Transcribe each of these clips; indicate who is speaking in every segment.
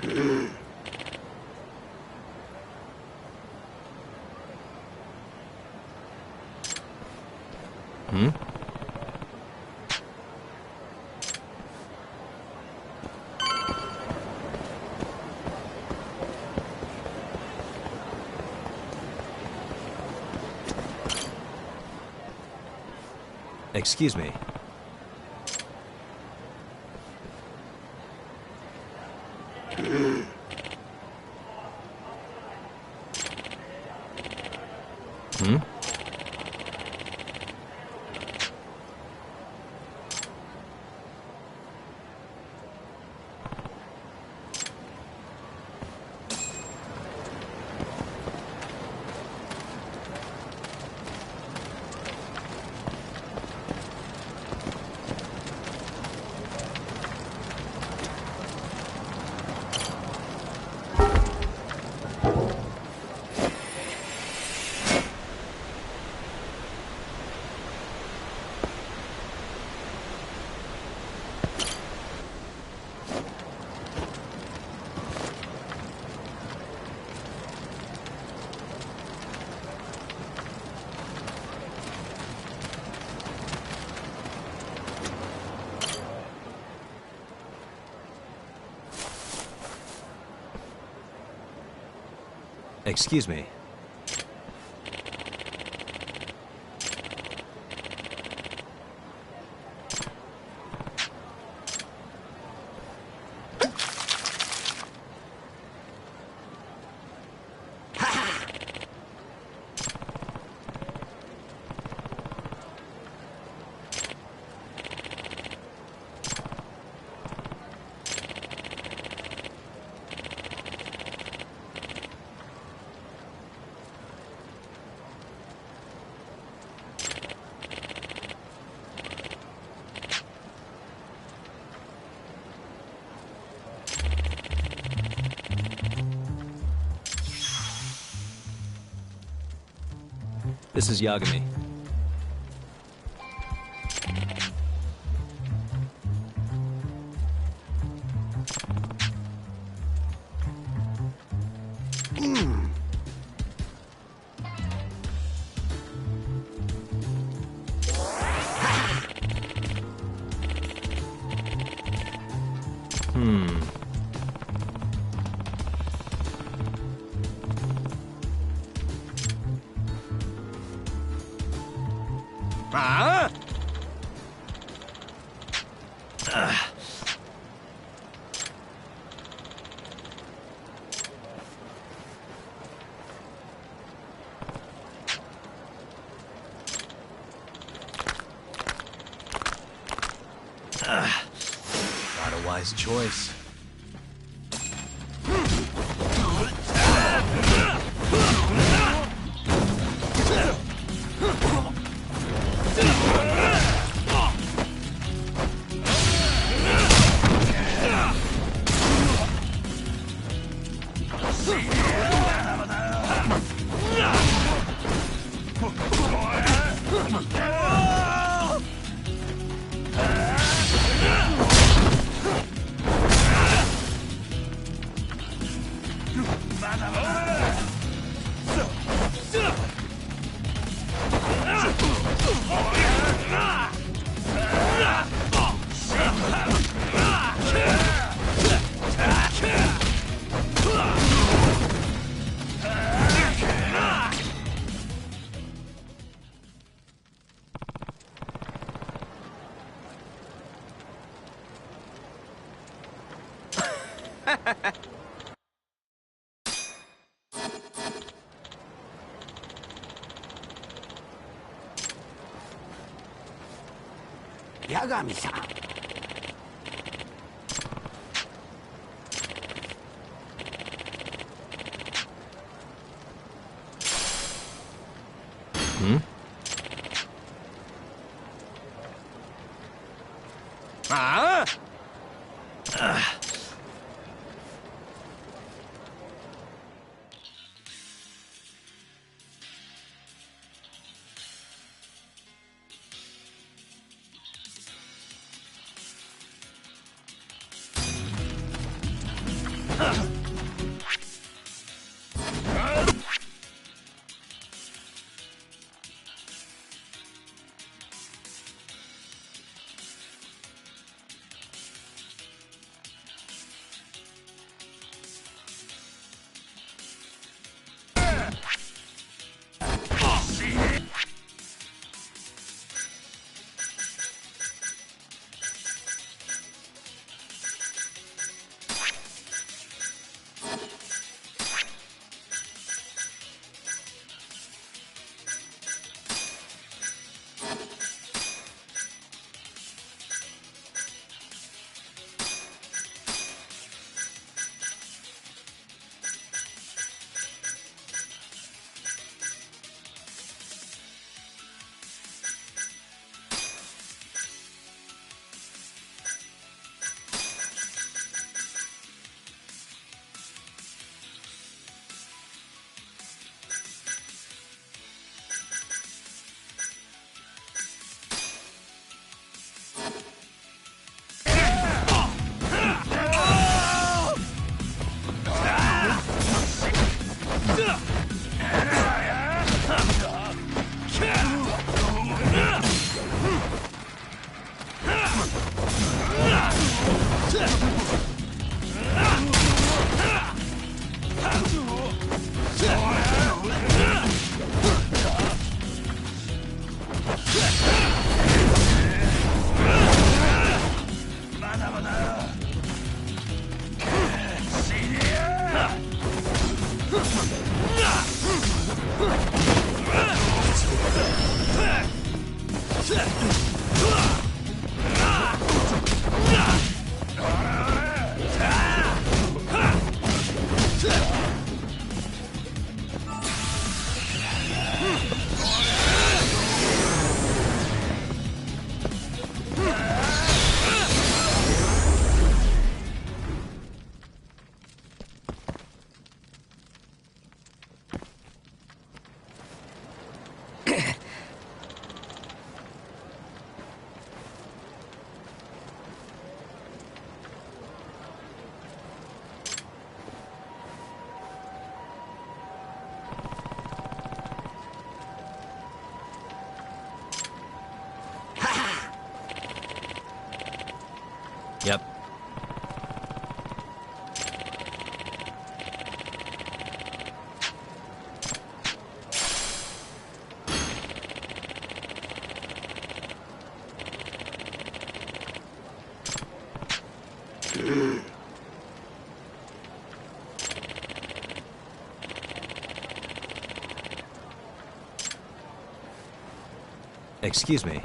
Speaker 1: Hmm? Excuse me. Hmm? Excuse me. This is Yagami. Not a wise choice.
Speaker 2: Yagami-san.
Speaker 1: Hmm?
Speaker 2: Ah!
Speaker 1: Huh. Yep. Excuse me.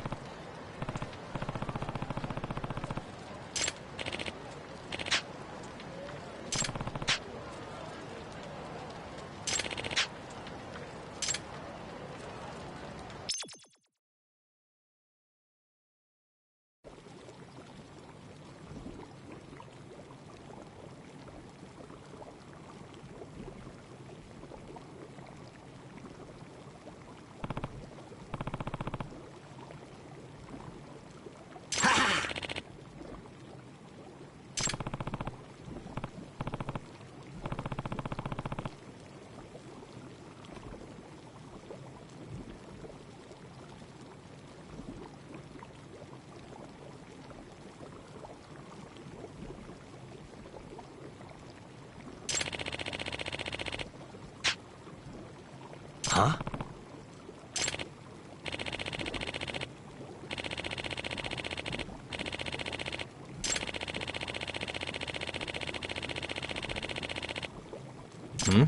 Speaker 1: Huh? Hmm?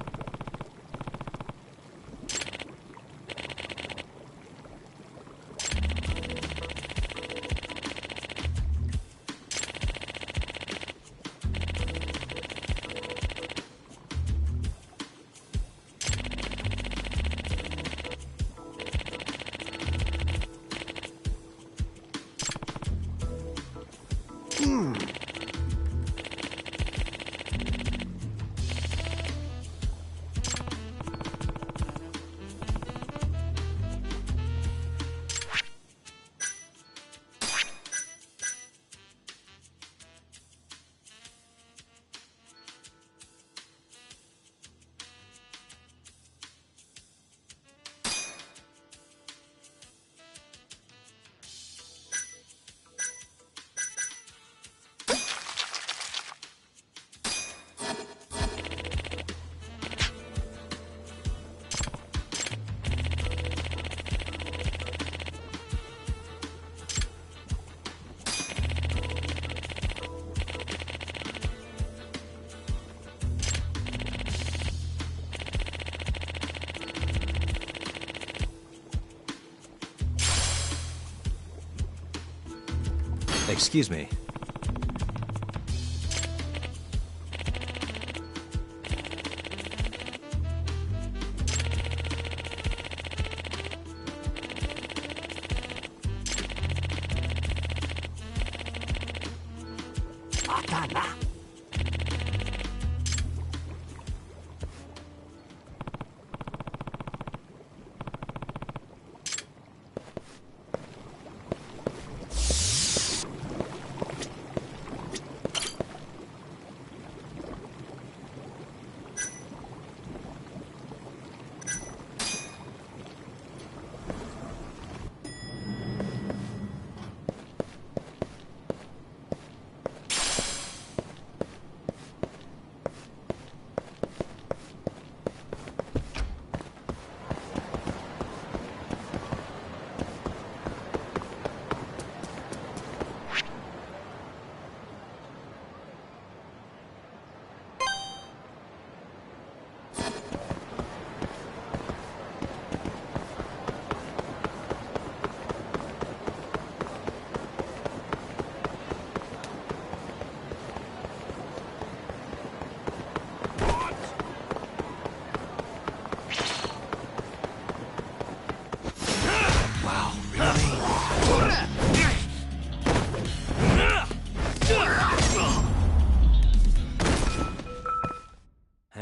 Speaker 1: Excuse me.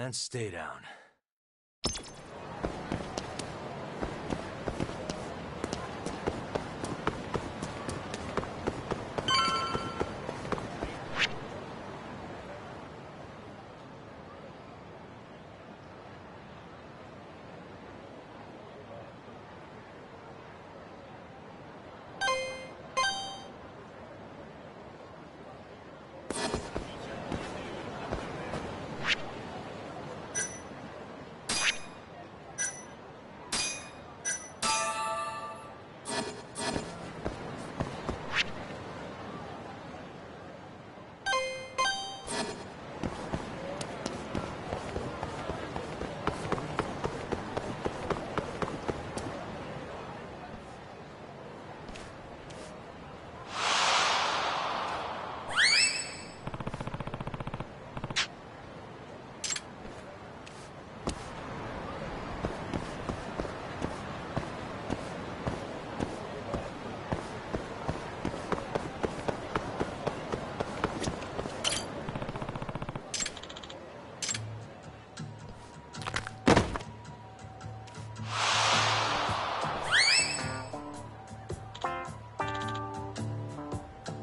Speaker 1: And stay down.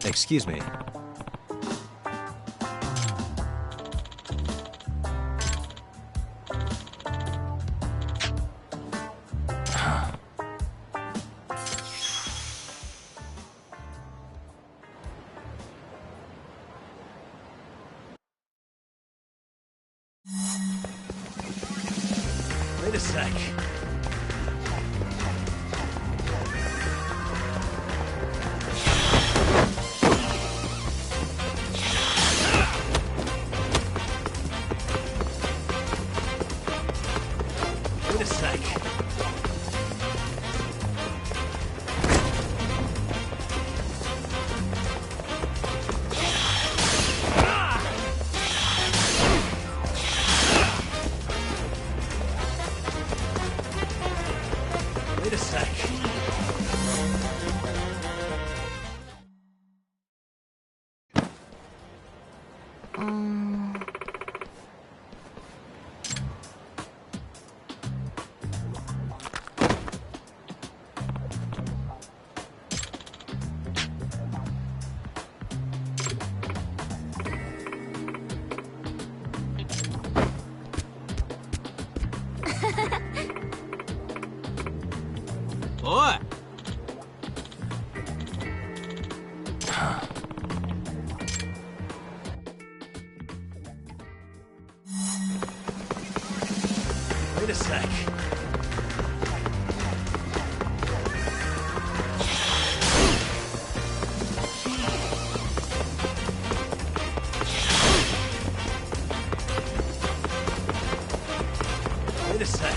Speaker 1: Excuse me. Wait a sec. Wait a sec. Wait a sec. Boy! Wait a sec. Wait a sec.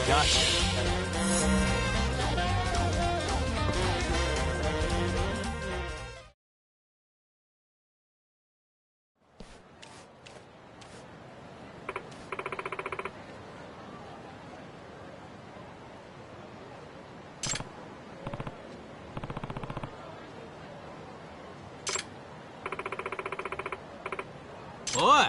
Speaker 1: Gotcha. Boy!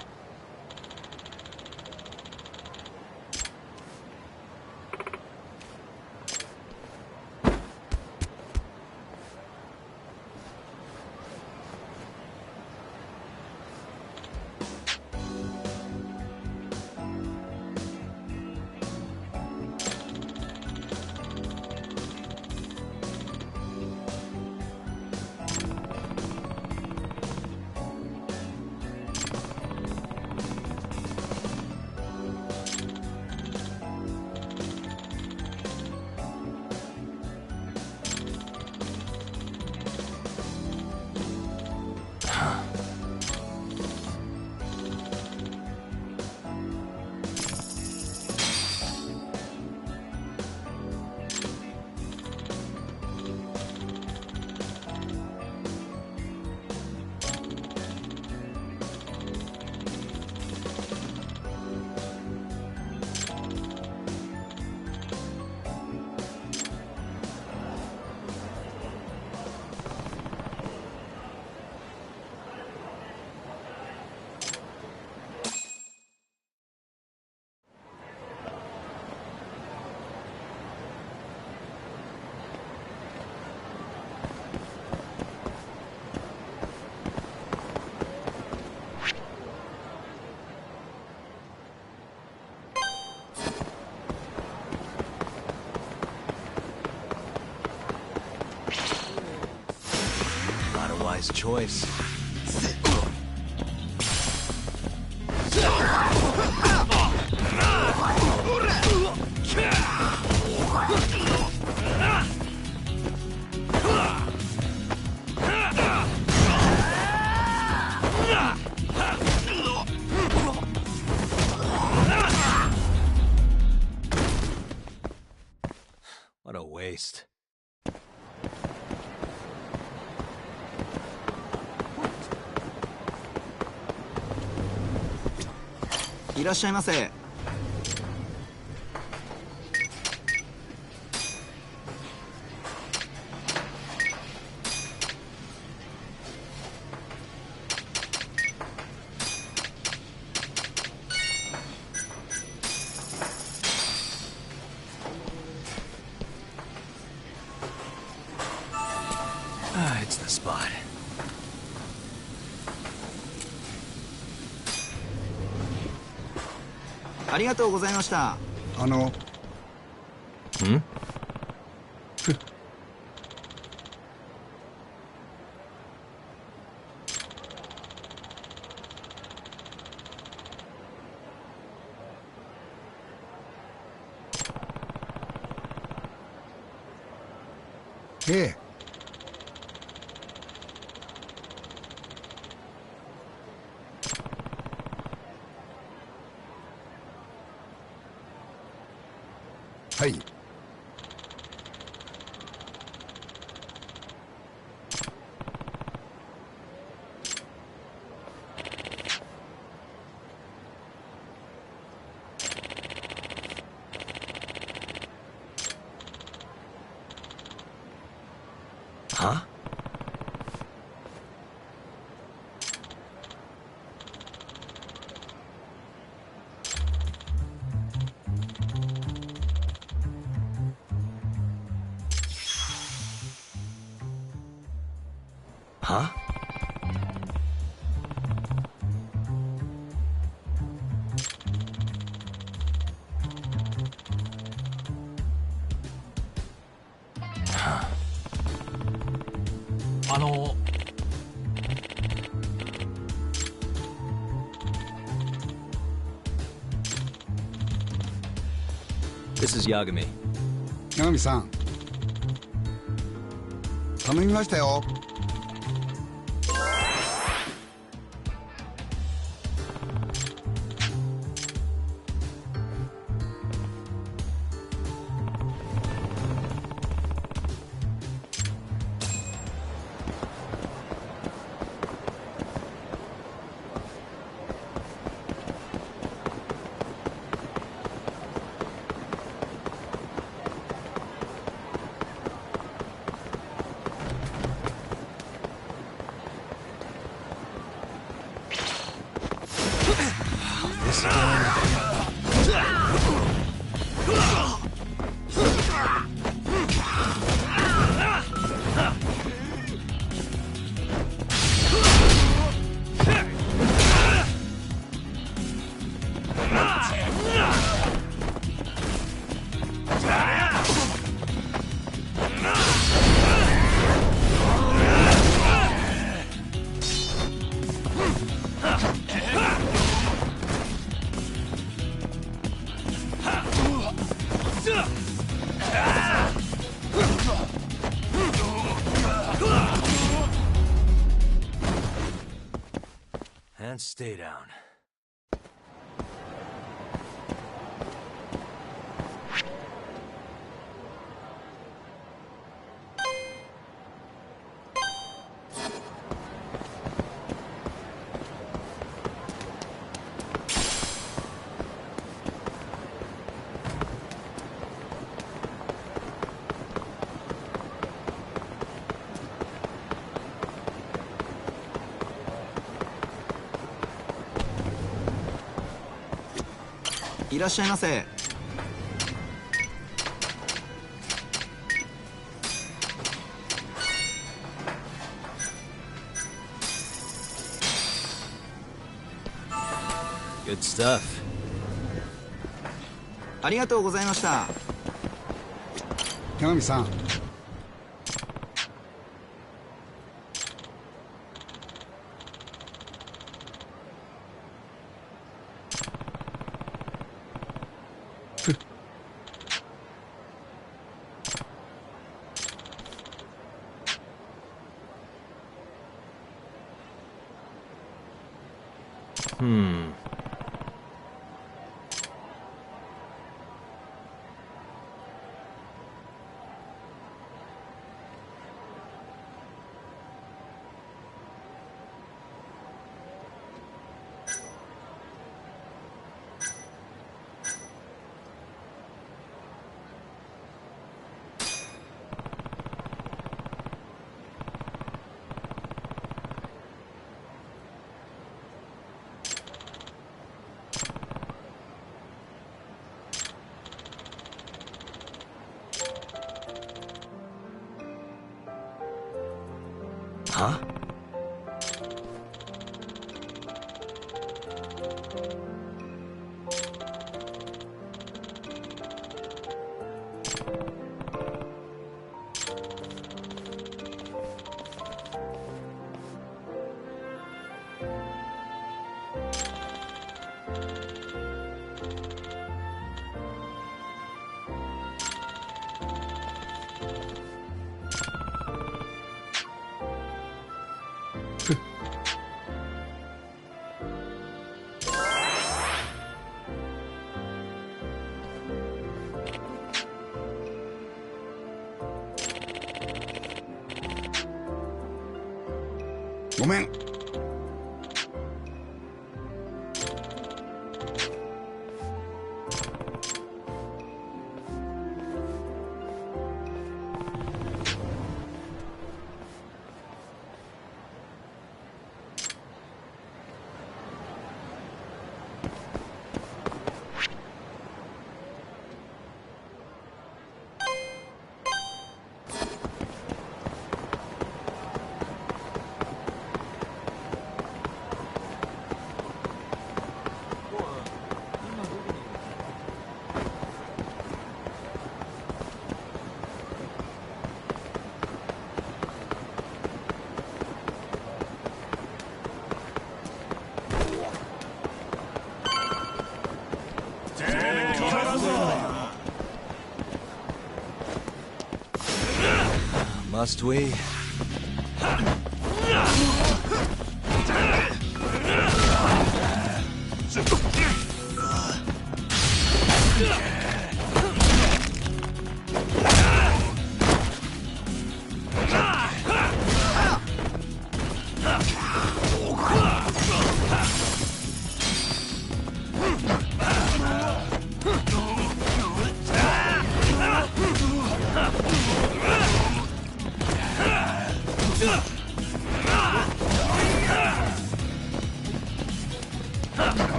Speaker 1: Wise choice. What a waste.
Speaker 2: いらっしゃいませ。
Speaker 1: Ah, it's the spot.
Speaker 2: ありがとうございました。
Speaker 1: ん？
Speaker 3: ええ。はい。
Speaker 1: Huh? Huh? This is Yagami.
Speaker 3: 八神さん、頼みましたよ。
Speaker 1: This again. And stay down.
Speaker 2: 「いらっしゃいませ」。
Speaker 1: Good stuff.
Speaker 2: ありがとうございました。
Speaker 3: 八神さん、
Speaker 1: Huh?
Speaker 3: ごめん。
Speaker 1: Must we?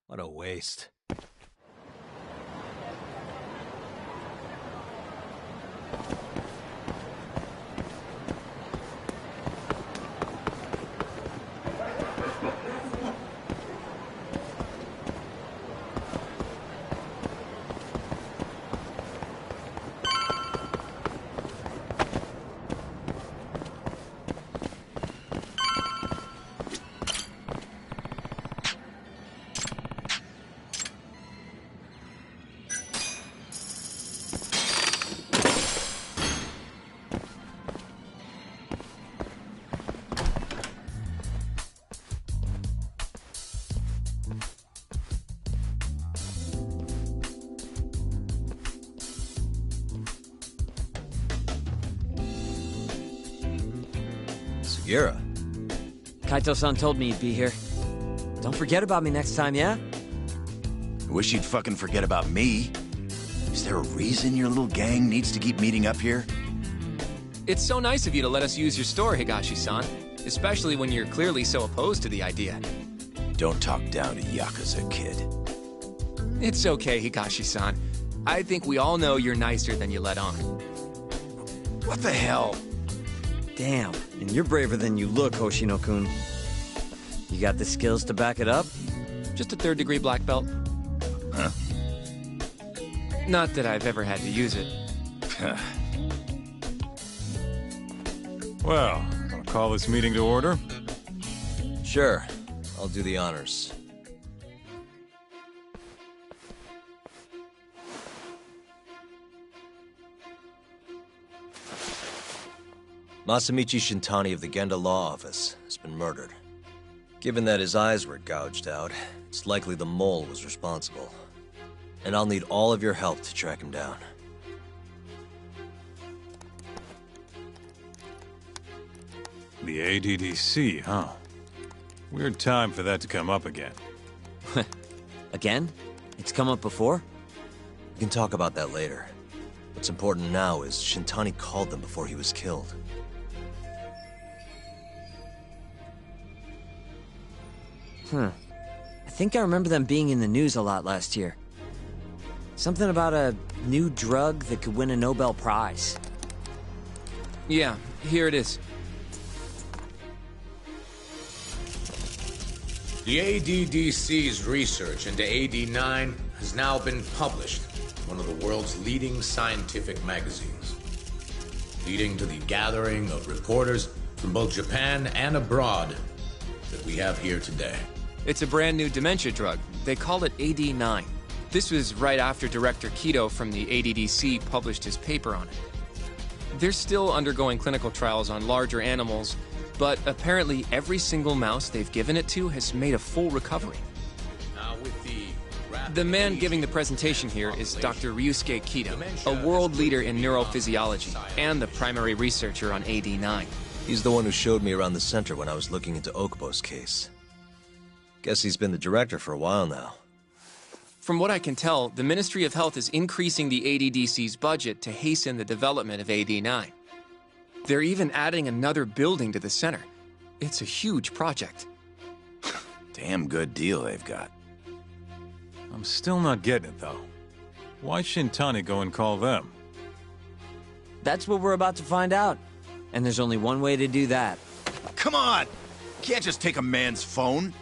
Speaker 1: What a waste. Sugiura.
Speaker 4: Kaito-san told me you'd be here. Don't forget about me next time, yeah?
Speaker 5: I wish you'd fucking forget about me. Is there a reason your little gang needs to keep meeting up here?
Speaker 6: It's so nice of you to let us use your store, Higashi-san. Especially when you're clearly so opposed to the idea.
Speaker 5: Don't talk down to Yakuza, kid.
Speaker 6: It's okay, Higashi-san. I think we all know you're nicer than you let on.
Speaker 5: What the hell?
Speaker 4: Damn, and you're braver than you look, Hoshino-kun. You got the skills to back it up?
Speaker 6: Just a third-degree black belt.
Speaker 5: Huh?
Speaker 6: Not that I've ever had to use it.
Speaker 7: Well, I'll call this meeting to order.
Speaker 1: Sure. I'll do the honors. Masamichi Shintani of the Genda Law Office has been murdered. Given that his eyes were gouged out, it's likely the mole was responsible. And I'll need all of your help to track him down.
Speaker 7: The ADDC, huh? Weird time for that to come up again.
Speaker 4: Again? It's come up before?
Speaker 1: We can talk about that later. What's important now is Shintani called them before he was killed.
Speaker 4: I think I remember them being in the news a lot last year. Something about a new drug that could win a Nobel Prize.
Speaker 6: Yeah, here it is.
Speaker 8: The ADDC's research into AD9 has now been published in one of the world's leading scientific magazines, leading to the gathering of reporters from both Japan and abroad that we have here today.
Speaker 6: It's a brand new dementia drug. They call it AD9. This was right after Director Kido from the ADDC published his paper on it. They're still undergoing clinical trials on larger animals, but apparently every single mouse they've given it to has made a full recovery.
Speaker 8: Now with
Speaker 6: The man giving the presentation here is Dr. Ryusuke Kido, a world leader in neurophysiology and the primary researcher on AD9.
Speaker 1: He's the one who showed me around the center when I was looking into Okubo's case. Guess he's been the director for a while now.
Speaker 6: From what I can tell, the Ministry of Health is increasing the ADDC's budget to hasten the development of AD9. They're even adding another building to the center. It's a huge project.
Speaker 5: Damn good deal they've got.
Speaker 7: I'm still not getting it, though. Why Shintani go and call them?
Speaker 4: That's what we're about to find out. And there's only one way to do that.
Speaker 5: Come on! Can't just take a man's phone.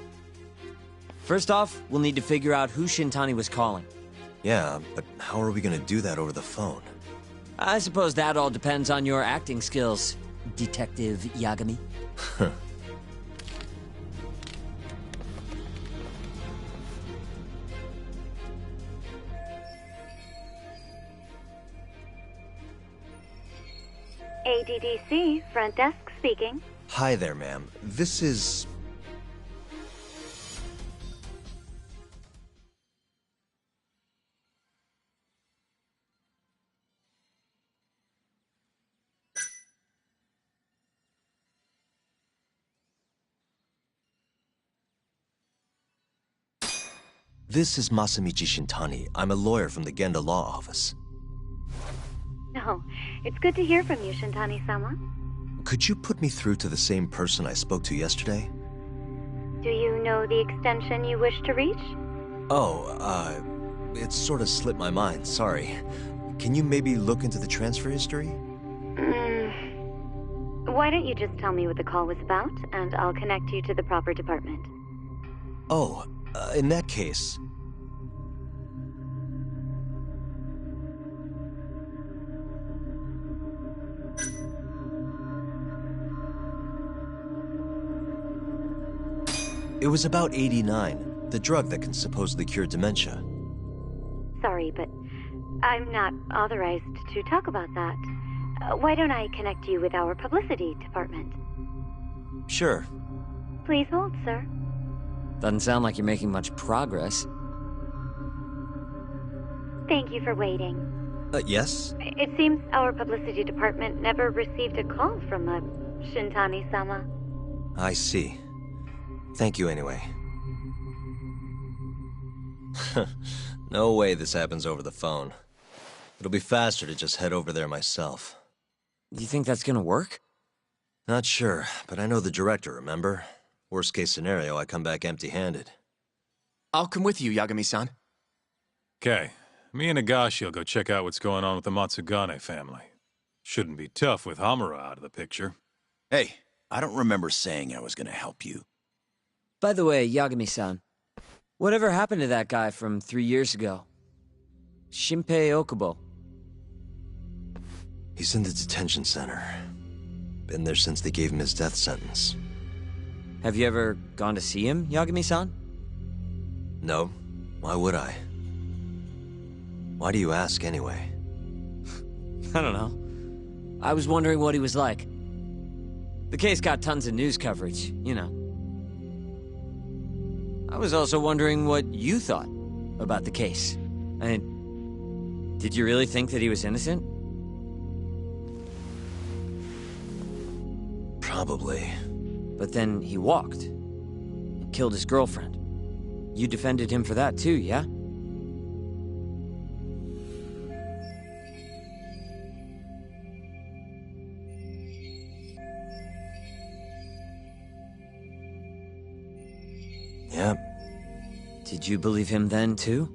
Speaker 4: First off, we'll need to figure out who Shintani was calling.
Speaker 1: Yeah, but how are we gonna do that over the phone?
Speaker 4: I suppose that all depends on your acting skills, Detective Yagami.
Speaker 9: ADDC, front desk speaking.
Speaker 1: Hi there, ma'am. This is... This is Masamichi Shintani. I'm a lawyer from the Genda Law Office.
Speaker 9: Oh, it's good to hear from you, Shintani-sama.
Speaker 1: Could you put me through to the same person I spoke to yesterday?
Speaker 9: Do you know the extension you wish to reach?
Speaker 1: Oh, it sort of slipped my mind, sorry. Can you maybe look into the transfer history?
Speaker 9: Why don't you just tell me what the call was about, and I'll connect you to the proper department.
Speaker 1: Oh, in that case... It was about 89, the drug that can supposedly cure dementia.
Speaker 9: Sorry, but I'm not authorized to talk about that. Why don't I connect you with our publicity department?
Speaker 1: Sure.
Speaker 9: Please hold, sir.
Speaker 4: Doesn't sound like you're making much progress.
Speaker 9: Thank you for waiting.
Speaker 1: Yes?
Speaker 9: It seems our publicity department never received a call from a Shintani-sama.
Speaker 1: I see. Thank you anyway. No way this happens over the phone. It'll be faster to just head over there myself.
Speaker 4: You think that's gonna work?
Speaker 1: Not sure, but I know the director, remember? Worst case scenario, I come back empty-handed.
Speaker 6: I'll come with you, Yagami-san.
Speaker 7: Okay, me and Nagashi will go check out what's going on with the Matsugane family. Shouldn't be tough with Hamura out of the picture.
Speaker 5: Hey, I don't remember saying I was gonna help you.
Speaker 4: By the way, Yagami-san, whatever happened to that guy from 3 years ago? Shinpei Okubo.
Speaker 1: He's in the detention center. Been there since they gave him his death sentence.
Speaker 4: Have you ever gone to see him, Yagami-san?
Speaker 1: No. Why would I? Why do you ask, anyway?
Speaker 4: I don't know. I was wondering what he was like. The case got tons of news coverage, you know. I was also wondering what you thought about the case. I mean, did you really think that he was innocent?
Speaker 1: Probably.
Speaker 4: But then he walked and killed his girlfriend. You defended him for that too, yeah?
Speaker 1: Yeah.
Speaker 4: Did you believe him then too?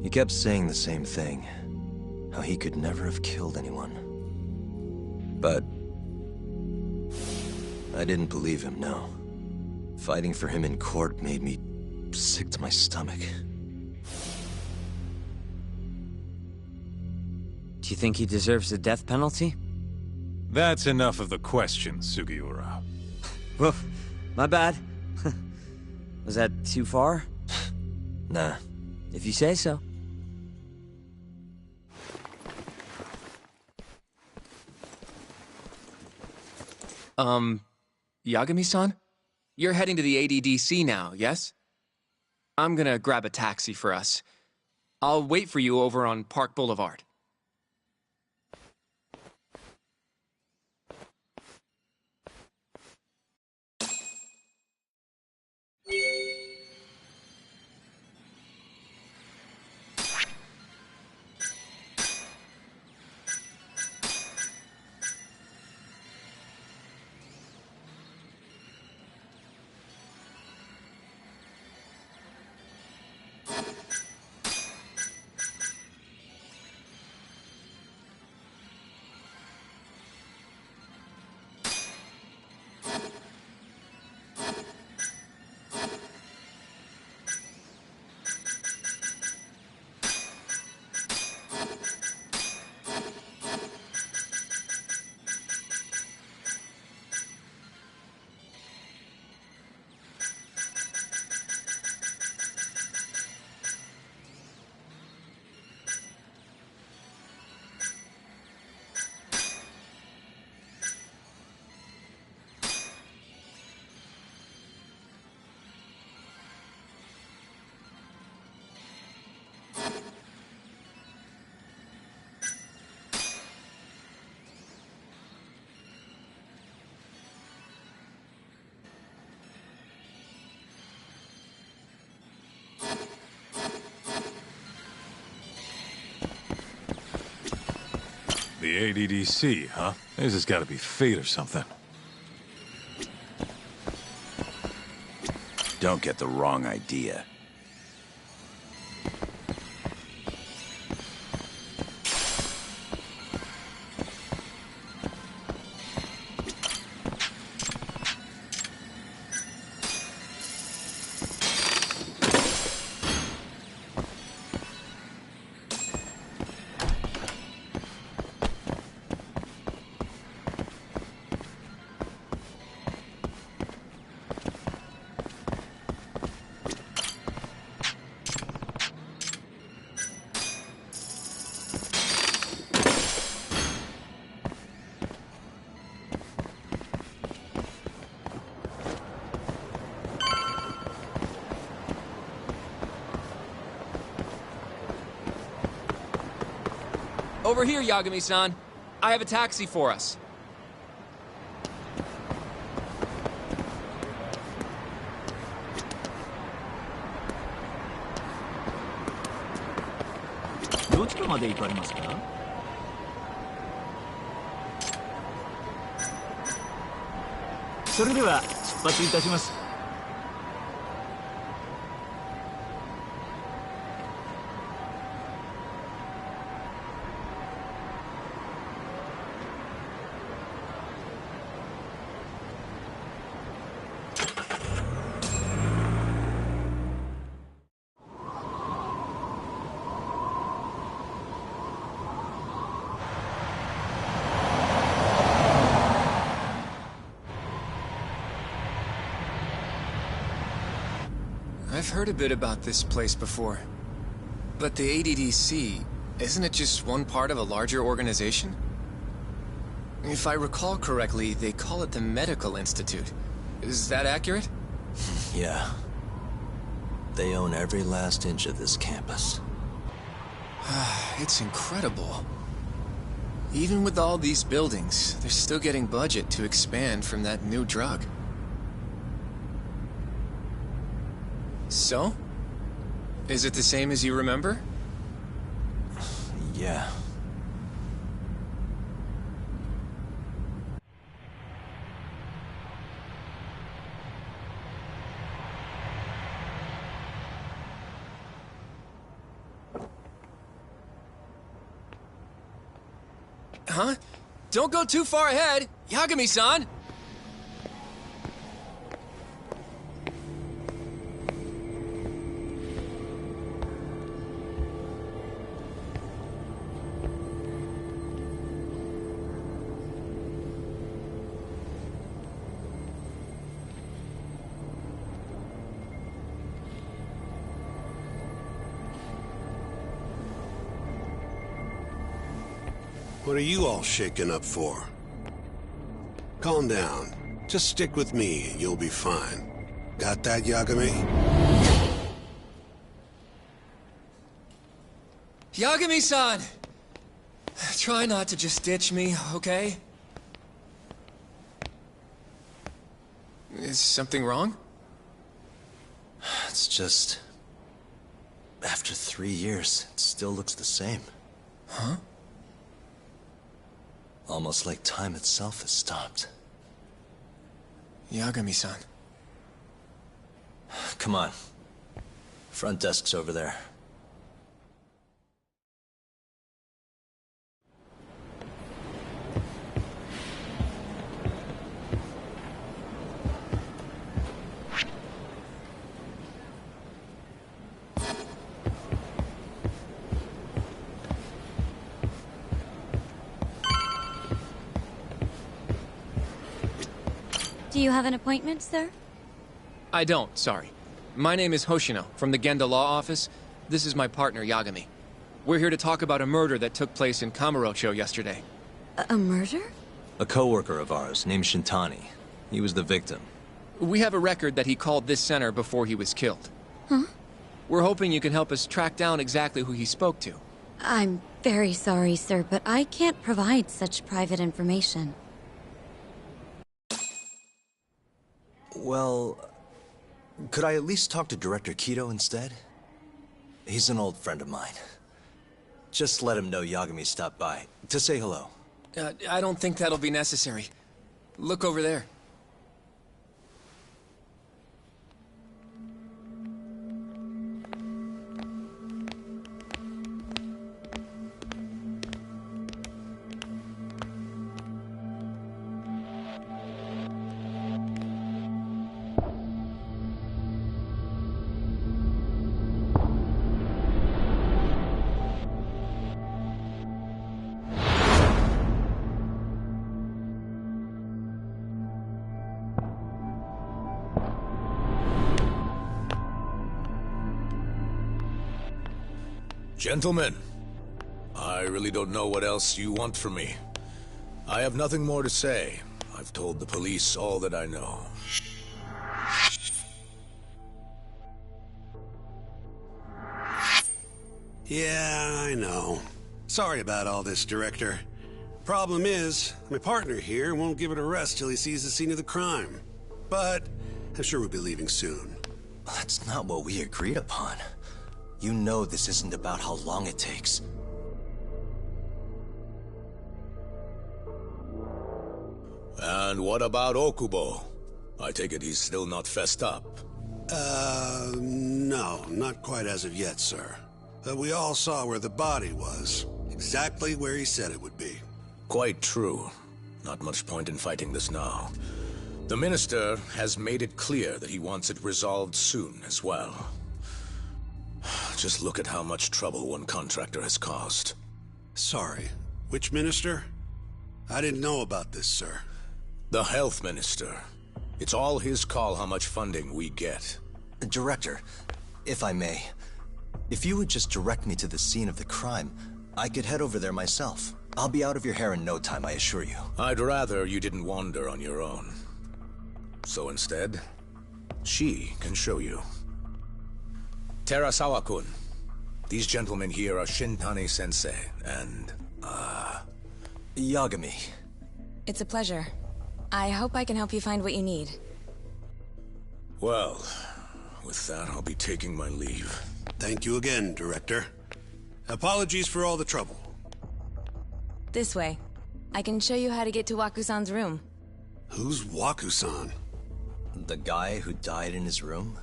Speaker 1: He kept saying the same thing. How he could never have killed anyone. But I didn't believe him, no. Fighting for him in court made me sick to my stomach.
Speaker 4: Do you think he deserves the death penalty?
Speaker 7: That's enough of the questions, Sugiura.
Speaker 4: Woof. My bad. Was that too far?
Speaker 1: Nah.
Speaker 4: If you say so.
Speaker 6: Yagami-san? You're heading to the ADDC now, yes? I'm gonna grab a taxi for us. I'll wait for you over on Park Boulevard.
Speaker 7: The ADDC, huh? This has got to be fate or something.
Speaker 5: Don't get the wrong idea.
Speaker 6: Over here, Yagami-san. I have a taxi for us. I've heard a bit about this place before. But the ADDC, isn't it just one part of a larger organization? If I recall correctly, they call it the Medical Institute. Is that accurate?
Speaker 1: Yeah. They own every last inch of this campus.
Speaker 6: It's incredible. Even with all these buildings, they're still getting budget to expand from that new drug. So? Is it the same as you remember?
Speaker 1: Yeah.
Speaker 6: Huh? Don't go too far ahead! Yagami-san!
Speaker 3: What are you all shaken up for? Calm down. Just stick with me and you'll be fine. Got that, Yagami?
Speaker 6: Yagami-san! Try not to just ditch me, okay? Is something wrong?
Speaker 1: It's just... After 3 years, it still looks the same.
Speaker 6: Huh?
Speaker 1: Almost like time itself has stopped.
Speaker 6: Yagami-san.
Speaker 1: Come on. Front desk's over there.
Speaker 9: Do you have an appointment, sir?
Speaker 6: I don't, sorry. My name is Hoshino, from the Genda Law Office. This is my partner, Yagami. We're here to talk about a murder that took place in Kamurocho yesterday.
Speaker 9: A murder?
Speaker 1: A coworker of ours, named Shintani. He was the victim.
Speaker 6: We have a record that he called this center before he was killed.
Speaker 9: Huh?
Speaker 6: We're hoping you can help us track down exactly who he spoke to.
Speaker 9: I'm very sorry, sir, but I can't provide such private information.
Speaker 1: Well, could I at least talk to Director Kido instead? He's an old friend of mine. Just let him know Yagami stopped by, to say hello.
Speaker 6: I don't think that'll be necessary. Look over there.
Speaker 8: Gentlemen, I really don't know what else you want from me. I have nothing more to say. I've told the police all that I know.
Speaker 3: Yeah, I know. Sorry about all this, Director. Problem is, my partner here won't give it a rest till he sees the scene of the crime. But I'm sure we'll be leaving soon.
Speaker 1: That's not what we agreed upon. You know this isn't about how long it takes.
Speaker 8: And what about Okubo? I take it he's still not fessed up.
Speaker 3: No, not quite as of yet, sir. We all saw where the body was. Exactly where he said it would be.
Speaker 8: Quite true. Not much point in fighting this now. The Minister has made it clear that he wants it resolved soon as well. Just look at how much trouble one contractor has caused.
Speaker 3: Sorry, which minister? I didn't know about this, sir.
Speaker 8: The Health Minister. It's all his call how much funding we get.
Speaker 1: Director, if I may, if you would just direct me to the scene of the crime, I could head over there myself. I'll be out of your hair in no time, I assure you.
Speaker 8: I'd rather you didn't wander on your own. So instead, she can show you. Terasawa-kun, these gentlemen here are Shintani-sensei and,
Speaker 1: Yagami.
Speaker 10: It's a pleasure. I hope I can help you find what you need.
Speaker 8: Well, with that, I'll be taking my leave.
Speaker 3: Thank you again, Director. Apologies for all the trouble.
Speaker 10: This way. I can show you how to get to Waku-san's room.
Speaker 3: Who's Waku-san?
Speaker 1: The guy who died in his room?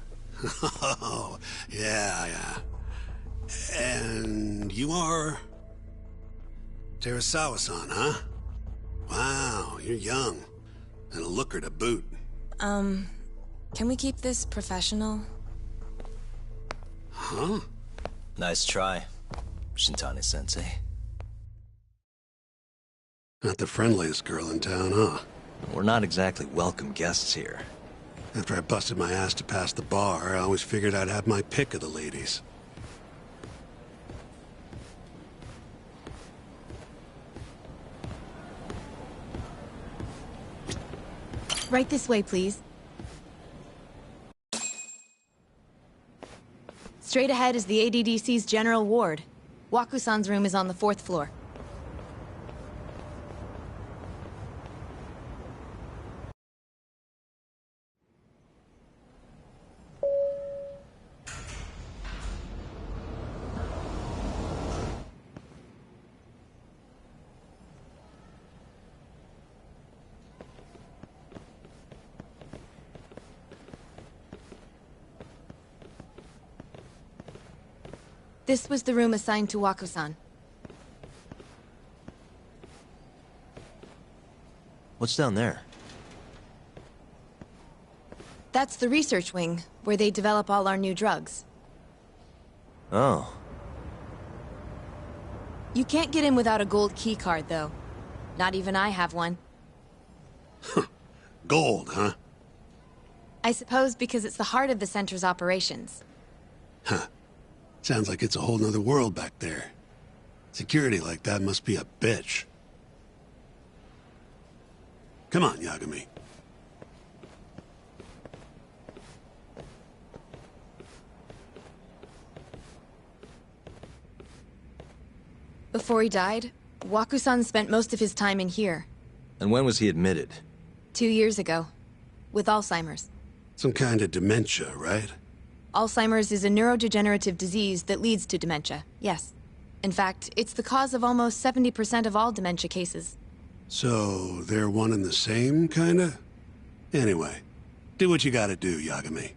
Speaker 3: Oh, yeah. And you are... Terasawa-san, huh? Wow, you're young. And a looker to boot.
Speaker 10: Can we keep this professional?
Speaker 3: Huh?
Speaker 1: Nice try, Shintani-sensei.
Speaker 3: Not the friendliest girl in town, huh?
Speaker 1: We're not exactly welcome guests here.
Speaker 3: After I busted my ass to pass the bar, I always figured I'd have my pick of the ladies.
Speaker 10: Right this way, please. Straight ahead is the ADDC's general ward. Waku-san's room is on the 4th floor. This was the room assigned to Waku-san.
Speaker 1: What's down there?
Speaker 10: That's the research wing, where they develop all our new drugs.
Speaker 1: Oh.
Speaker 10: You can't get in without a gold key card, though. Not even I have one.
Speaker 3: Gold, huh?
Speaker 10: I suppose because it's the heart of the center's operations.
Speaker 3: Huh. Sounds like it's a whole nother world back there. Security like that must be a bitch. Come on, Yagami.
Speaker 10: Before he died, Waku-san spent most of his time in here.
Speaker 1: And when was he admitted?
Speaker 10: 2 years ago. With Alzheimer's.
Speaker 3: Some kind of dementia, right?
Speaker 10: Alzheimer's is a neurodegenerative disease that leads to dementia, yes. In fact, it's the cause of almost 70% of all dementia cases.
Speaker 3: So, they're one and the same, kinda? Anyway, do what you gotta do, Yagami.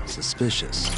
Speaker 1: Suspicious.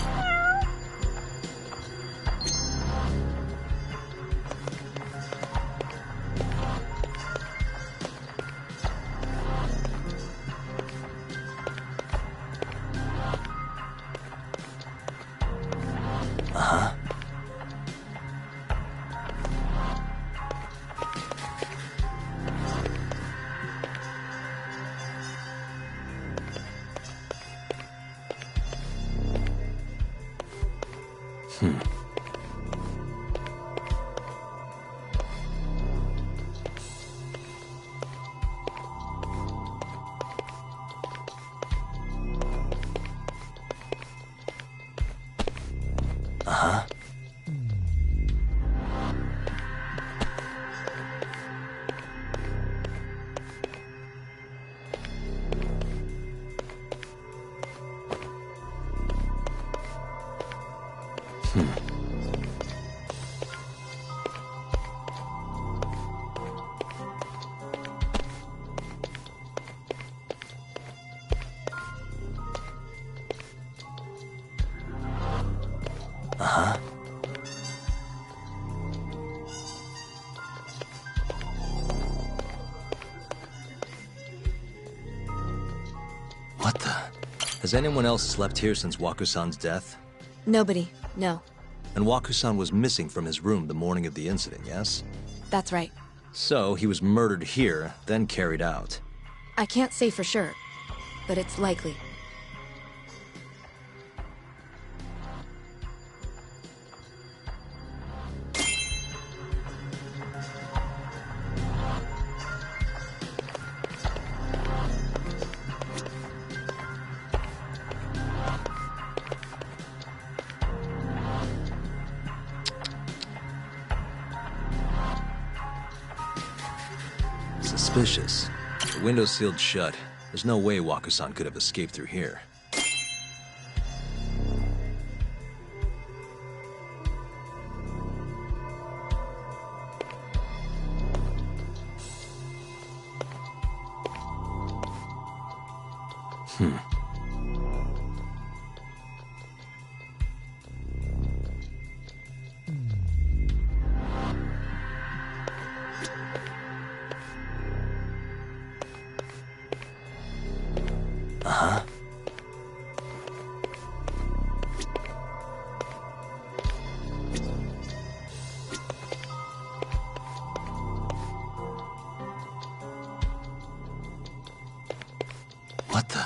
Speaker 1: Has anyone else slept here since Waku-san's death?
Speaker 10: Nobody, no.
Speaker 1: And Waku-san was missing from his room the morning of the incident, yes?
Speaker 10: That's right.
Speaker 1: So, he was murdered here, then carried out.
Speaker 10: I can't say for sure, but it's likely.
Speaker 1: Suspicious. The window's sealed shut. There's no way Waku-san could have escaped through here. What the?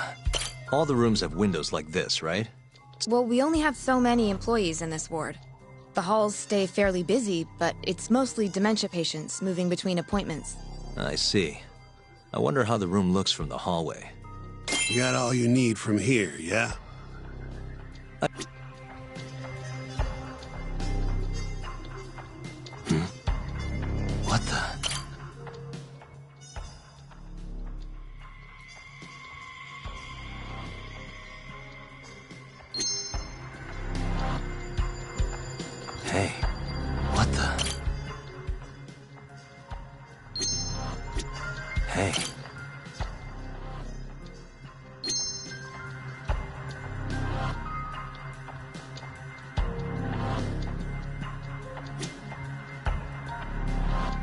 Speaker 1: All the rooms have windows like this, right?
Speaker 10: Well, we only have so many employees in this ward. The halls stay fairly busy, but it's mostly dementia patients moving between appointments.
Speaker 1: I see. I wonder how the room looks from the hallway.
Speaker 3: You got all you need from here, yeah?
Speaker 1: What the? Hey, what the? Hey.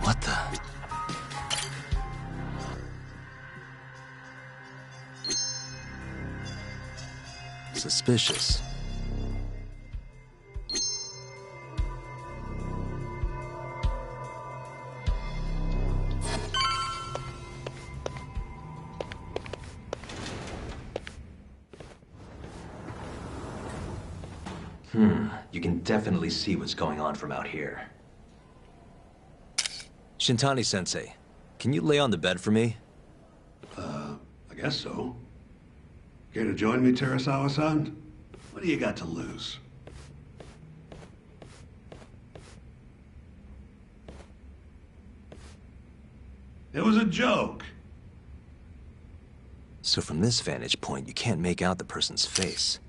Speaker 1: What the? Suspicious. You can definitely see what's going on from out here. Shintani-sensei, can you lay on the bed for me?
Speaker 3: I guess so. Care to join me, Terasawa-san? What do you got to lose? It was a joke.
Speaker 1: So from this vantage point, you can't make out the person's face.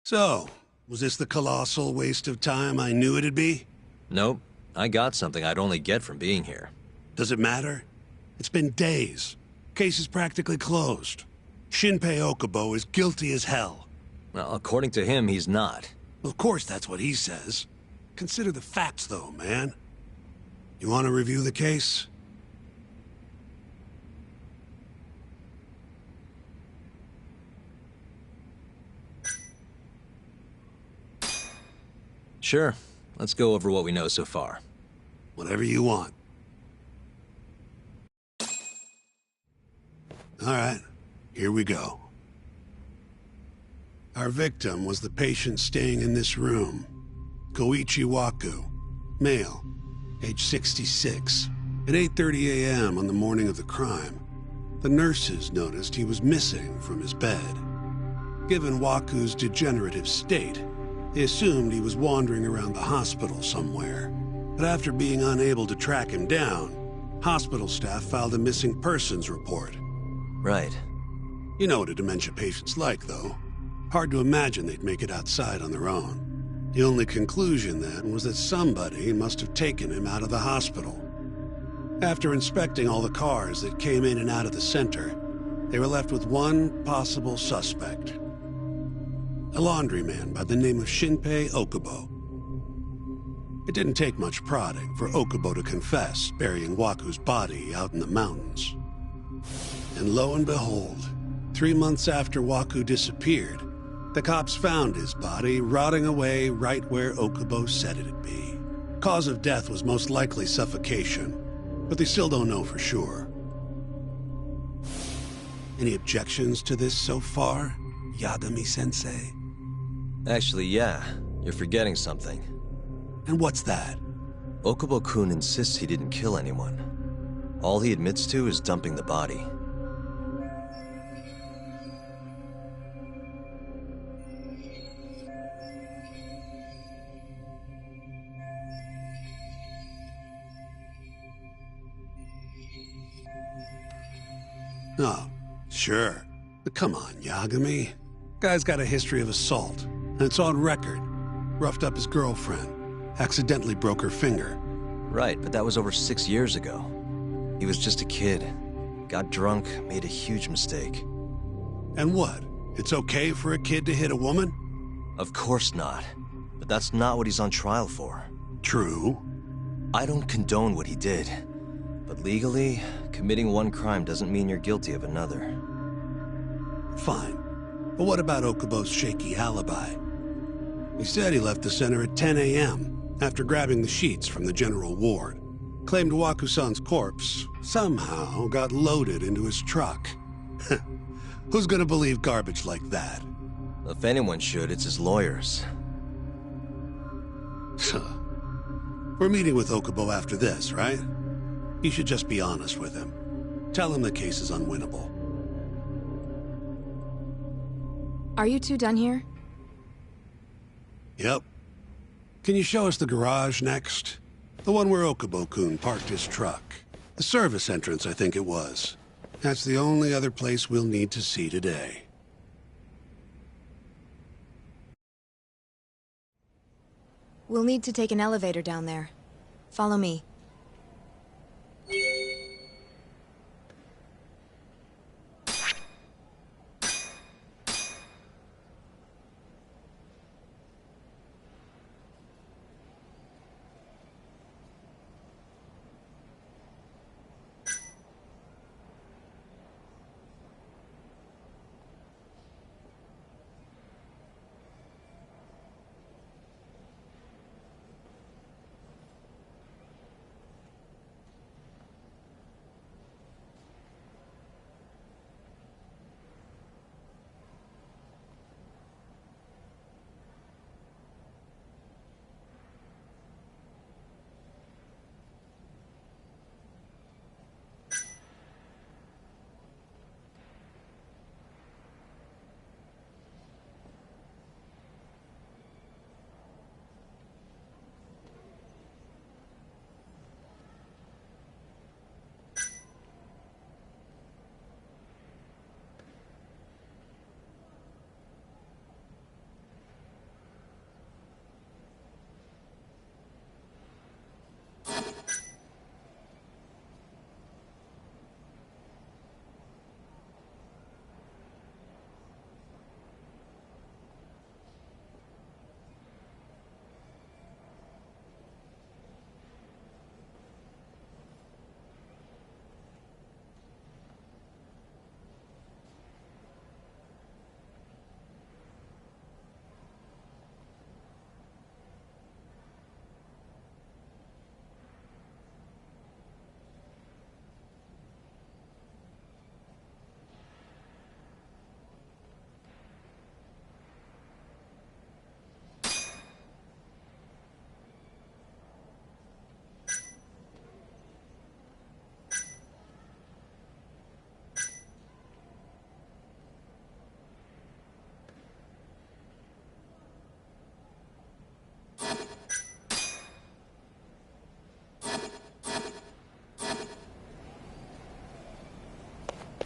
Speaker 3: So, was this the colossal waste of time I knew it'd be?
Speaker 1: Nope. I got something I'd only get from being here.
Speaker 3: Does it matter? It's been days. Case is practically closed. Shinpei Okubo is guilty as hell.
Speaker 1: Well, according to him, he's not.
Speaker 3: Of course that's what he says. Consider the facts, though, man. You want to review the case?
Speaker 1: Sure. Let's go over what we know so far.
Speaker 3: Whatever you want. All right, here we go. Our victim was the patient staying in this room. Koichi Waku, male, age 66. At 8:30 a.m. on the morning of the crime, the nurses noticed he was missing from his bed. Given Waku's degenerative state, they assumed he was wandering around the hospital somewhere. But after being unable to track him down, hospital staff filed a missing persons report.
Speaker 1: Right.
Speaker 3: You know what a dementia patient's like, though. Hard to imagine they'd make it outside on their own. The only conclusion then was that somebody must have taken him out of the hospital. After inspecting all the cars that came in and out of the center, they were left with one possible suspect. A laundryman by the name of Shinpei Okubo. It didn't take much prodding for Okubo to confess burying Waku's body out in the mountains. And lo and behold, 3 months after Waku disappeared, the cops found his body rotting away right where Okubo said it'd be. Cause of death was most likely suffocation, but they still don't know for sure. Any objections to this so far, Yagami-sensei?
Speaker 1: Actually, yeah. You're forgetting something.
Speaker 3: And what's that?
Speaker 1: Okubo-kun insists he didn't kill anyone. All he admits to is dumping the body.
Speaker 3: Oh, sure. But come on, Yagami. Guy's got a history of assault, and it's on record. Roughed up his girlfriend. Accidentally broke her finger.
Speaker 1: Right, but that was over 6 years ago. He was just a kid. Got drunk, made a huge mistake.
Speaker 3: And what? It's okay for a kid to hit a woman?
Speaker 1: Of course not. But that's not what he's on trial for.
Speaker 3: True.
Speaker 1: I don't condone what he did. But legally, committing one crime doesn't mean you're guilty of another.
Speaker 3: Fine. But what about Okubo's shaky alibi? He said he left the center at 10 a.m. after grabbing the sheets from the general ward. Claimed Waku-san's corpse somehow got loaded into his truck. Who's gonna believe garbage like that?
Speaker 1: If anyone should, it's his lawyers.
Speaker 3: We're meeting with Okubo after this, right? You should just be honest with him. Tell him the case is unwinnable.
Speaker 10: Are you two done here?
Speaker 3: Yep. Can you show us the garage next? The one where Okubo-kun parked his truck. The service entrance, I think it was. That's the only other place we'll need to see today.
Speaker 10: We'll need to take an elevator down there. Follow me.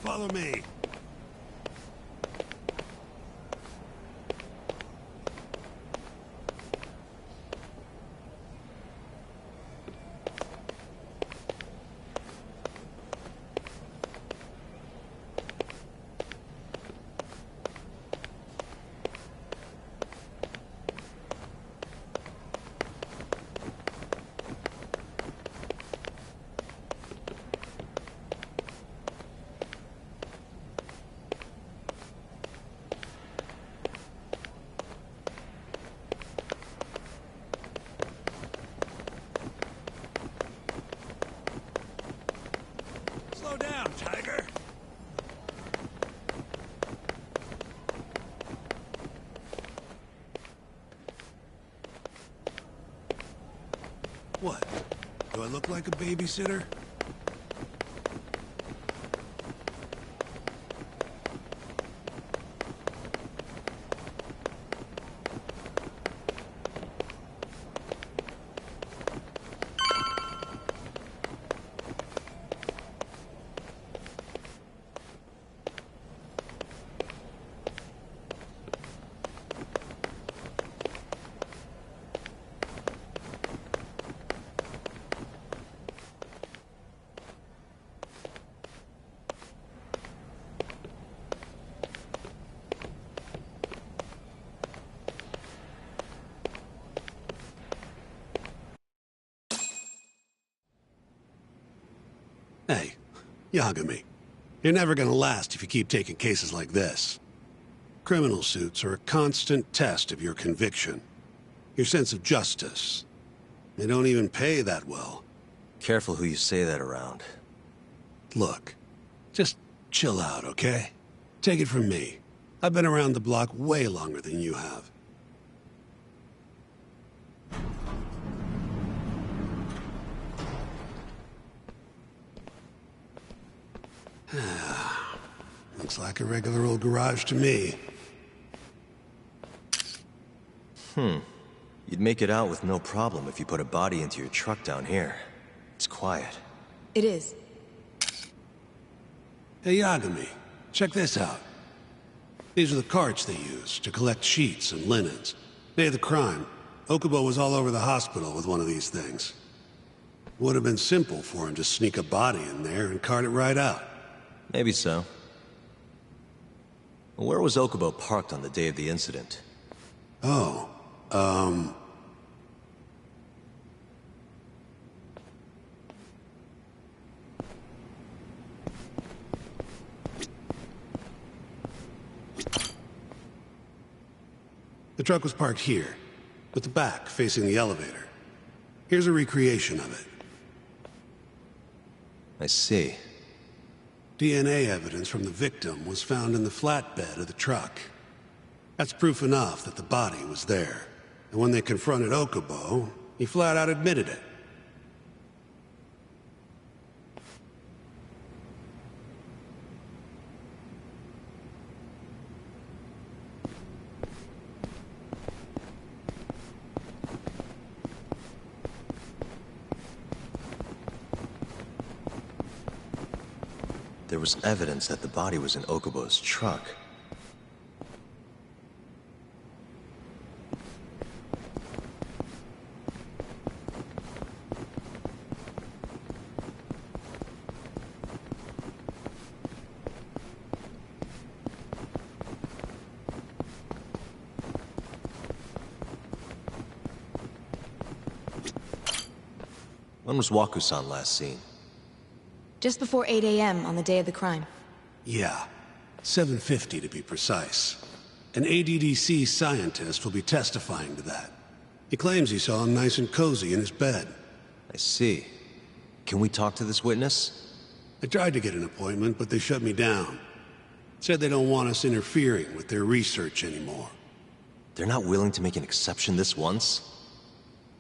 Speaker 3: Follow me. What? Do I look like a babysitter? Hey, Yagami, you're never gonna last if you keep taking cases like this. Criminal suits are a constant test of your conviction, your sense of justice. They don't even pay that well.
Speaker 1: Careful who you say that around.
Speaker 3: Look, just chill out, okay? Take it from me. I've been around the block way longer than you have. Looks like a regular old garage to me.
Speaker 1: You'd make it out with no problem if you put a body into your truck down here. It's quiet.
Speaker 10: It is.
Speaker 3: Hey, Yagami, check this out. These are the carts they use to collect sheets and linens. Day of the crime, Okubo was all over the hospital with one of these things. Would have been simple for him to sneak a body in there and cart it right out.
Speaker 1: Maybe so. Where was Okubo parked on the day of the incident?
Speaker 3: Oh, the truck was parked here, with the back facing the elevator. Here's a recreation of it.
Speaker 1: I see.
Speaker 3: DNA evidence from the victim was found in the flatbed of the truck. That's proof enough that the body was there. And when they confronted Okubo, he flat out admitted it.
Speaker 1: There was evidence that the body was in Okubo's truck. When was Waku-san last seen?
Speaker 10: Just before 8 a.m. on the day of the crime.
Speaker 3: Yeah, 7:50 to be precise. An ADDC scientist will be testifying to that. He claims he saw him nice and cozy in his bed.
Speaker 1: I see. Can we talk to this witness?
Speaker 3: I tried to get an appointment, but they shut me down. Said they don't want us interfering with their research anymore.
Speaker 1: They're not willing to make an exception this once?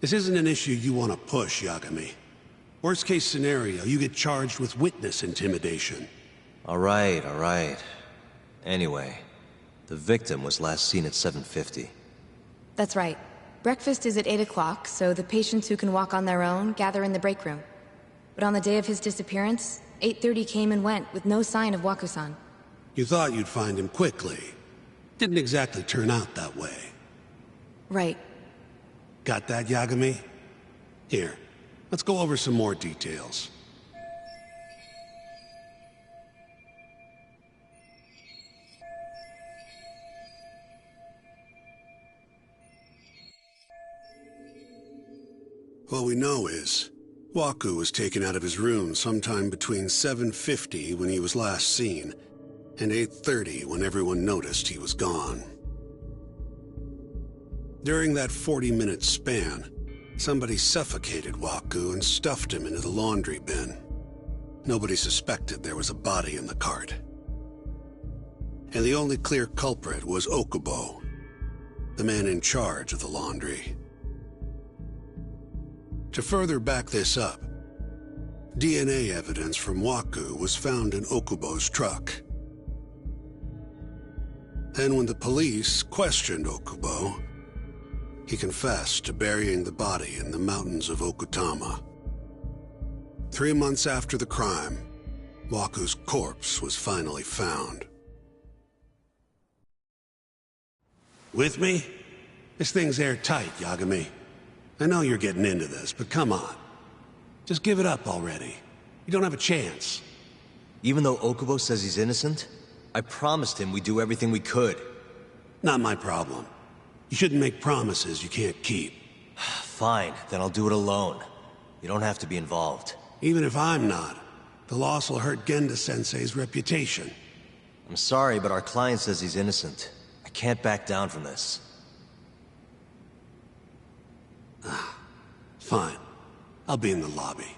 Speaker 3: This isn't an issue you want to push, Yagami. Worst case scenario, you get charged with witness intimidation.
Speaker 1: All right. Anyway, the victim was last seen at 7:50.
Speaker 10: That's right. Breakfast is at 8 o'clock, so the patients who can walk on their own gather in the break room. But on the day of his disappearance, 8:30 came and went with no sign of Waku-san.
Speaker 3: You thought you'd find him quickly. Didn't exactly turn out that way.
Speaker 10: Right.
Speaker 3: Got that, Yagami? Here, let's go over some more details. What we know is, Waku was taken out of his room sometime between 7:50 when he was last seen, and 8:30 when everyone noticed he was gone. During that 40-minute span, somebody suffocated Waku and stuffed him into the laundry bin. Nobody suspected there was a body in the cart. And the only clear culprit was Okubo, the man in charge of the laundry. To further back this up, DNA evidence from Waku was found in Okubo's truck. And when the police questioned Okubo, he confessed to burying the body in the mountains of Okutama. 3 months after the crime, Waku's corpse was finally found. With me? This thing's airtight, Yagami. I know you're getting into this, but come on. Just give it up already. You don't have a chance.
Speaker 1: Even though Okubo says he's innocent, I promised him we'd do everything we could.
Speaker 3: Not my problem. You shouldn't make promises you can't keep.
Speaker 1: Fine, then I'll do it alone. You don't have to be involved.
Speaker 3: Even if I'm not, the loss will hurt Genda-sensei's reputation.
Speaker 1: I'm sorry, but our client says he's innocent. I can't back down from this.
Speaker 3: Fine. I'll be in the lobby.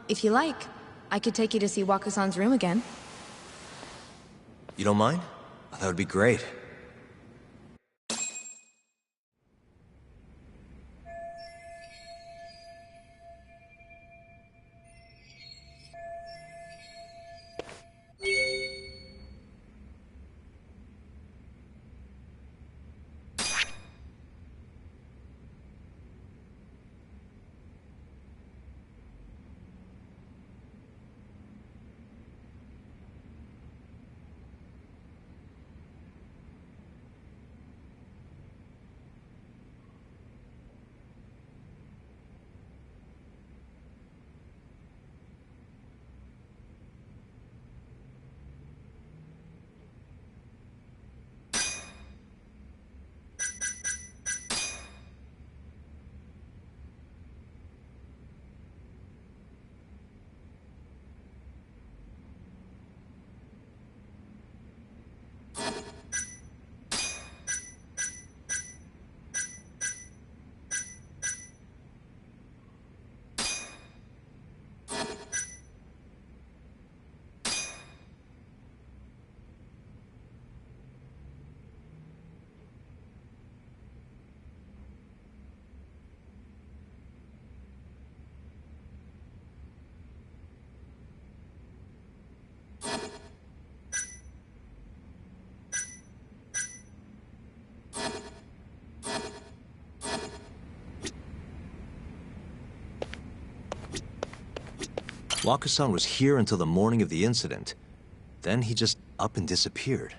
Speaker 10: If you like, I could take you to see Waku-san's room again.
Speaker 1: You don't mind? That would be great. Waku-san was here until the morning of the incident. Then he just up and disappeared.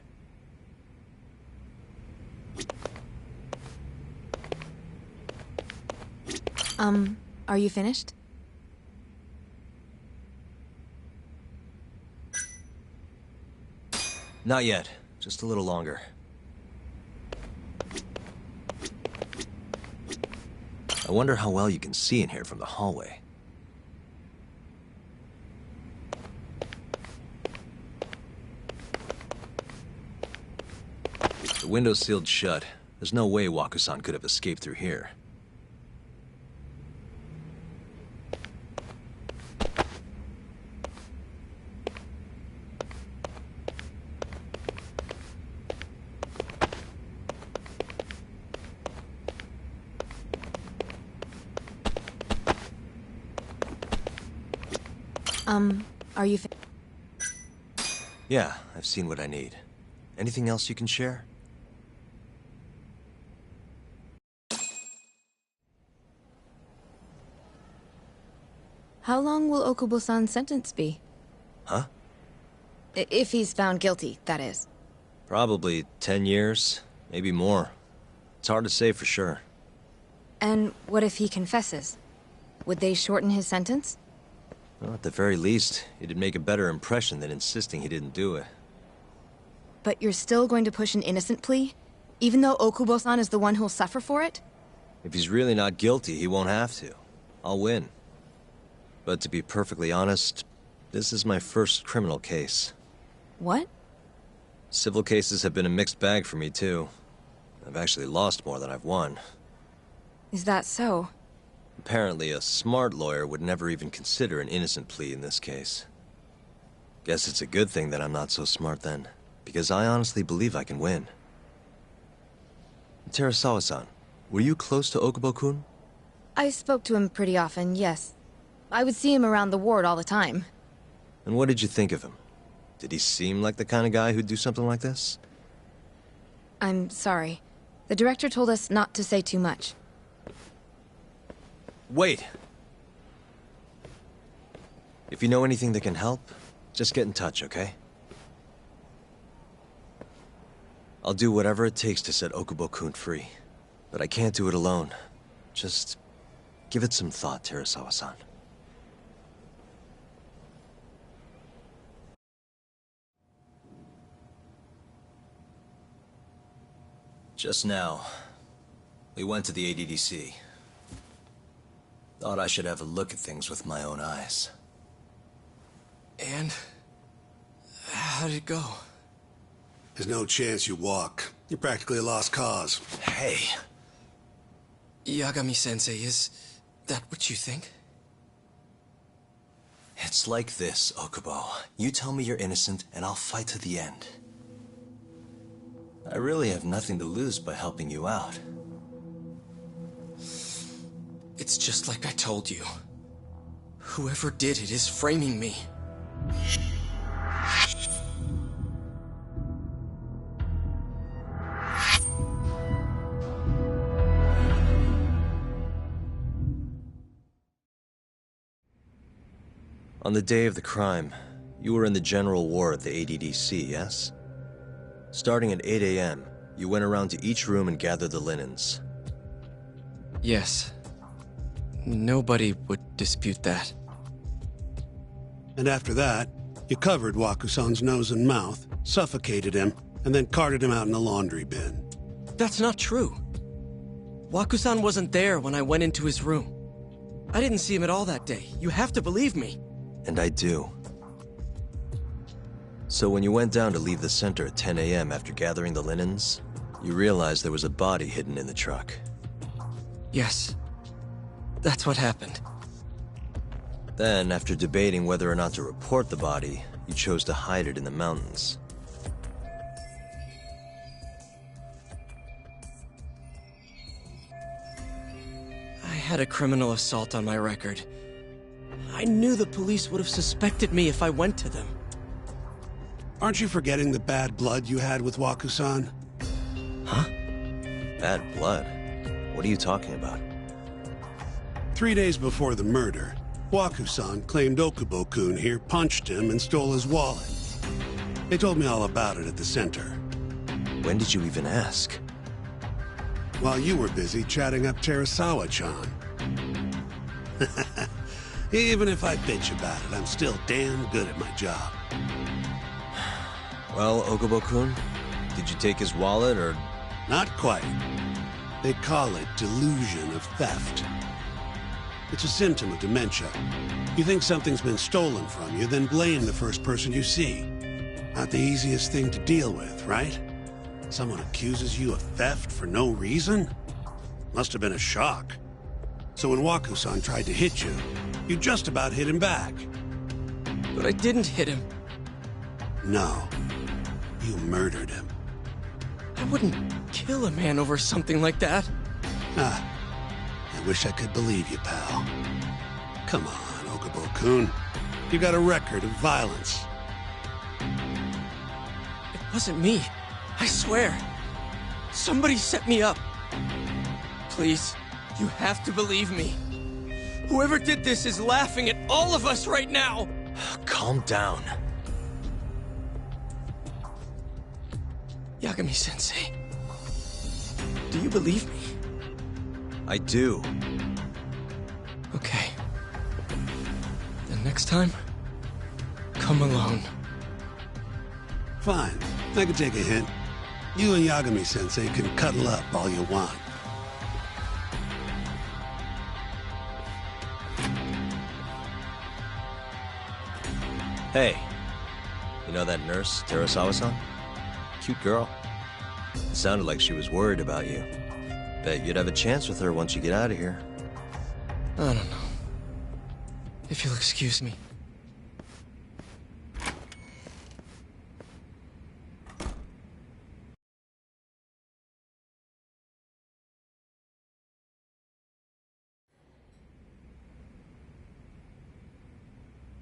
Speaker 10: Are you finished?
Speaker 1: Not yet. Just a little longer. I wonder how well you can see in here from the hallway. The window's sealed shut. There's no way Waku-san could have escaped through here.
Speaker 10: Are you
Speaker 1: Yeah, I've seen what I need. Anything else you can share?
Speaker 10: How long will Okubo-san's sentence be?
Speaker 1: Huh?
Speaker 10: If he's found guilty, that is.
Speaker 1: Probably 10 years, maybe more. It's hard to say for sure.
Speaker 10: And what if he confesses? Would they shorten his sentence?
Speaker 1: Well, at the very least, it'd make a better impression than insisting he didn't do it.
Speaker 10: But you're still going to push an innocent plea? Even though Okubo-san is the one who'll suffer for it?
Speaker 1: If he's really not guilty, he won't have to. I'll win. But to be perfectly honest, this is my first criminal case.
Speaker 10: What?
Speaker 1: Civil cases have been a mixed bag for me, too. I've actually lost more than I've won.
Speaker 10: Is that so?
Speaker 1: Apparently, a smart lawyer would never even consider an innocent plea in this case. Guess it's a good thing that I'm not so smart then, because I honestly believe I can win. Terasawa-san, were you close to Okubo-kun?
Speaker 10: I spoke to him pretty often, yes. I would see him around the ward all the time.
Speaker 1: And what did you think of him? Did he seem like the kind of guy who'd do something like this?
Speaker 10: I'm sorry. The director told us not to say too much.
Speaker 1: Wait! If you know anything that can help, just get in touch, okay? I'll do whatever it takes to set Okubo-kun free. But I can't do it alone. Just give it some thought, Terasawa-san. Just now, we went to the ADDC. Thought I should have a look at things with my own eyes.
Speaker 11: And? How did it go?
Speaker 3: There's no chance you walk. You're practically a lost cause.
Speaker 1: Hey!
Speaker 11: Yagami-sensei, is that what you think?
Speaker 1: It's like this, Okubo. You tell me you're innocent, and I'll fight to the end. I really have nothing to lose by helping you out.
Speaker 11: It's just like I told you. Whoever did it is framing me.
Speaker 1: On the day of the crime, you were in the general ward at the ADDC, yes? Starting at 8 a.m., you went around to each room and gathered the linens.
Speaker 11: Yes. Nobody would dispute that.
Speaker 3: And after that, you covered Wakusan's nose and mouth, suffocated him, and then carted him out in a laundry bin.
Speaker 11: That's not true. Wakusan wasn't there when I went into his room. I didn't see him at all that day. You have to believe me.
Speaker 1: And I do. So when you went down to leave the center at 10 a.m. after gathering the linens, you realized there was a body hidden in the truck.
Speaker 11: Yes. That's what happened.
Speaker 1: Then, after debating whether or not to report the body, you chose to hide it in the mountains.
Speaker 11: I had a criminal assault on my record. I knew the police would have suspected me if I went to them.
Speaker 3: Aren't you forgetting the bad blood you had with Wakusan?
Speaker 11: Huh?
Speaker 1: Bad blood? What are you talking about?
Speaker 3: 3 days before the murder, Wakusan claimed Okubo-kun here punched him and stole his wallet. They told me all about it at the center.
Speaker 1: When did you even ask?
Speaker 3: While you were busy chatting up Terasawa-chan. Even if I bitch about it, I'm still damn good at my job.
Speaker 1: Well, Okubo-kun, did you take his wallet, or...?
Speaker 3: Not quite. They call it delusion of theft. It's a symptom of dementia. You think something's been stolen from you, then blame the first person you see. Not the easiest thing to deal with, right? Someone accuses you of theft for no reason? Must have been a shock. So when Wakusan tried to hit you, you just about hit him back.
Speaker 11: But I didn't hit him.
Speaker 3: No. You murdered him.
Speaker 11: I wouldn't kill a man over something like that.
Speaker 3: Ah. I wish I could believe you, pal. Come on, Okubo-kun. You got a record of violence.
Speaker 11: It wasn't me. I swear. Somebody set me up. Please, you have to believe me. Whoever did this is laughing at all of us right now.
Speaker 1: Calm down.
Speaker 11: Yagami-sensei, do you believe me?
Speaker 1: I do.
Speaker 11: Okay. Then next time, come alone.
Speaker 3: Fine. I can take a hint. You and Yagami-sensei can cuddle up all you want.
Speaker 1: Hey, you know that nurse, Terasawa-san? Cute girl. It sounded like she was worried about you. Bet you'd have a chance with her once you get out of here.
Speaker 11: I don't know. If you'll excuse me.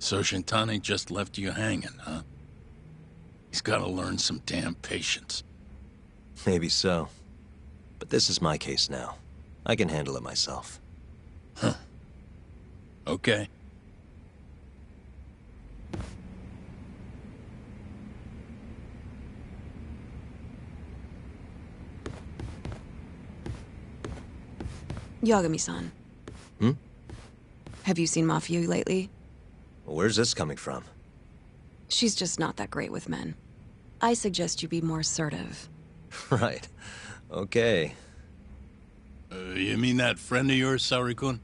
Speaker 12: So Shintani just left you hanging, huh? He's gotta learn some damn patience.
Speaker 1: Maybe so. But this is my case now. I can handle it myself.
Speaker 12: Huh. Okay.
Speaker 13: Yagami-san.
Speaker 1: Hmm?
Speaker 13: Have you seen Mafia lately?
Speaker 1: Where's this coming from?
Speaker 13: She's just not that great with men. I suggest you be more assertive.
Speaker 1: Right. Okay.
Speaker 12: You mean that friend of yours, Saori-kun?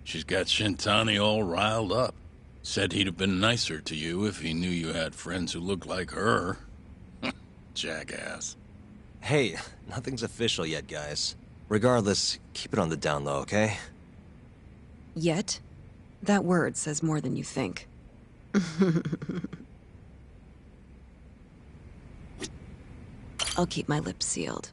Speaker 12: She's got Shintani all riled up. Said he'd have been nicer to you if he knew you had friends who looked like her. Jackass.
Speaker 1: Hey, nothing's official yet, guys. Regardless, keep it on the down low, okay?
Speaker 13: Yet? That word says more than you think. I'll keep my lips sealed.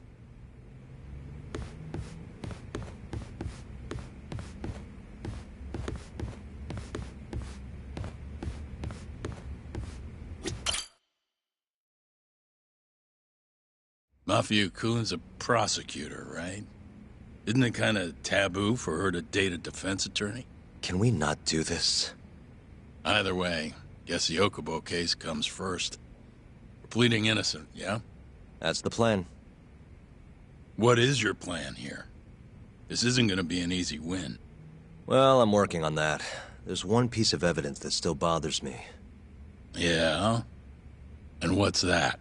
Speaker 12: Mafia-kun's a prosecutor, right? Isn't it kind of taboo for her to date a defense attorney?
Speaker 1: Can we not do this?
Speaker 12: Either way, guess the Okubo case comes first. We're pleading innocent, yeah?
Speaker 1: That's the plan.
Speaker 12: What is your plan here? This isn't gonna be an easy win.
Speaker 1: Well, I'm working on that. There's one piece of evidence that still bothers me.
Speaker 12: Yeah? And what's that?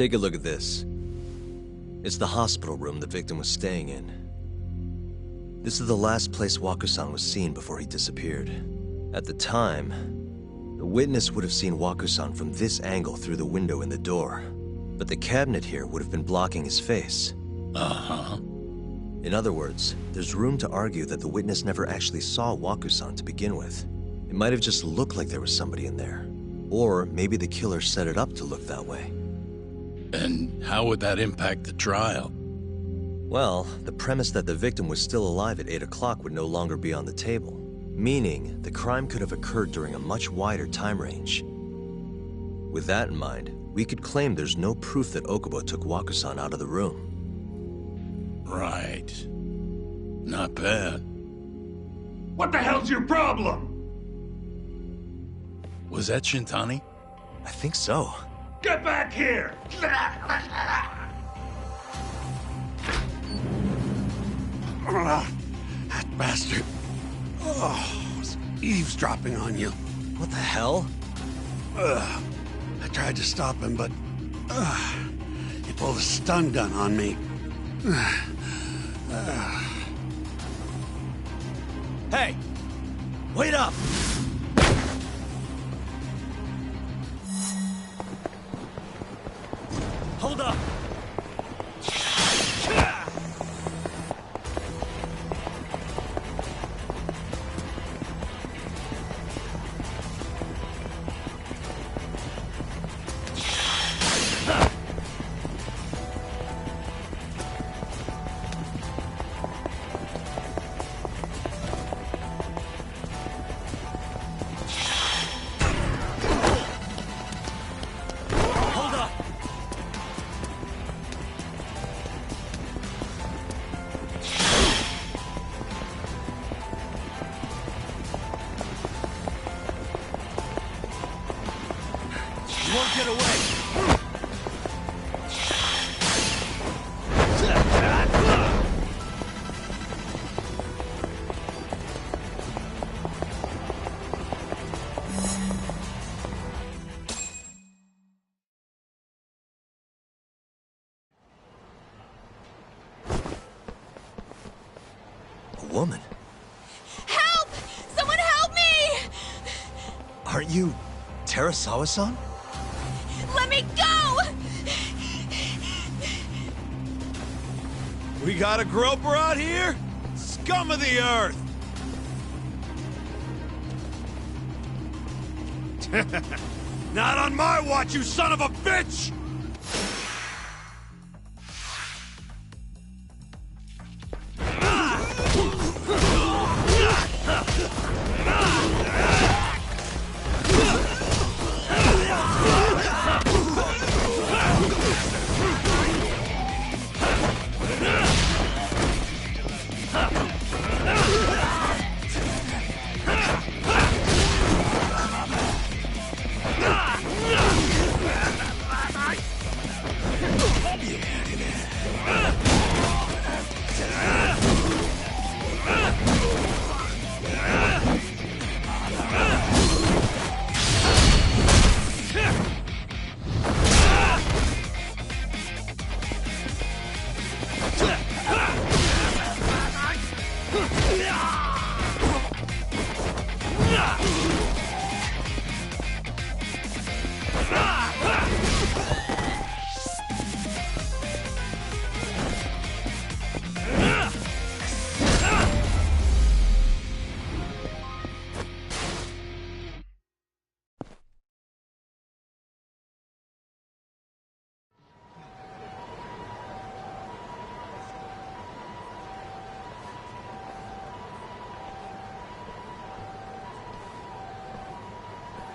Speaker 1: Take a look at this. It's the hospital room the victim was staying in. This is the last place Waku-san was seen before he disappeared. At the time, the witness would have seen Waku-san from this angle through the window in the door, but the cabinet here would have been blocking his face.
Speaker 12: Uh-huh.
Speaker 1: In other words, there's room to argue that the witness never actually saw Waku-san to begin with. It might have just looked like there was somebody in there. Or maybe the killer set it up to look that way.
Speaker 12: And how would that impact the trial?
Speaker 1: Well, the premise that the victim was still alive at 8 o'clock would no longer be on the table. Meaning, the crime could have occurred during a much wider time range. With that in mind, we could claim there's no proof that Okubo took Waku-san out of the room.
Speaker 12: Right. Not bad.
Speaker 14: What the hell's your problem?
Speaker 12: Was that Shintani?
Speaker 1: I think so.
Speaker 14: Get back here!
Speaker 3: That bastard. Oh, was eavesdropping on you.
Speaker 1: What the hell?
Speaker 3: I tried to stop him, but he pulled a stun gun on me.
Speaker 1: Hey! Wait up! Hold up! Won't get away! A woman?
Speaker 15: Help! Someone help me!
Speaker 1: Aren't you Terasawa-san?
Speaker 15: Let me go!
Speaker 16: We got a groper out here? Scum of the earth! Not on my watch, you son of a bitch!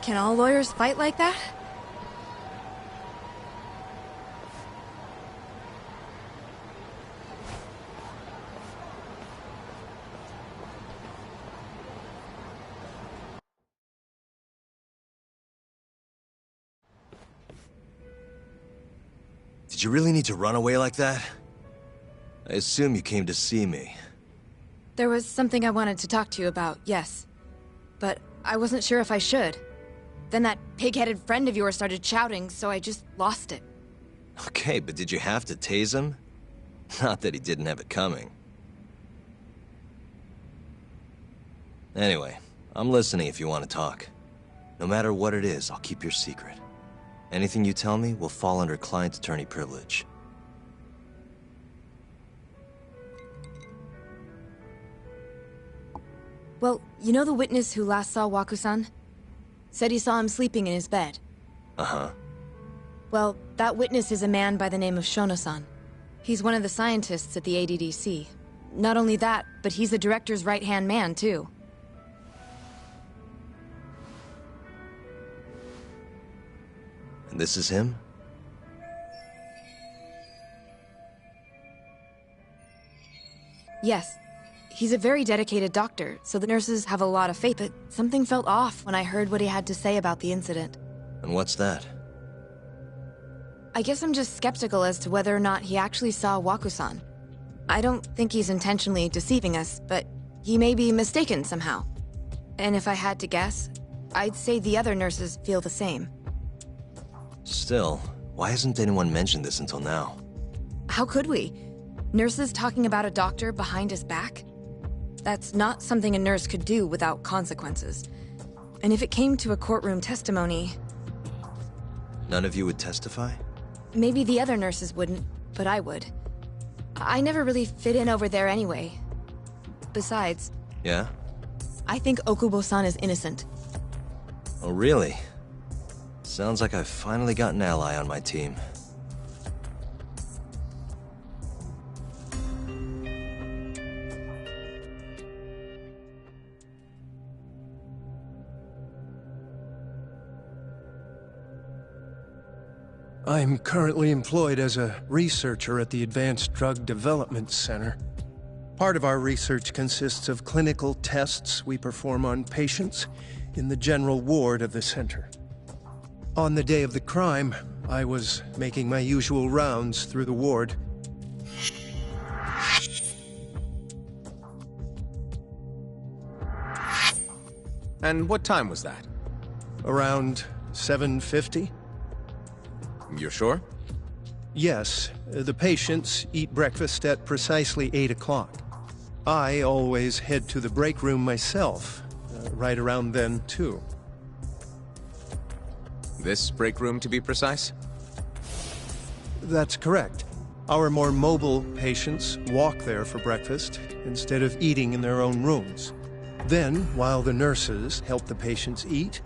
Speaker 10: Can all lawyers fight like that?
Speaker 1: Did you really need to run away like that? I assume you came to see me.
Speaker 10: There was something I wanted to talk to you about, yes. But I wasn't sure if I should. Then that pig-headed friend of yours started shouting, so I just lost it.
Speaker 1: Okay, but did you have to tase him? Not that he didn't have it coming. Anyway, I'm listening if you want to talk. No matter what it is, I'll keep your secret. Anything you tell me will fall under client attorney privilege.
Speaker 10: Well, you know the witness who last saw Waku-san? Said he saw him sleeping in his bed.
Speaker 1: Uh-huh.
Speaker 10: Well, that witness is a man by the name of Shono-san. He's one of the scientists at the ADDC. Not only that, but he's the director's right-hand man, too.
Speaker 1: And this is him?
Speaker 10: Yes. He's a very dedicated doctor, so the nurses have a lot of faith, but something felt off when I heard what he had to say about the incident.
Speaker 1: And what's that?
Speaker 10: I guess I'm just skeptical as to whether or not he actually saw Waku-san. I don't think he's intentionally deceiving us, but he may be mistaken somehow. And if I had to guess, I'd say the other nurses feel the same.
Speaker 1: Still, why hasn't anyone mentioned this until now?
Speaker 10: How could we? Nurses talking about a doctor behind his back? That's not something a nurse could do without consequences. And if it came to a courtroom testimony...
Speaker 1: None of you would testify?
Speaker 10: Maybe the other nurses wouldn't, but I would. I never really fit in over there anyway. Besides...
Speaker 1: Yeah?
Speaker 10: I think Okubo-san is innocent.
Speaker 1: Oh, really? Sounds like I've finally got an ally on my team.
Speaker 17: I'm currently employed as a researcher at the Advanced Drug Development Center. Part of our research consists of clinical tests we perform on patients in the general ward of the center. On the day of the crime, I was making my usual rounds through the ward.
Speaker 18: And what time was that?
Speaker 17: Around 7:50?
Speaker 18: You're sure?
Speaker 17: Yes. The patients eat breakfast at precisely 8 o'clock. I always head to the break room myself, right around then, too.
Speaker 18: This break room, to be precise?
Speaker 17: That's correct. Our more mobile patients walk there for breakfast instead of eating in their own rooms. Then, while the nurses help the patients eat,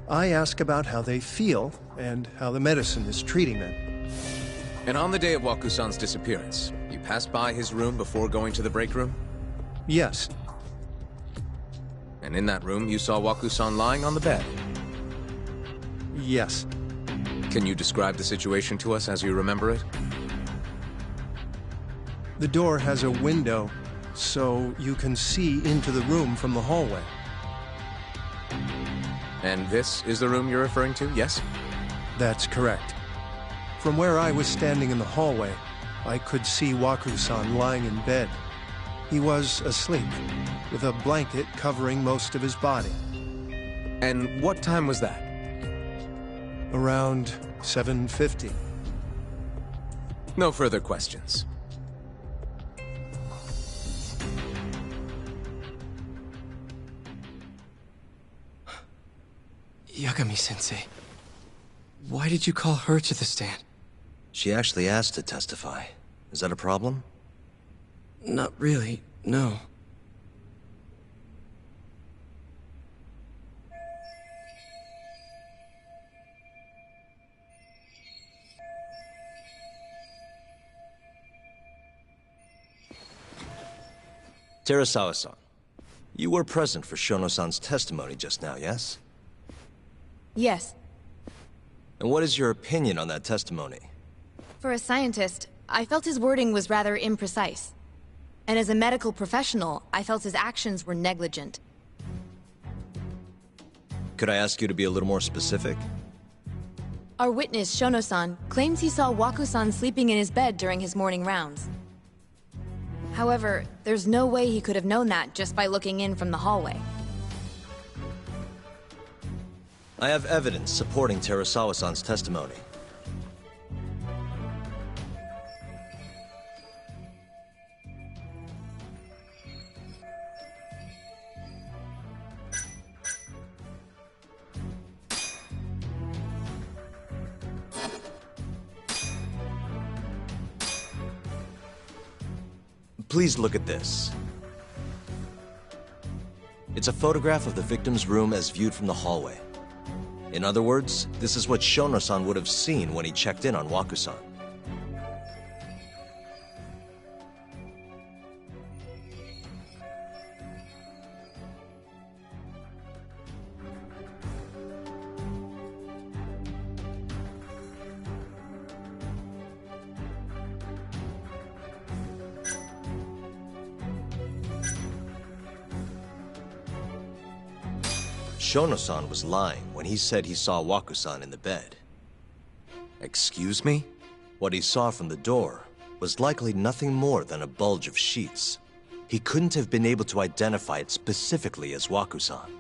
Speaker 17: I ask about how they feel and how the medicine is treating them.
Speaker 18: And on the day of Waku-san's disappearance, you passed by his room before going to the break room?
Speaker 17: Yes.
Speaker 18: And in that room, you saw Waku-san lying on the bed?
Speaker 17: Yes.
Speaker 18: Can you describe the situation to us as you remember it?
Speaker 17: The door has a window, so you can see into the room from the hallway.
Speaker 18: And this is the room you're referring to, yes?
Speaker 17: That's correct. From where I was standing in the hallway, I could see Waku-san lying in bed. He was asleep, with a blanket covering most of his body.
Speaker 18: And what time was that?
Speaker 17: Around 7:50.
Speaker 18: No further questions.
Speaker 11: Yagami-sensei, why did you call her to the stand?
Speaker 1: She actually asked to testify. Is that a problem?
Speaker 11: Not really, no.
Speaker 1: Terasawa-san, you were present for Shono-san's testimony just now, yes?
Speaker 10: Yes.
Speaker 1: And what is your opinion on that testimony?
Speaker 10: For a scientist, I felt his wording was rather imprecise. And as a medical professional, I felt his actions were negligent.
Speaker 1: Could I ask you to be a little more specific?
Speaker 10: Our witness, Shono-san, claims he saw Waku-san sleeping in his bed during his morning rounds. However, there's no way he could have known that just by looking in from the hallway.
Speaker 1: I have evidence supporting Terasawa-san's testimony. Please look at this. It's a photograph of the victim's room as viewed from the hallway. In other words, this is what Shono-san would have seen when he checked in on Waku-san. Shono-san was lying when he said he saw Waku-san in the bed.
Speaker 18: Excuse me?
Speaker 1: What he saw from the door was likely nothing more than a bulge of sheets. He couldn't have been able to identify it specifically as Waku-san.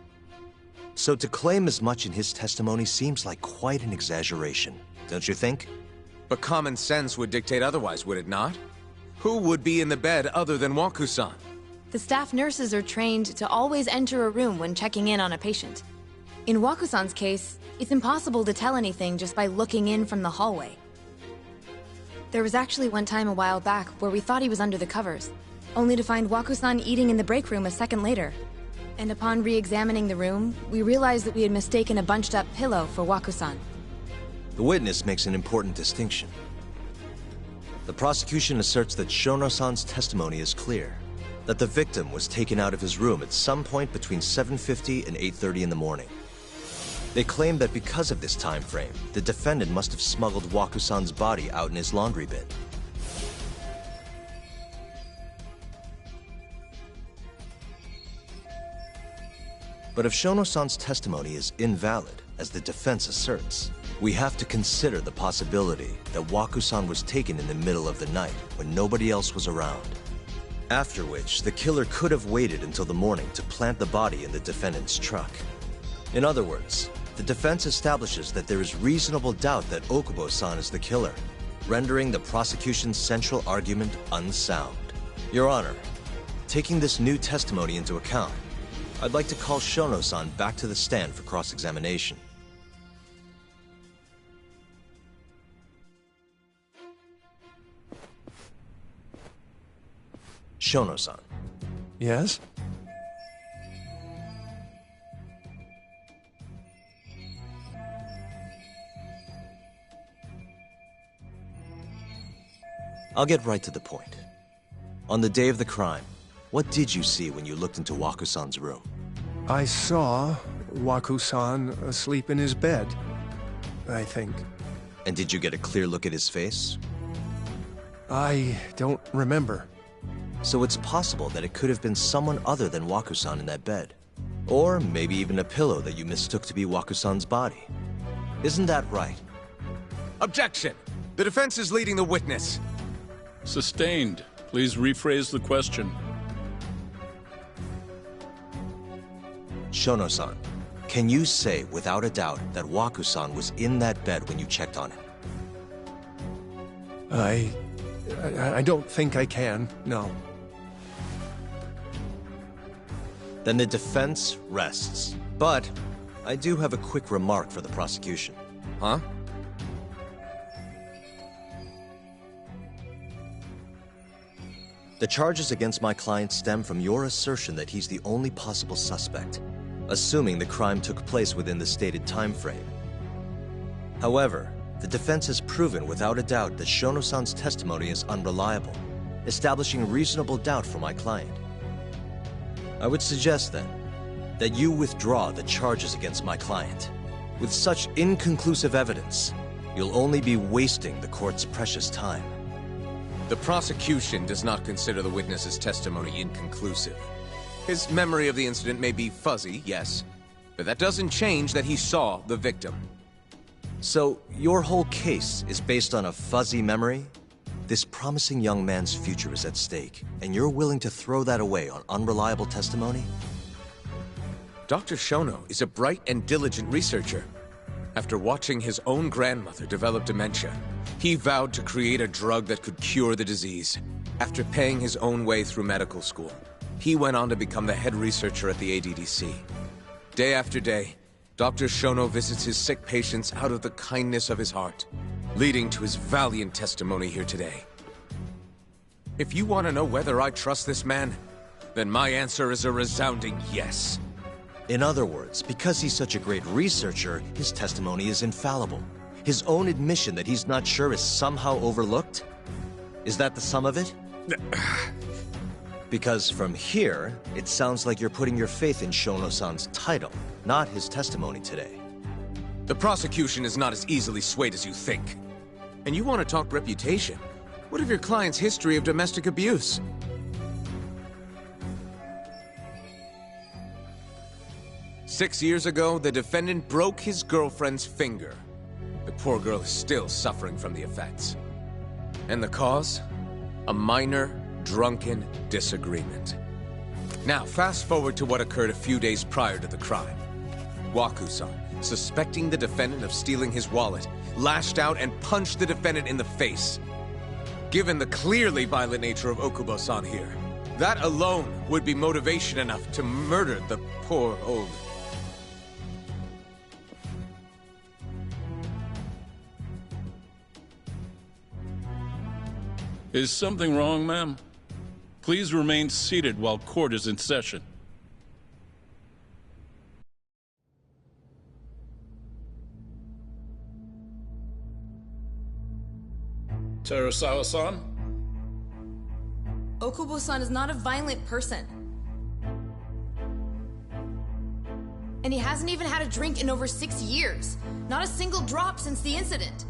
Speaker 1: So to claim as much in his testimony seems like quite an exaggeration, don't you think?
Speaker 18: But common sense would dictate otherwise, would it not? Who would be in the bed other than Waku-san?
Speaker 10: The staff nurses are trained to always enter a room when checking in on a patient. In Waku-san's case, it's impossible to tell anything just by looking in from the hallway. There was actually one time a while back where we thought he was under the covers, only to find Waku-san eating in the break room a second later. And upon re-examining the room, we realized that we had mistaken a bunched-up pillow for Waku-san.
Speaker 1: The witness makes an important distinction. The prosecution asserts that Shono-san's testimony is clear, that the victim was taken out of his room at some point between 7:50 and 8:30 in the morning. They claim that because of this time frame, the defendant must have smuggled Waku-san's body out in his laundry bin. But if Shono-san's testimony is invalid, as the defense asserts, we have to consider the possibility that Waku-san was taken in the middle of the night when nobody else was around. After which, the killer could have waited until the morning to plant the body in the defendant's truck. In other words, the defense establishes that there is reasonable doubt that Okubo-san is the killer, rendering the prosecution's central argument unsound. Your Honor, taking this new testimony into account, I'd like to call Shono-san back to the stand for cross-examination. Shono-san.
Speaker 17: Yes?
Speaker 1: I'll get right to the point. On the day of the crime, what did you see when you looked into Waku-san's room?
Speaker 17: I saw Waku-san asleep in his bed, I think.
Speaker 1: And did you get a clear look at his face?
Speaker 17: I don't remember.
Speaker 1: So it's possible that it could have been someone other than Waku-san in that bed. Or maybe even a pillow that you mistook to be Waku-san's body. Isn't that right?
Speaker 18: Objection! The defense is leading the witness.
Speaker 12: Sustained. Please rephrase the question.
Speaker 1: Shono-san, can you say without a doubt that Waku-san was in that bed when you checked on him?
Speaker 17: I don't think I can, no.
Speaker 1: Then the defense rests. But I do have a quick remark for the prosecution.
Speaker 18: Huh?
Speaker 1: The charges against my client stem from your assertion that he's the only possible suspect, assuming the crime took place within the stated time frame. However, the defense has proven without a doubt that Shono-san's testimony is unreliable, establishing reasonable doubt for my client. I would suggest, then, that you withdraw the charges against my client. With such inconclusive evidence, you'll only be wasting the court's precious time.
Speaker 18: The prosecution does not consider the witness's testimony inconclusive. His memory of the incident may be fuzzy, yes, but that doesn't change that he saw the victim.
Speaker 1: So, your whole case is based on a fuzzy memory? This promising young man's future is at stake, and you're willing to throw that away on unreliable testimony?
Speaker 18: Dr. Shono is a bright and diligent researcher. After watching his own grandmother develop dementia, he vowed to create a drug that could cure the disease. After paying his own way through medical school, he went on to become the head researcher at the ADDC. Day after day, Dr. Shono visits his sick patients out of the kindness of his heart, leading to his valiant testimony here today. If you want to know whether I trust this man, then my answer is a resounding yes.
Speaker 1: In other words, because he's such a great researcher, his testimony is infallible. His own admission that he's not sure is somehow overlooked? Is that the sum of it? Because from here, it sounds like you're putting your faith in Shono-san's title, not his testimony today.
Speaker 18: The prosecution is not as easily swayed as you think. And you want to talk reputation? What of your client's history of domestic abuse? Six years ago, the defendant broke his girlfriend's finger. The poor girl is still suffering from the effects. And the cause? A minor, drunken disagreement. Now, fast forward to what occurred a few days prior to the crime. Waku-san, suspecting the defendant of stealing his wallet, lashed out and punched the defendant in the face. Given the clearly violent nature of Okubo-san here, that alone would be motivation enough to murder the poor old...
Speaker 12: Is something wrong, ma'am? Please remain seated while court is in session. Terasawa-san?
Speaker 10: Okubo-san is not a violent person. And he hasn't even had a drink in over 6 years. Not a single drop since the incident.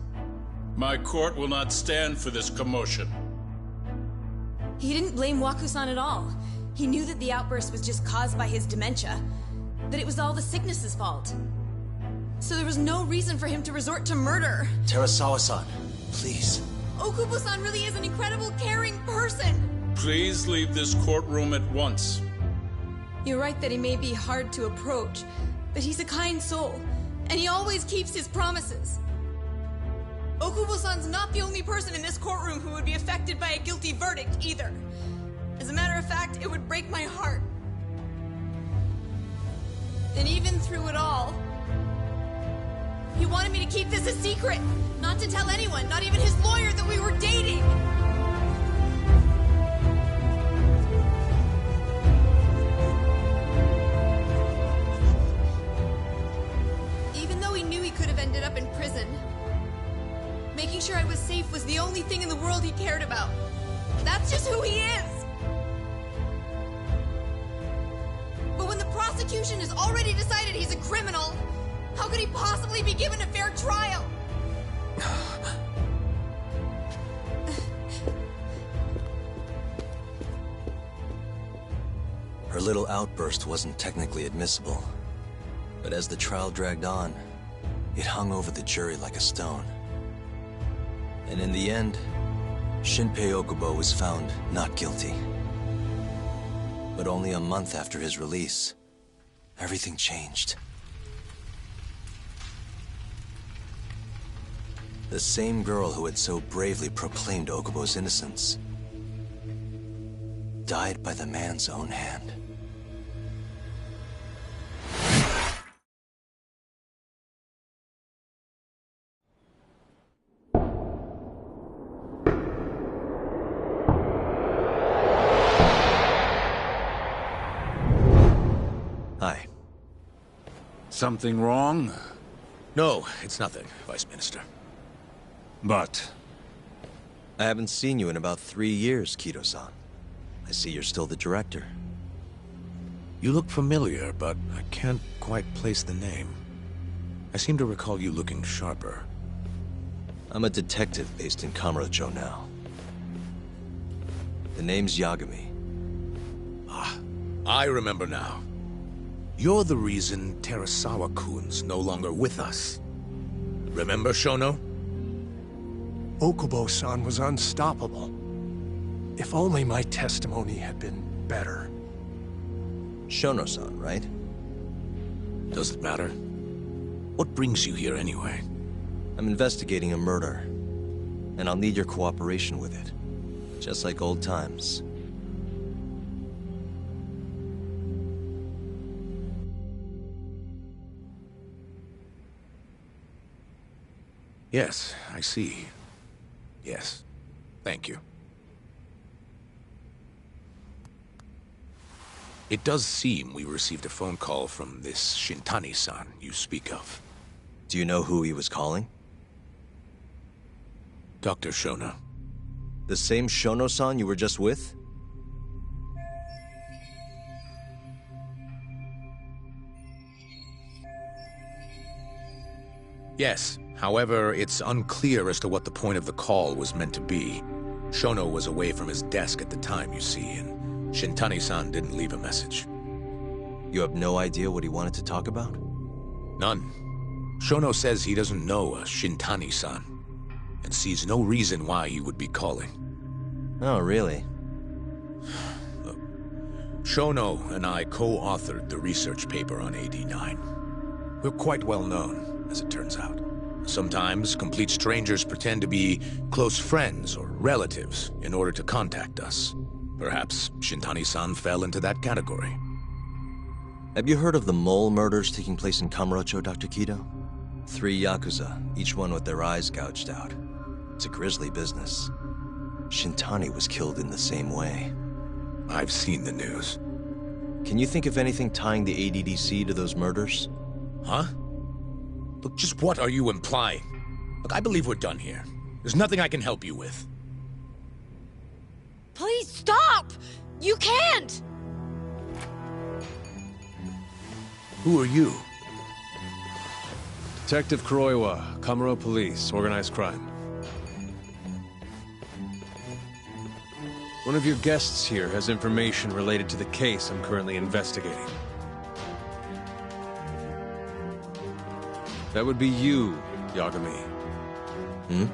Speaker 12: My court will not stand for this commotion.
Speaker 10: He didn't blame Waku-san at all. He knew that the outburst was just caused by his dementia. That it was all the sickness's fault. So there was no reason for him to resort to murder.
Speaker 1: Terasawa-san, please.
Speaker 10: Okubo-san really is an incredible, caring person.
Speaker 12: Please leave this courtroom at once.
Speaker 10: You're right that he may be hard to approach, but he's a kind soul, and he always keeps his promises. Okubo-san's not the only person in this courtroom who would be affected by a guilty verdict, either. As a matter of fact, it would break my heart. And even through it all, he wanted me to keep this a secret, not to tell anyone, not even his lawyer, that we were dating. Even though he knew he could have ended up in prison, making sure I was safe was the only thing in the world he cared about. That's just who he is! But when the prosecution has already decided he's a criminal, how could he possibly be given a fair trial?
Speaker 1: Her little outburst wasn't technically admissible, but as the trial dragged on, it hung over the jury like a stone. And in the end, Shinpei Okubo was found not guilty. But only a month after his release, everything changed. The same girl who had so bravely proclaimed Okubo's innocence died by the man's own hand. Hi.
Speaker 5: Something wrong?
Speaker 18: No, it's nothing, Vice Minister.
Speaker 1: But? I haven't seen you in about 3 years, Kido-san. I see you're still the director.
Speaker 18: You look familiar, but I can't quite place the name. I seem to recall you looking sharper.
Speaker 1: I'm a detective based in Kamurocho now. The name's Yagami.
Speaker 18: Ah, I remember now. You're the reason Terasawa-kun's no longer with us. Remember, Shono?
Speaker 17: Okubo-san was unstoppable. If only my testimony had been better.
Speaker 1: Shono-san, right?
Speaker 18: Does it matter? What brings you here anyway?
Speaker 1: I'm investigating a murder, and I'll need your cooperation with it. Just like old times.
Speaker 18: Yes, I see. Yes. Thank you.
Speaker 8: It does seem we received a phone call from this Shintani-san you speak of.
Speaker 1: Do you know who he was calling?
Speaker 8: Dr. Shono.
Speaker 1: The same Shono-san you were just with?
Speaker 8: Yes. However, it's unclear as to what the point of the call was meant to be. Shono was away from his desk at the time, you see, and Shintani-san didn't leave a message.
Speaker 1: You have no idea what he wanted to talk about?
Speaker 8: None. Shono says he doesn't know a Shintani-san, and sees no reason why he would be calling.
Speaker 1: Oh, really?
Speaker 8: Shono and I co-authored the research paper on AD9. We're quite well known, as it turns out. Sometimes, complete strangers pretend to be close friends or relatives in order to contact us. Perhaps Shintani-san fell into that category.
Speaker 1: Have you heard of the mole murders taking place in Kamurocho, Dr. Kido? 3 Yakuza, each one with their eyes gouged out. It's a grisly business. Shintani was killed in the same way.
Speaker 8: I've seen the news.
Speaker 1: Can you think of anything tying the ADDC to those murders?
Speaker 8: Huh? Look, just what are you implying? Look, I believe we're done here. There's nothing I can help you with.
Speaker 15: Please stop! You can't!
Speaker 8: Who are you?
Speaker 19: Detective Kuroiwa, Kamuro Police, Organized Crime. One of your guests here has information related to the case I'm currently investigating. That would be you, Yagami.
Speaker 1: Hmm?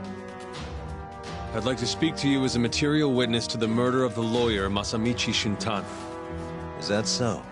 Speaker 19: I'd like to speak to you as a material witness to the murder of the lawyer Masamichi Shintani.
Speaker 1: Is that so?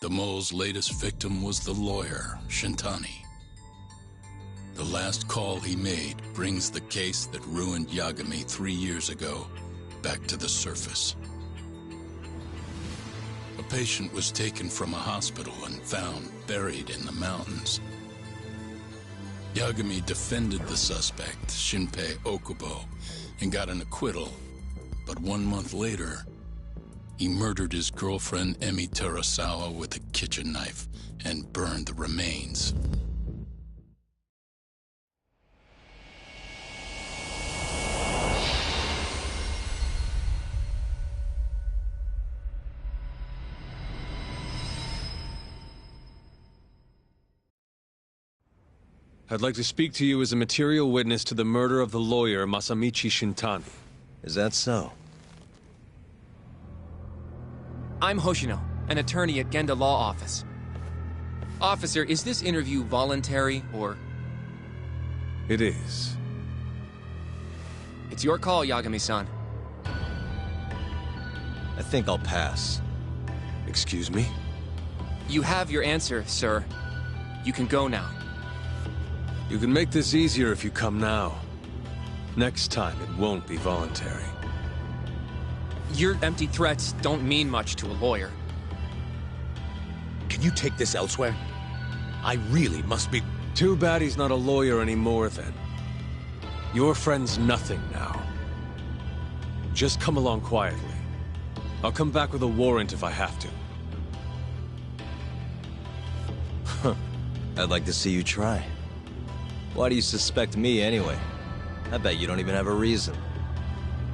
Speaker 12: The mole's latest victim was the lawyer, Shintani. The last call he made brings the case that ruined Yagami 3 years ago back to the surface. A patient was taken from a hospital and found buried in the mountains. Yagami defended the suspect, Shinpei Okubo, and got an acquittal. But 1 month later, he murdered his girlfriend Emi Terasawa with a kitchen knife and burned the remains.
Speaker 19: I'd like to speak to you as a material witness to the murder of the lawyer Masamichi Shintani.
Speaker 1: Is that so?
Speaker 6: I'm Hoshino, an attorney at Genda Law Office. Officer, is this interview voluntary, or...?
Speaker 19: It is.
Speaker 6: It's your call, Yagami-san.
Speaker 1: I think I'll pass.
Speaker 19: Excuse me?
Speaker 6: You have your answer, sir. You can go now.
Speaker 19: You can make this easier if you come now. Next time, it won't be voluntary.
Speaker 6: Your empty threats don't mean much to a lawyer.
Speaker 8: Can you take this elsewhere? I really must be...
Speaker 19: Too bad he's not a lawyer anymore, then. Your friend's nothing now. Just come along quietly. I'll come back with a warrant if I have to.
Speaker 1: Huh. I'd like to see you try. Why do you suspect me, anyway? I bet you don't even have a reason.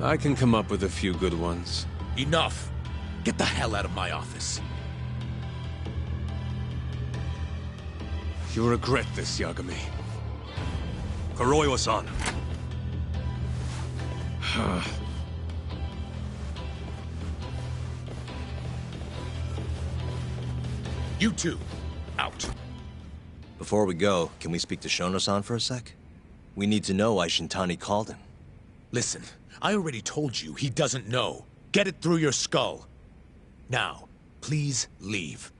Speaker 19: I can come up with a few good ones.
Speaker 8: Enough! Get the hell out of my office.
Speaker 19: You'll regret this, Yagami.
Speaker 16: Kuroiwa-san.
Speaker 8: You two, out.
Speaker 1: Before we go, can we speak to Shono-san for a sec? We need to know why Shintani called him.
Speaker 8: Listen, I already told you he doesn't know. Get it through your skull. Now, please leave.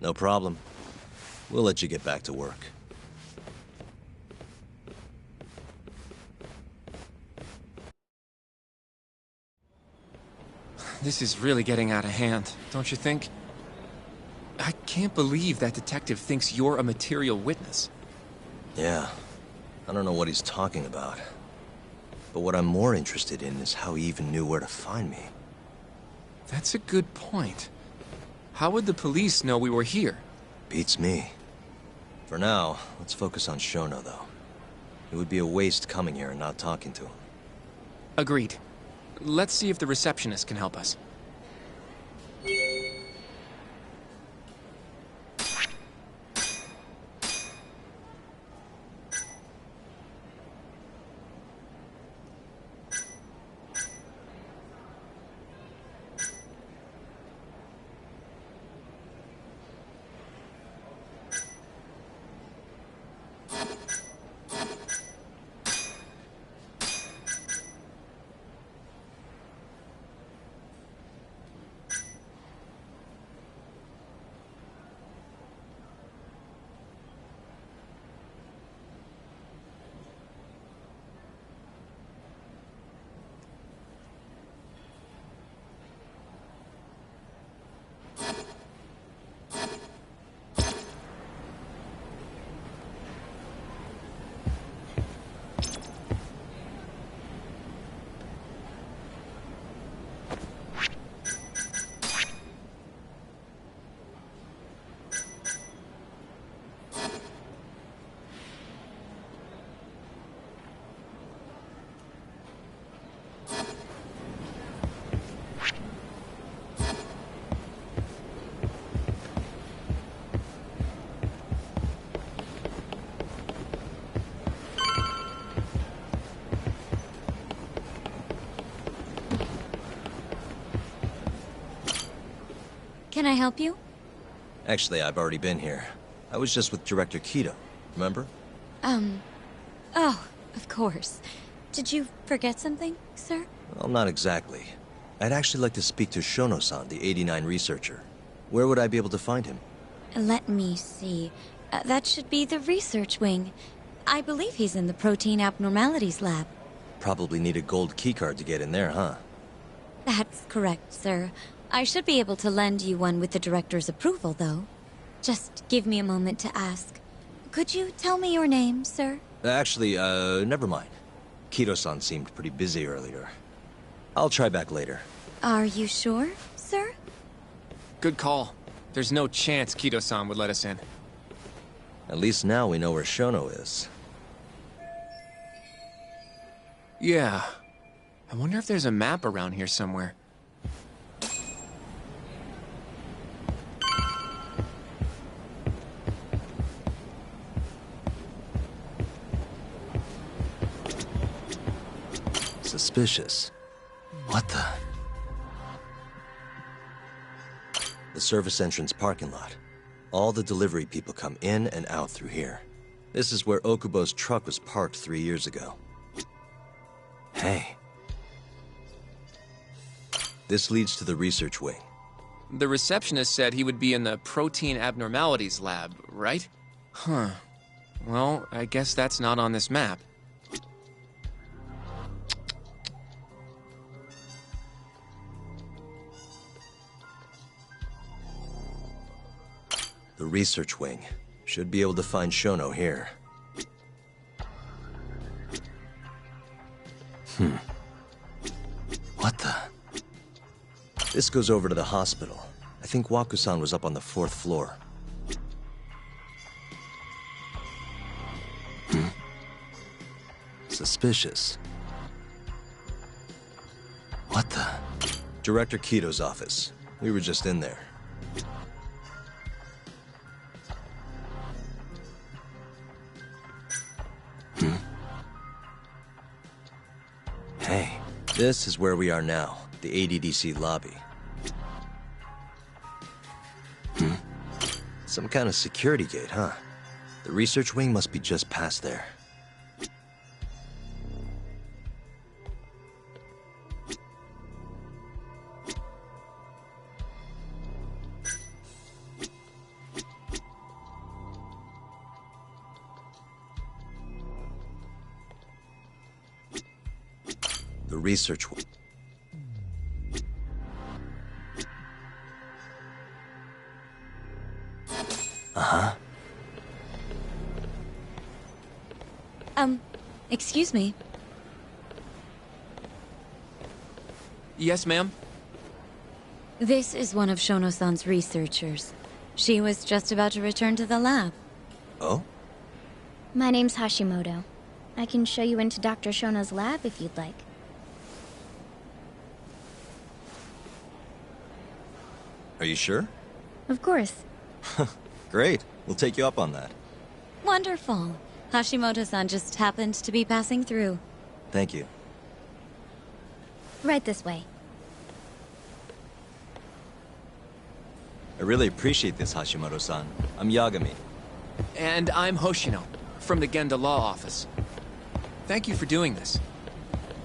Speaker 1: No problem. We'll let you get back to work.
Speaker 6: This is really getting out of hand, don't you think? I can't believe that detective thinks you're a material witness.
Speaker 1: Yeah. I don't know what he's talking about. But what I'm more interested in is how he even knew where to find me.
Speaker 6: That's a good point. How would the police know we were here?
Speaker 1: Beats me. For now, let's focus on Shono, though. It would be a waste coming here and not talking to him.
Speaker 6: Agreed. Let's see if the receptionist can help us.
Speaker 9: Can I help you?
Speaker 1: Actually, I've already been here. I was just with Director Kido, remember?
Speaker 9: Oh, of course. Did you forget something, sir?
Speaker 1: Well, not exactly. I'd actually like to speak to Shono-san, the 89 researcher. Where would I be able to find him?
Speaker 9: Let me see. That should be the research wing. I believe he's in the protein abnormalities lab.
Speaker 1: Probably need a gold keycard to get in there, huh?
Speaker 9: That's correct, sir. I should be able to lend you one with the director's approval, though. Just give me a moment to ask. Could you tell me your name, sir?
Speaker 1: Actually, never mind. Kido-san seemed pretty busy earlier. I'll try back later.
Speaker 9: Are you sure, sir?
Speaker 6: Good call. There's no chance Kido-san would let us in.
Speaker 1: At least now we know where Shono is.
Speaker 6: Yeah. I wonder if there's a map around here somewhere.
Speaker 1: Suspicious. What the? The service entrance parking lot. All the delivery people come in and out through here. This is where Okubo's truck was parked 3 years ago. Hey. This leads to the research wing.
Speaker 6: The receptionist said he would be in the protein abnormalities lab, right? Huh. Well, I guess that's not on this map.
Speaker 1: The research wing. Should be able to find Shono here. What the? This goes over to the hospital. I think Waku-san was up on the 4th floor. Suspicious. What the? Director Kido's office. We were just in there. Hey, this is where we are now, the ADDC lobby. Some kind of security gate, huh? The research wing must be just past there. The research wing.
Speaker 9: Excuse me.
Speaker 6: Yes, ma'am?
Speaker 9: This is one of Shono-san's researchers. She was just about to return to the lab.
Speaker 1: Oh?
Speaker 20: My name's Hashimoto. I can show you into Dr. Shono's lab if you'd like.
Speaker 1: Are you sure?
Speaker 20: Of course.
Speaker 1: Great. We'll take you up on that.
Speaker 9: Wonderful. Hashimoto-san just happened to be passing through.
Speaker 1: Thank you.
Speaker 20: Right this way.
Speaker 1: I really appreciate this, Hashimoto-san. I'm Yagami.
Speaker 6: And I'm Hoshino, from the Genda Law Office. Thank you for doing this.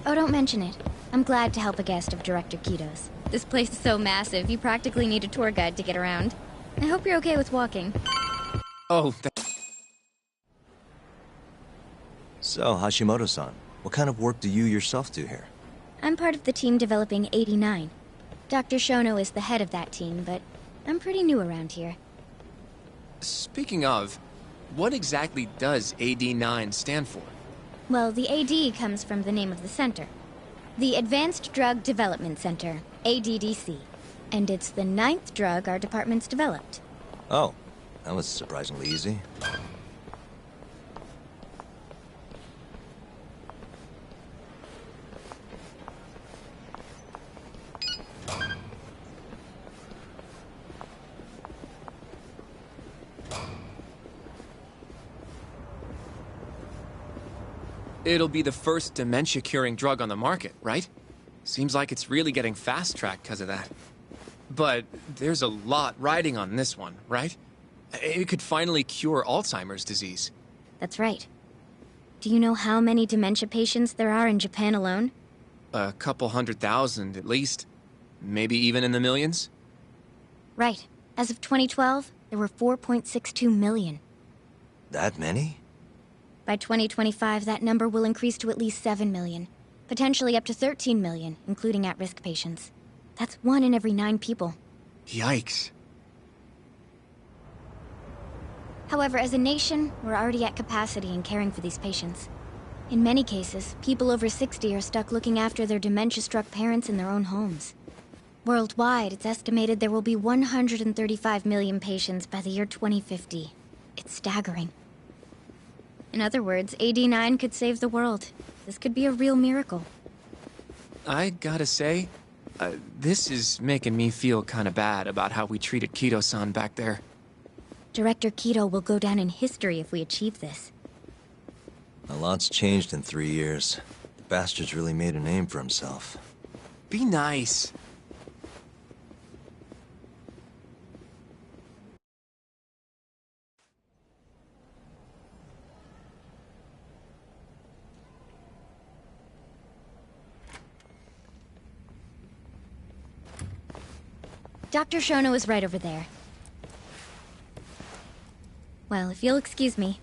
Speaker 20: Oh, don't mention it. I'm glad to help a guest of Director Kito's. This place is so massive, you practically need a tour guide to get around. I hope you're okay with walking.
Speaker 6: Oh,
Speaker 1: So, Hashimoto-san, what kind of work do you yourself do here?
Speaker 20: I'm part of the team developing 89. Dr. Shono is the head of that team, but I'm pretty new around here.
Speaker 6: Speaking of, what exactly does AD9 stand for?
Speaker 20: Well, the AD comes from the name of the center. The Advanced Drug Development Center, ADDC. And it's the 9th drug our department's developed.
Speaker 1: Oh, that was surprisingly easy.
Speaker 6: It'll be the first dementia-curing drug on the market, right? Seems like it's really getting fast-tracked because of that. But there's a lot riding on this one, right? It could finally cure Alzheimer's disease.
Speaker 20: That's right. Do you know how many dementia patients there are in Japan alone?
Speaker 6: A couple 100,000 at least. Maybe even in the millions?
Speaker 20: Right. As of 2012, there were 4.62 million.
Speaker 1: That many?
Speaker 20: By 2025, that number will increase to at least 7 million. Potentially up to 13 million, including at-risk patients. That's 1 in every 9 people.
Speaker 6: Yikes.
Speaker 20: However, as a nation, we're already at capacity in caring for these patients. In many cases, people over 60 are stuck looking after their dementia-struck parents in their own homes. Worldwide, it's estimated there will be 135 million patients by the year 2050. It's staggering. In other words, AD9 could save the world. This could be a real miracle.
Speaker 6: I gotta say, this is making me feel kinda bad about how we treated Kito-san back there.
Speaker 20: Director Kito will go down in history if we achieve this.
Speaker 1: A lot's changed in 3 years. The bastard's really made a name for himself.
Speaker 6: Be nice.
Speaker 20: Dr. Shono is right over there. Well, if you'll excuse me.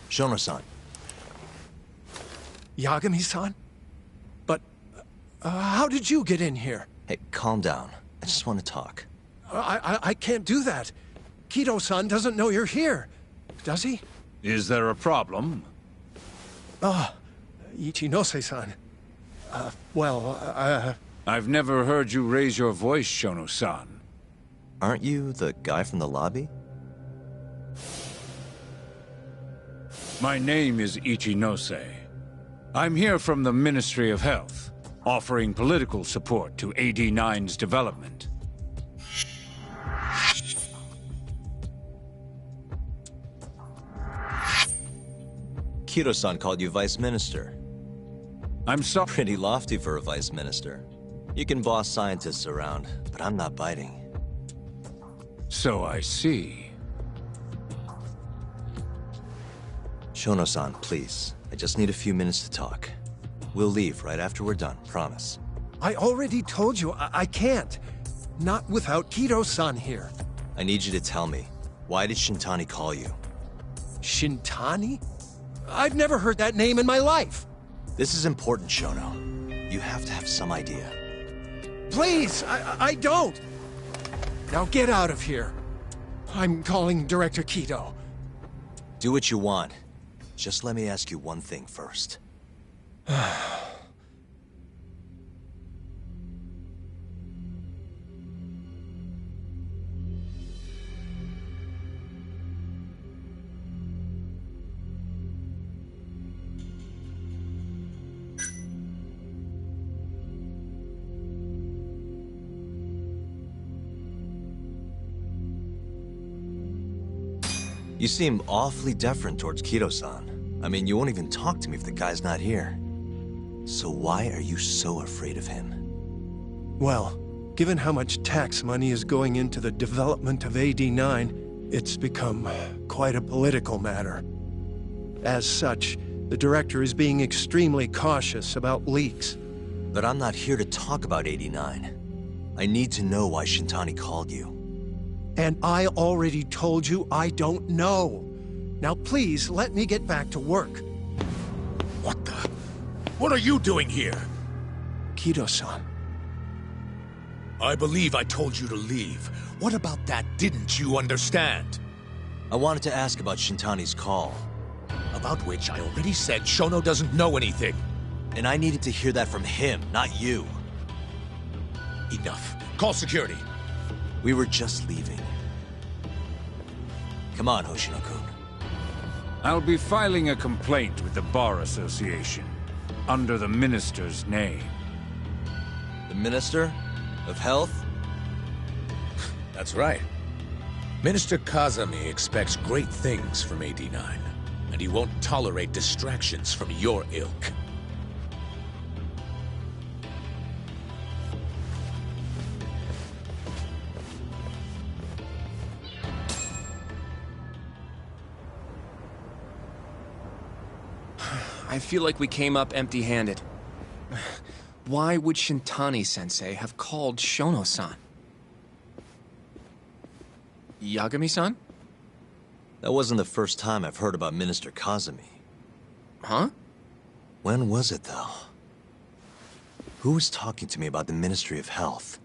Speaker 1: Shono-san.
Speaker 17: Yagami-san? But, how did you get in here?
Speaker 1: Hey, calm down. I just want to talk.
Speaker 17: I can't do that. Kito-san doesn't know you're here. Does he?
Speaker 16: Is there a problem?
Speaker 17: Ichinose-san.
Speaker 16: I've never heard you raise your voice, Shono-san.
Speaker 1: Aren't you the guy from the lobby?
Speaker 16: My name is Ichinose. I'm here from the Ministry of Health, offering political support to AD9's development.
Speaker 1: Kito-san called you Vice Minister.
Speaker 16: I'm sorry.
Speaker 1: Pretty lofty for a Vice Minister. You can boss scientists around, but I'm not biting.
Speaker 16: So I see.
Speaker 1: Shono-san, please. I just need a few minutes to talk. We'll leave right after we're done, promise.
Speaker 17: I already told you I can't. Not without Kito-san here.
Speaker 1: I need you to tell me, why did Shintani call you?
Speaker 17: Shintani? I've never heard that name in my life.
Speaker 1: This is important, Shono. You have to have some idea.
Speaker 17: Please, I don't! Now get out of here. I'm calling Director Kido.
Speaker 1: Do what you want. Just let me ask you one thing first. You seem awfully deferent towards Kido-san. I mean, you won't even talk to me if the guy's not here. So why are you so afraid of him?
Speaker 17: Well, given how much tax money is going into the development of AD9, it's become quite a political matter. As such, the director is being extremely cautious about leaks.
Speaker 1: But I'm not here to talk about 89. I need to know why Shintani called you.
Speaker 17: And I already told you I don't know. Now please, let me get back to work.
Speaker 8: What the? What are you doing here?
Speaker 17: Kido-san.
Speaker 8: I believe I told you to leave. What about that didn't you understand?
Speaker 1: I wanted to ask about Shintani's call.
Speaker 8: About which I already said Shono doesn't know anything.
Speaker 1: And I needed to hear that from him, not you.
Speaker 8: Enough. Call security.
Speaker 1: We were just leaving. Come on, Hoshino-kun.
Speaker 16: I'll be filing a complaint with the Bar Association, under the Minister's name.
Speaker 1: The Minister? Of Health?
Speaker 8: That's right. Minister Kazami expects great things from AD9, and he won't tolerate distractions from your ilk.
Speaker 6: I feel like we came up empty-handed. Why would Shintani-sensei have called Shono-san? Yagami-san?
Speaker 1: That wasn't the first time I've heard about Minister Kazami.
Speaker 6: Huh?
Speaker 1: When was it, though? Who was talking to me about the Ministry of Health?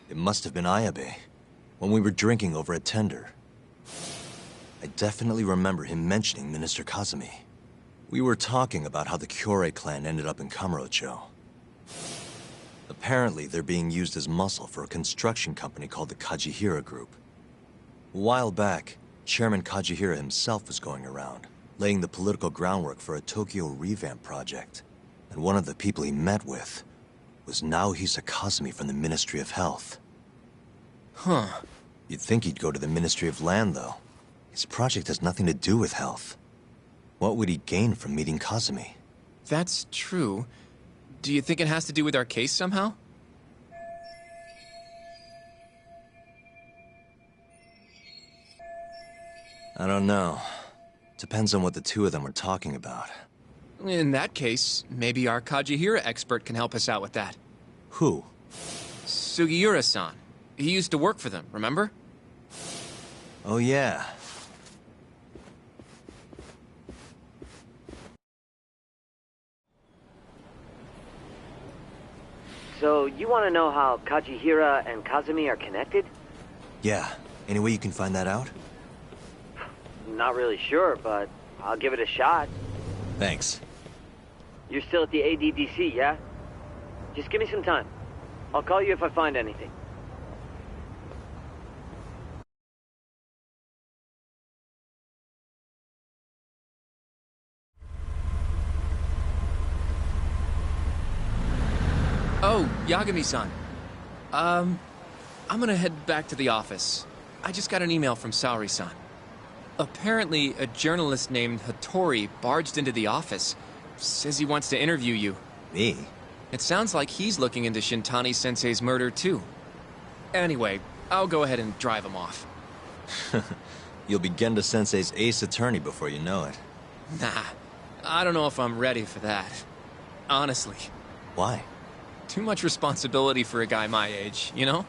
Speaker 1: It must have been Ayabe, when we were drinking over a tender. I definitely remember him mentioning Minister Kazumi. We were talking about how the Kyorei clan ended up in Kamurocho. Apparently, they're being used as muscle for a construction company called the Kajihira Group. A while back, Chairman Kajihira himself was going around, laying the political groundwork for a Tokyo revamp project. And one of the people he met with was Naohisa Kazumi from the Ministry of Health.
Speaker 6: Huh.
Speaker 1: You'd think he'd go to the Ministry of Land, though. His project has nothing to do with health. What would he gain from meeting Kazumi?
Speaker 6: That's true. Do you think it has to do with our case somehow?
Speaker 1: I don't know. Depends on what the two of them were talking about.
Speaker 6: In that case, maybe our Kajihira expert can help us out with that.
Speaker 1: Who?
Speaker 6: Sugiura-san. He used to work for them, remember?
Speaker 1: Oh, yeah.
Speaker 21: So, you want to know how Kajihira and Kazumi are connected?
Speaker 1: Yeah. Any way you can find that out?
Speaker 21: Not really sure, but I'll give it a shot.
Speaker 1: Thanks.
Speaker 21: You're still at the ADDC, yeah? Just give me some time. I'll call you if I find anything.
Speaker 6: Oh, Yagami-san. I'm gonna head back to the office. I just got an email from Saori-san. Apparently, a journalist named Hattori barged into the office. Says he wants to interview you.
Speaker 1: Me?
Speaker 6: It sounds like he's looking into Shintani-sensei's murder, too. Anyway, I'll go ahead and drive him off.
Speaker 1: You'll be Genda-sensei's ace attorney before you know it.
Speaker 6: Nah, I don't know if I'm ready for that. Honestly.
Speaker 1: Why?
Speaker 6: Too much responsibility for a guy my age, you know?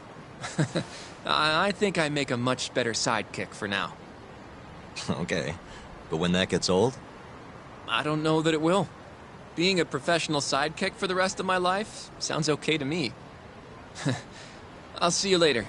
Speaker 6: I think I make a much better sidekick for now.
Speaker 1: Okay. But when that gets old?
Speaker 6: I don't know that it will. Being a professional sidekick for the rest of my life sounds okay to me. I'll see you later.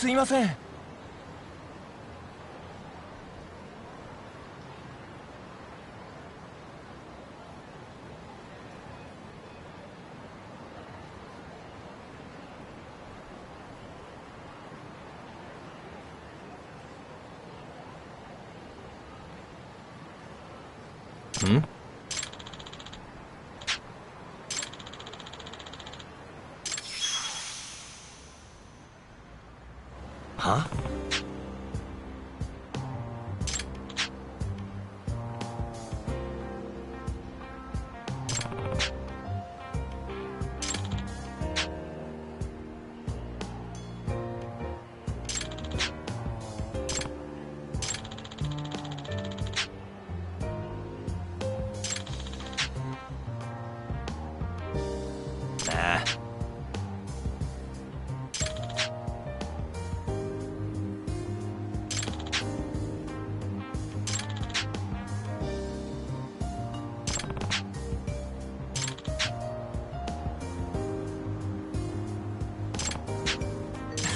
Speaker 11: すいません。
Speaker 1: Hmm? Huh?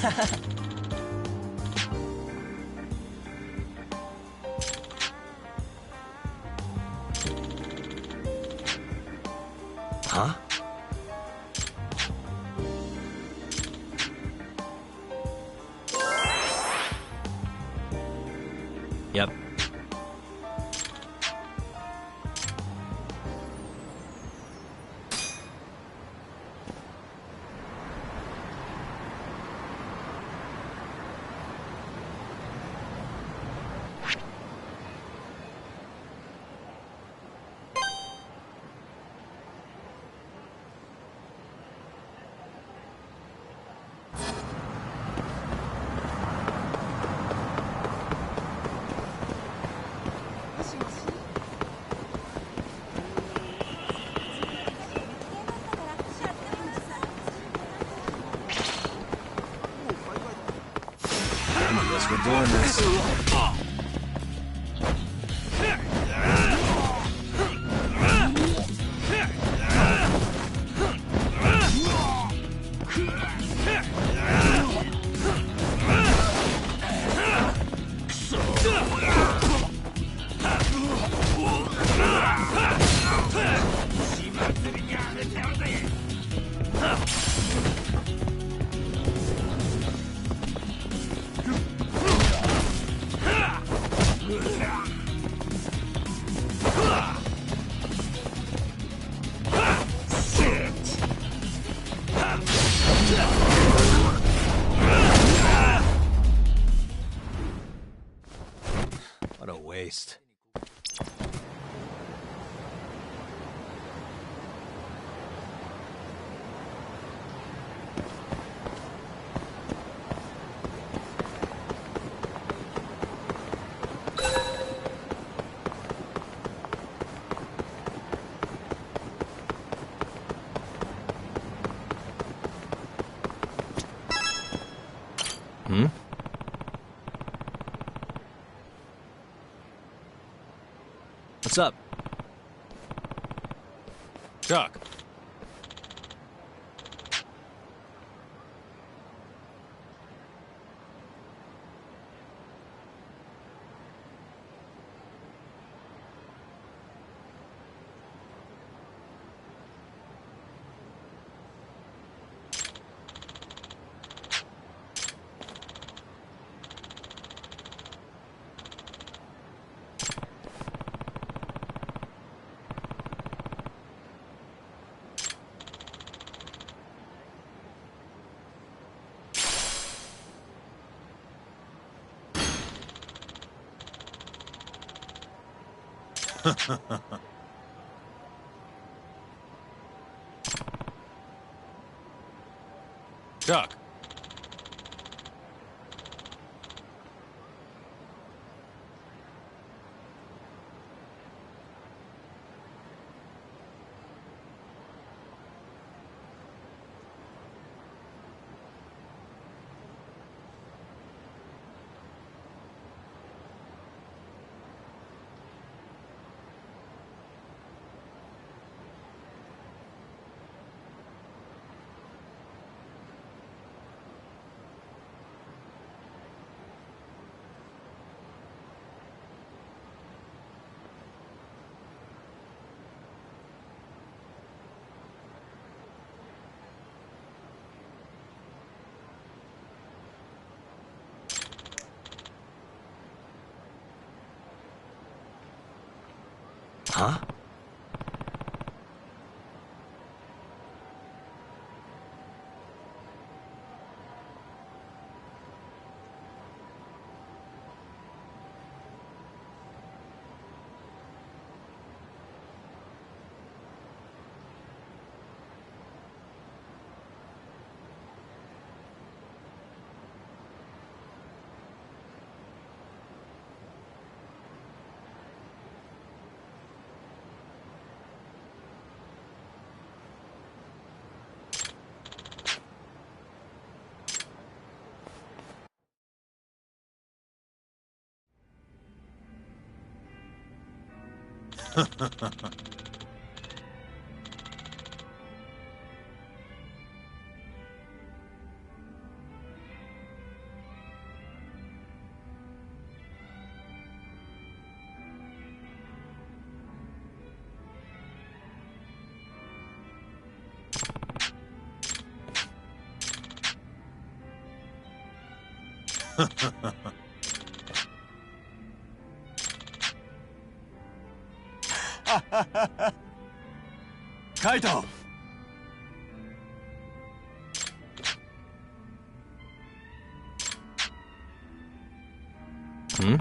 Speaker 18: Huh?
Speaker 1: Yep. I guess we're doing this. What a waste. Hmm? What's up?
Speaker 7: Chuck. Chuck.
Speaker 18: Huh?
Speaker 2: カイト。
Speaker 1: Hmm?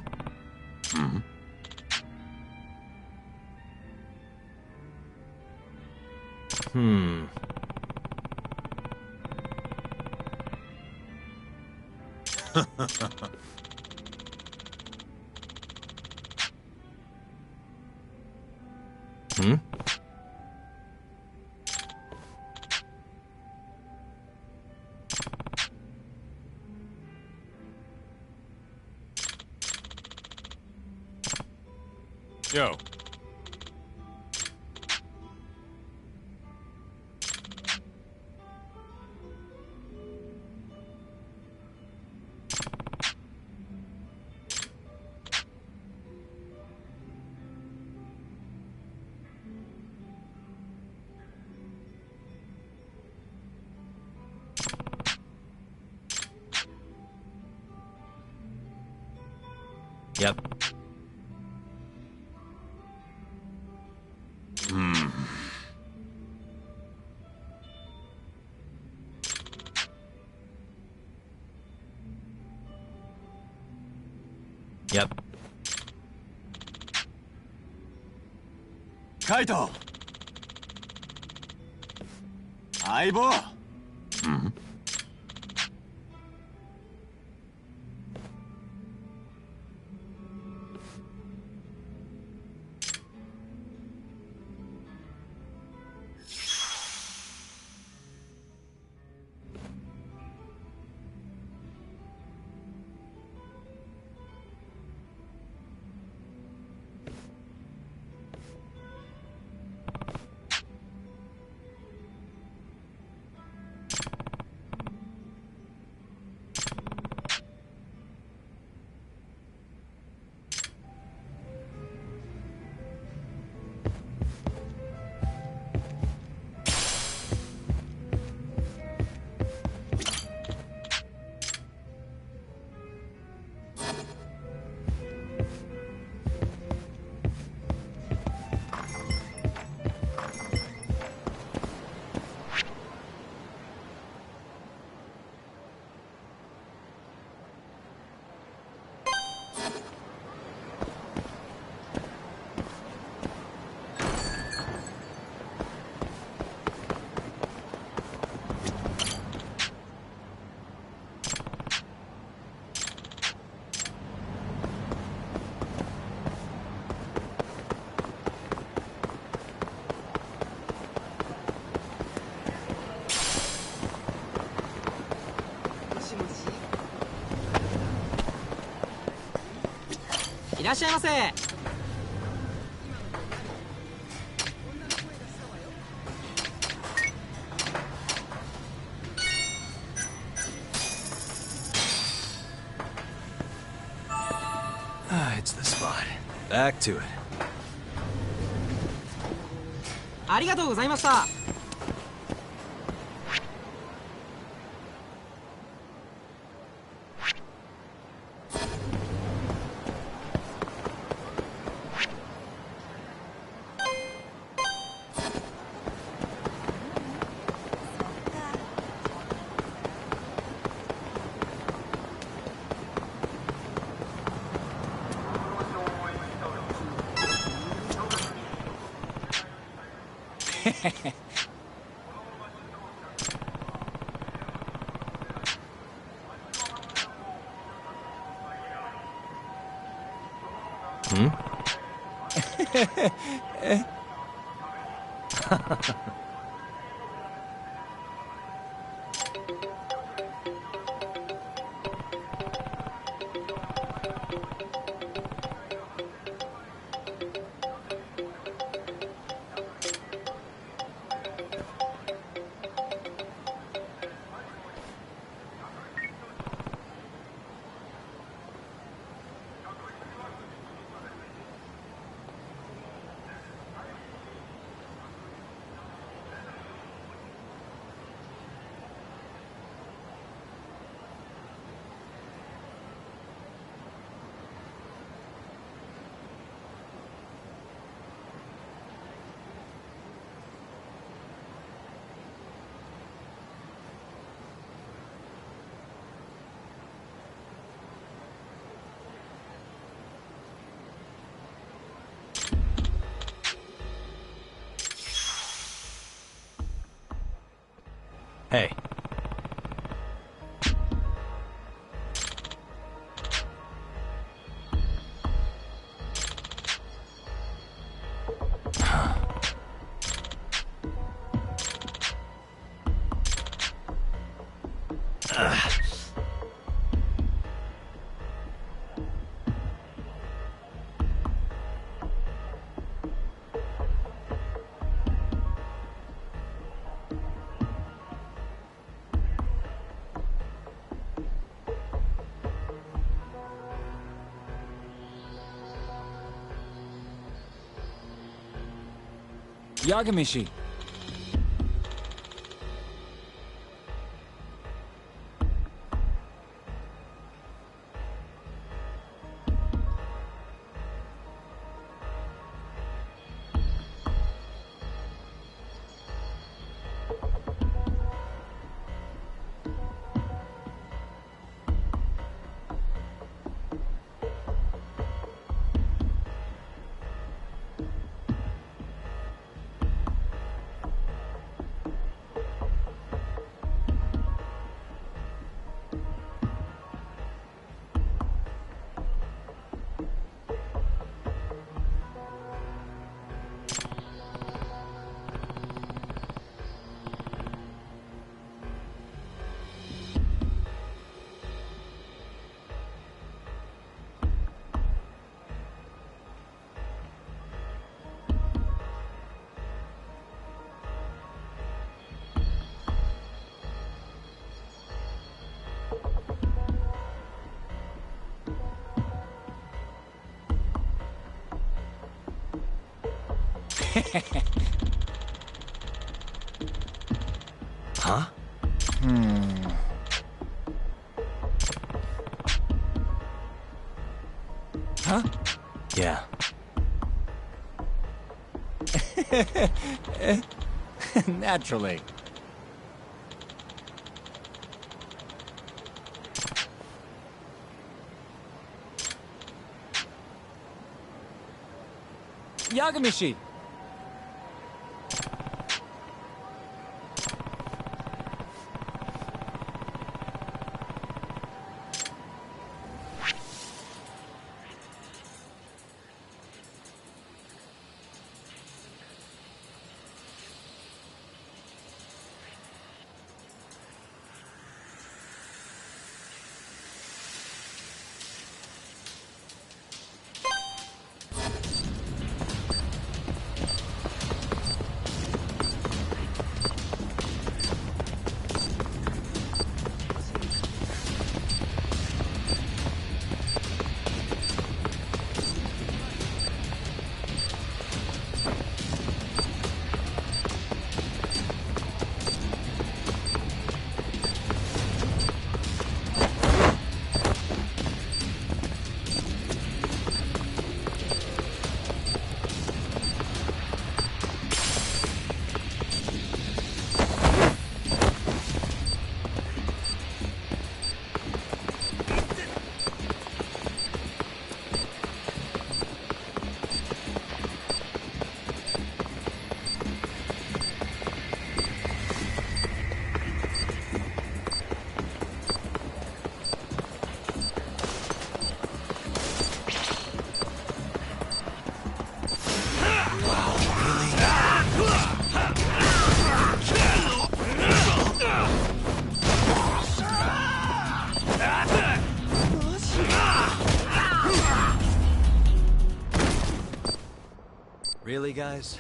Speaker 1: Hmm. Hmm?
Speaker 7: Yo.
Speaker 1: Yep. Yep.
Speaker 2: カイト。相棒。
Speaker 22: いらっしゃいませ。
Speaker 1: Ah, it's the spot. Back to it.
Speaker 22: ありがとうございました。
Speaker 1: Hmm? Hey.
Speaker 4: Yagamishi.
Speaker 1: Huh?
Speaker 4: Huh?
Speaker 1: Yeah.
Speaker 4: Naturally. Yagamishi!
Speaker 1: Really, guys?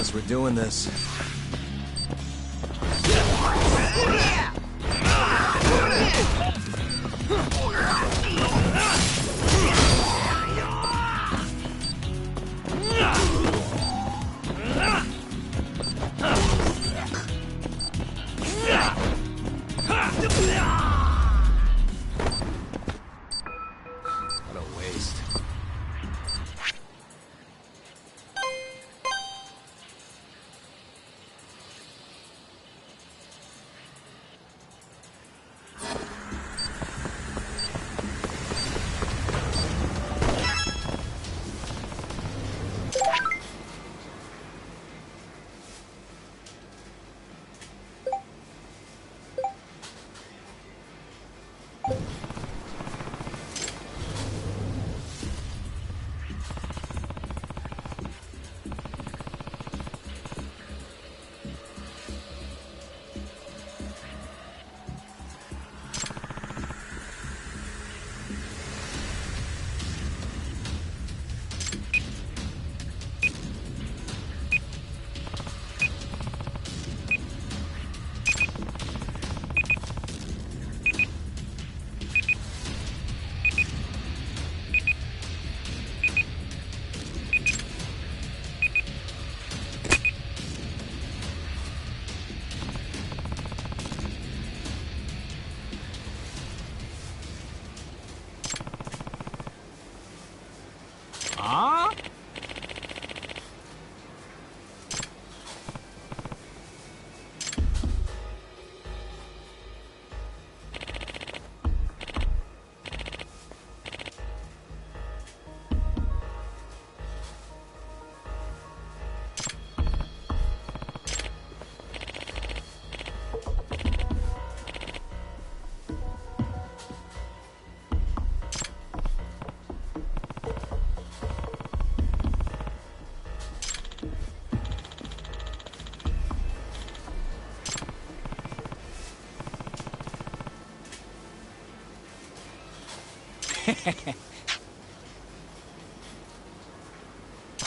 Speaker 1: guess we're doing this. What a waste.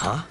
Speaker 18: Huh?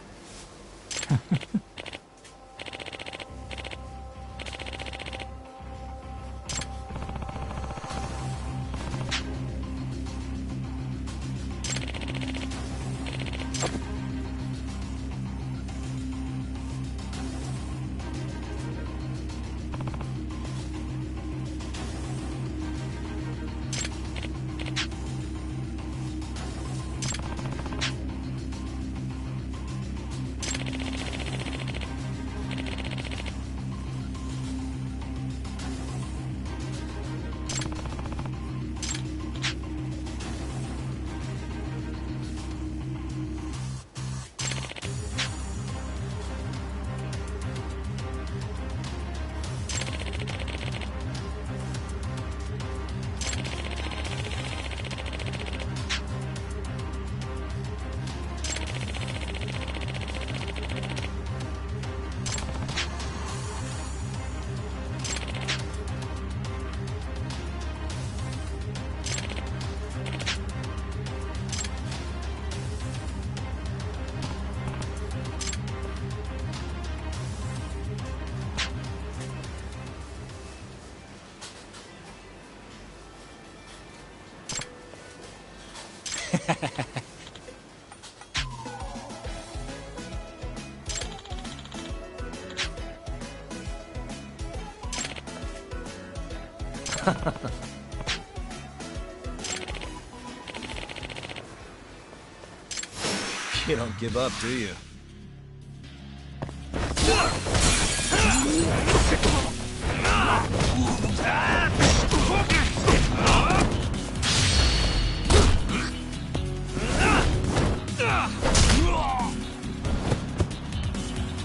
Speaker 1: You don't give up, do you?
Speaker 2: Up!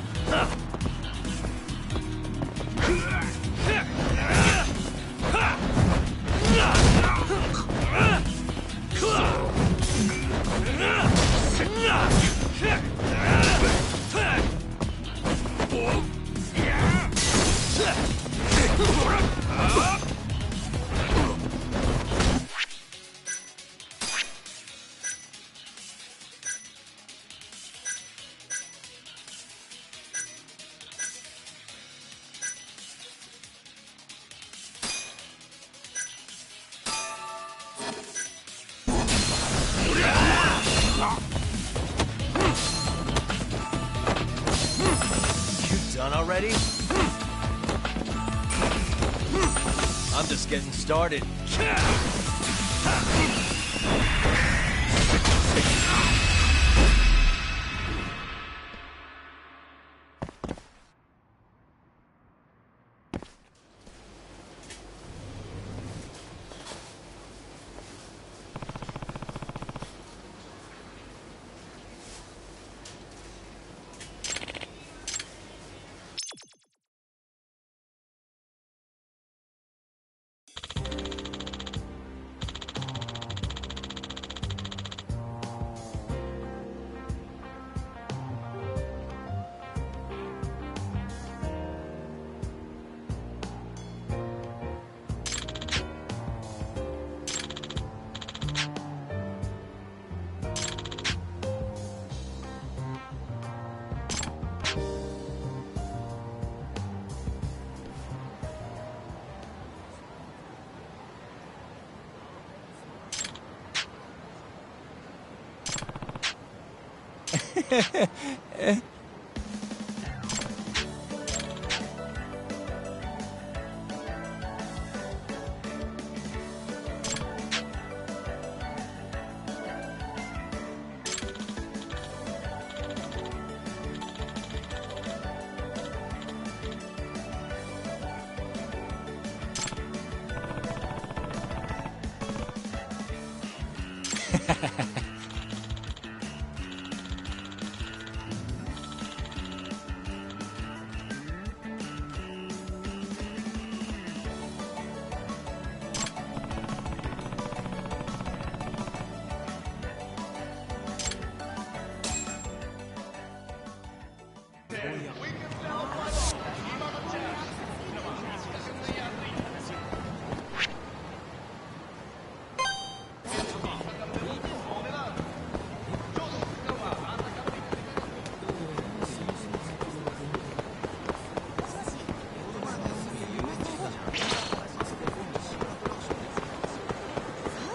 Speaker 1: Done already? I'm just getting started.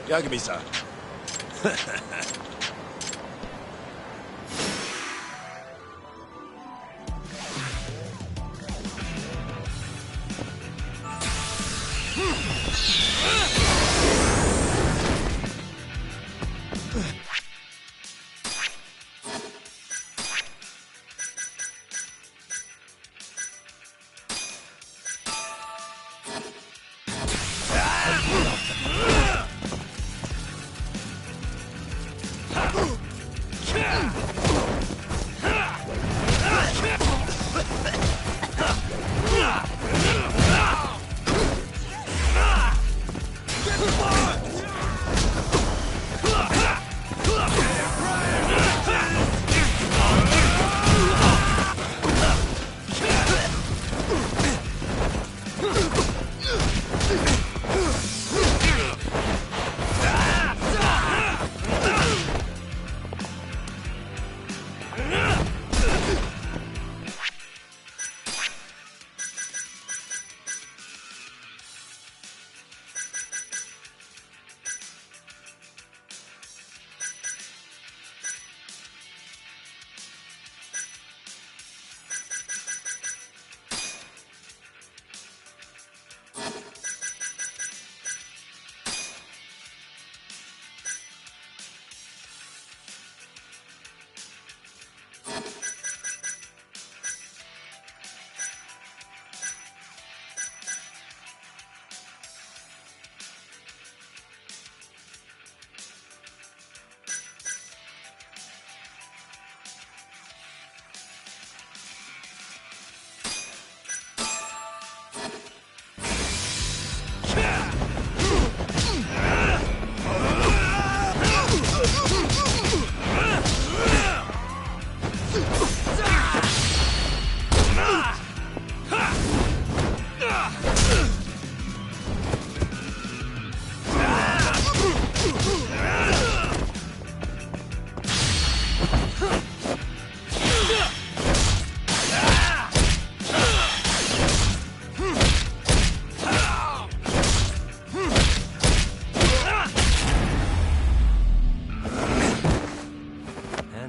Speaker 1: Yagami-san.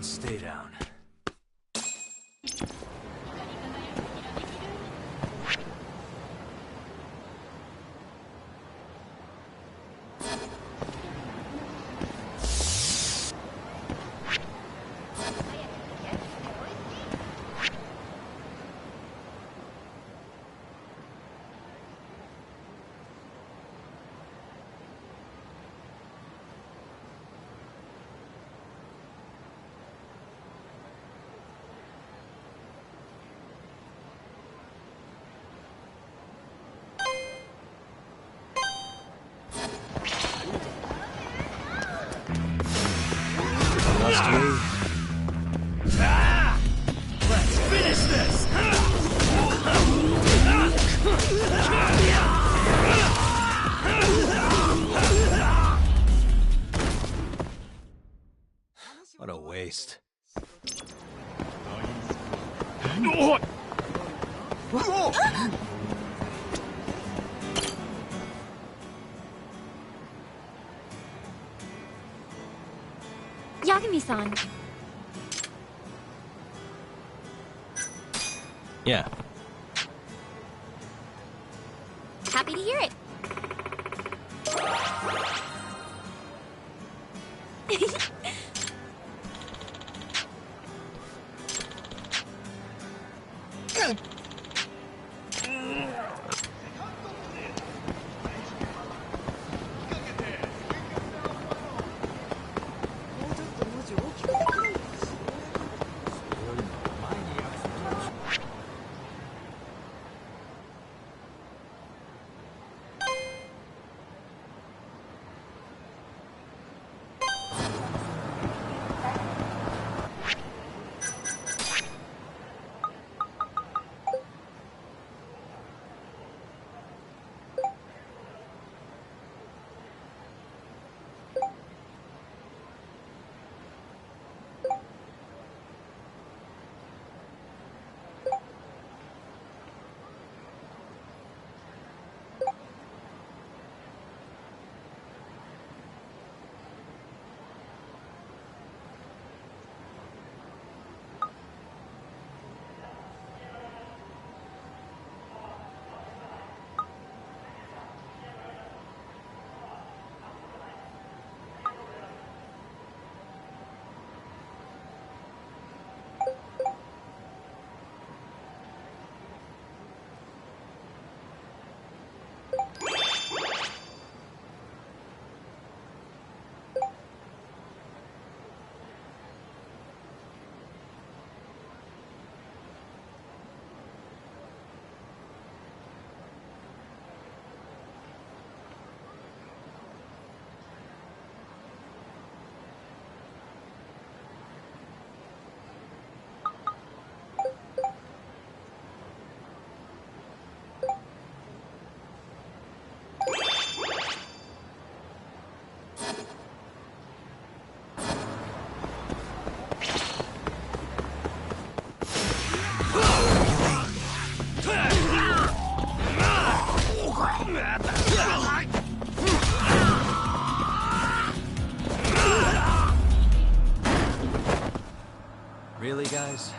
Speaker 1: And stay down.
Speaker 9: Yagami-san.
Speaker 1: Yeah.
Speaker 9: Happy to hear it.
Speaker 1: Really, guys?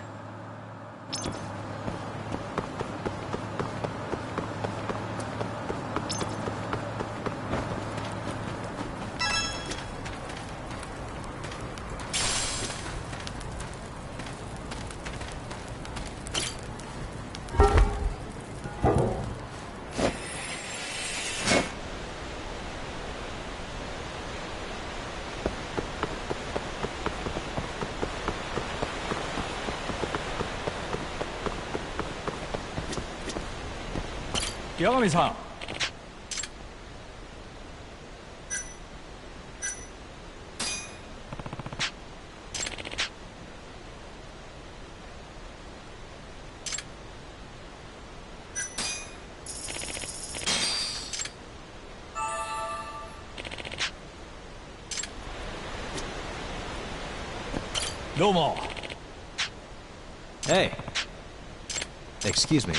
Speaker 4: Yagami-san. Domo.
Speaker 1: Hey. Excuse me.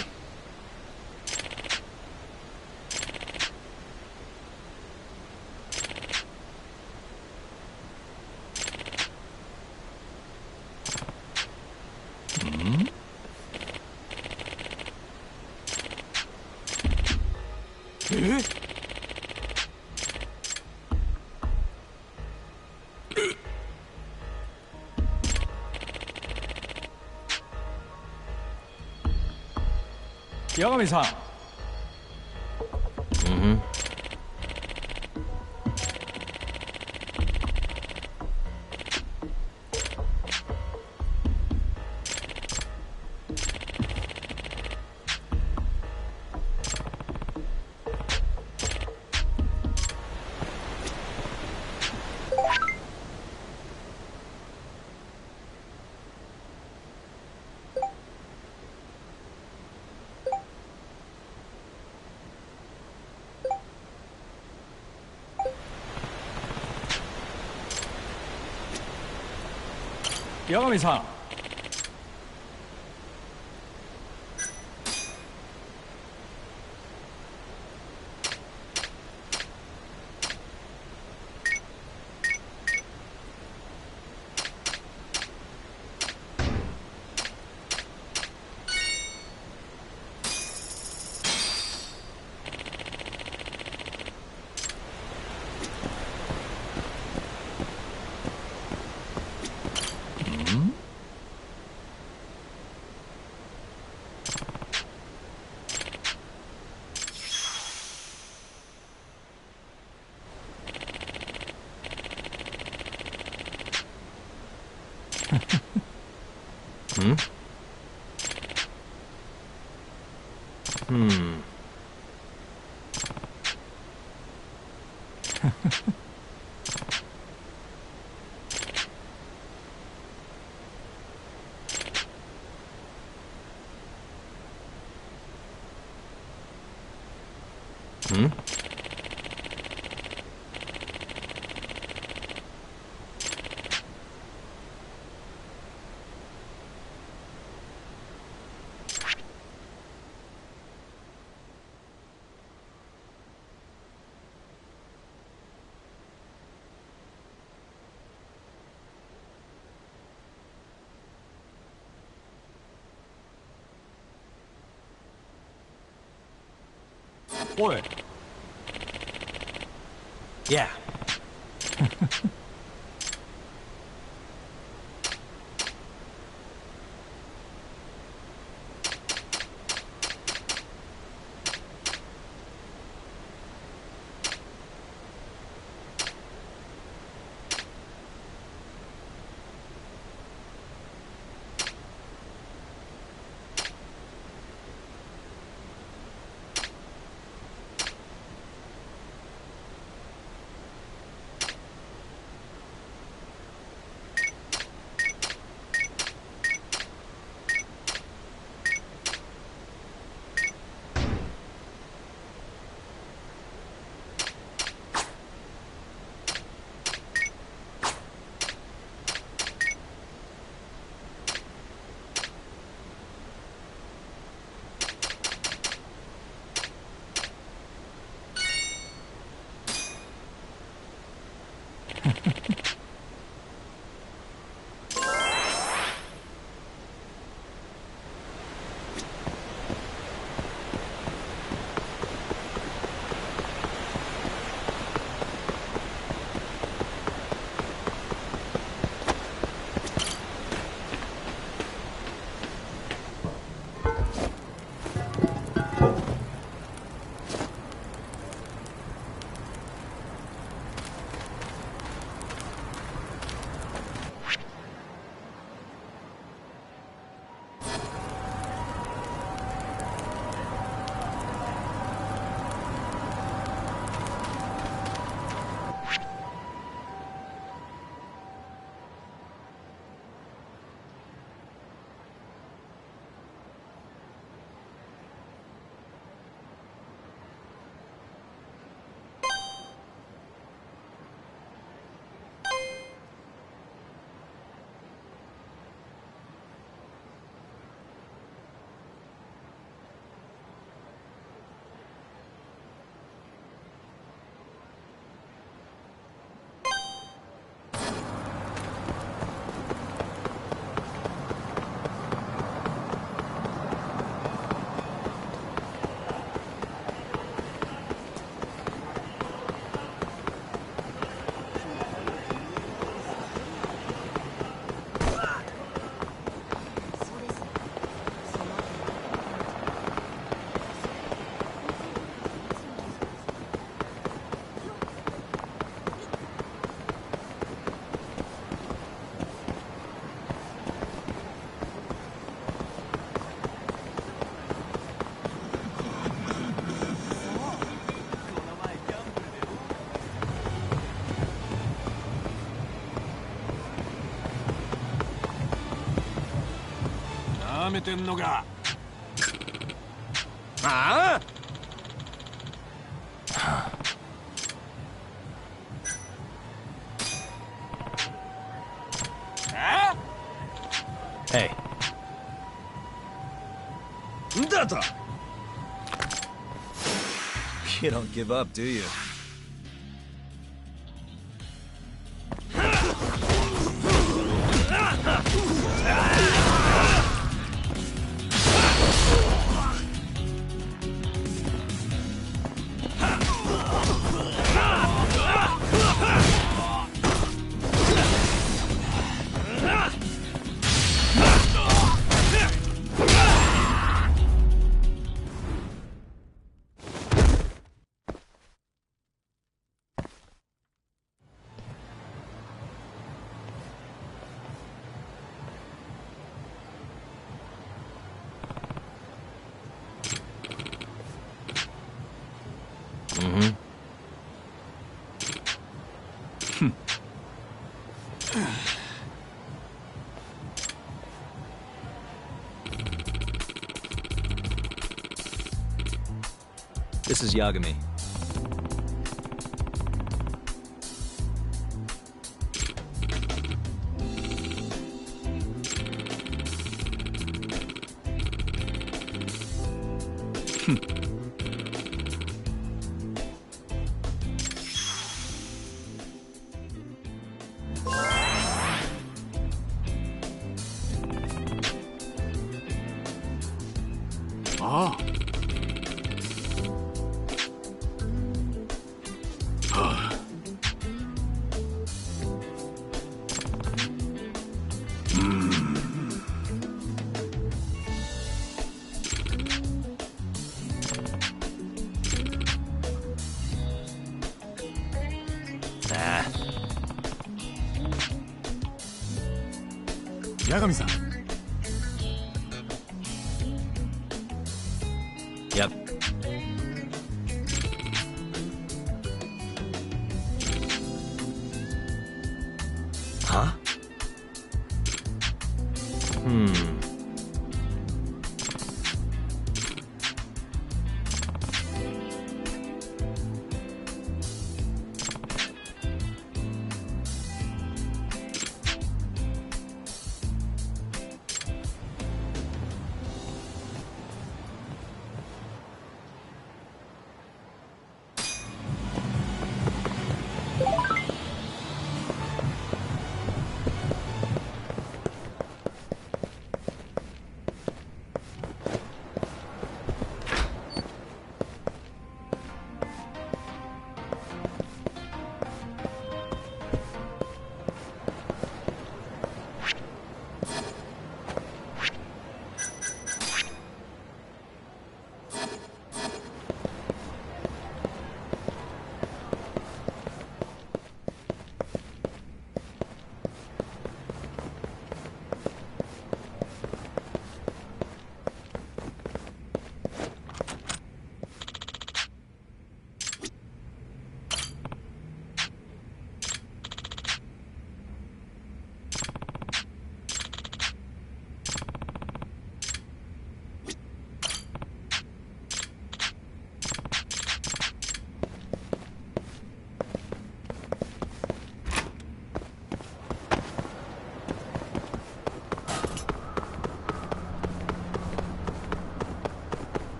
Speaker 4: Yagami-san. Yagami-san.
Speaker 1: Hmm? Hmm?
Speaker 4: What?
Speaker 1: Yeah. Hey. You don't give up, do you?
Speaker 13: This is Yagami.
Speaker 12: Ah.
Speaker 1: Nah.
Speaker 2: 八神さん。
Speaker 1: Yep. Huh?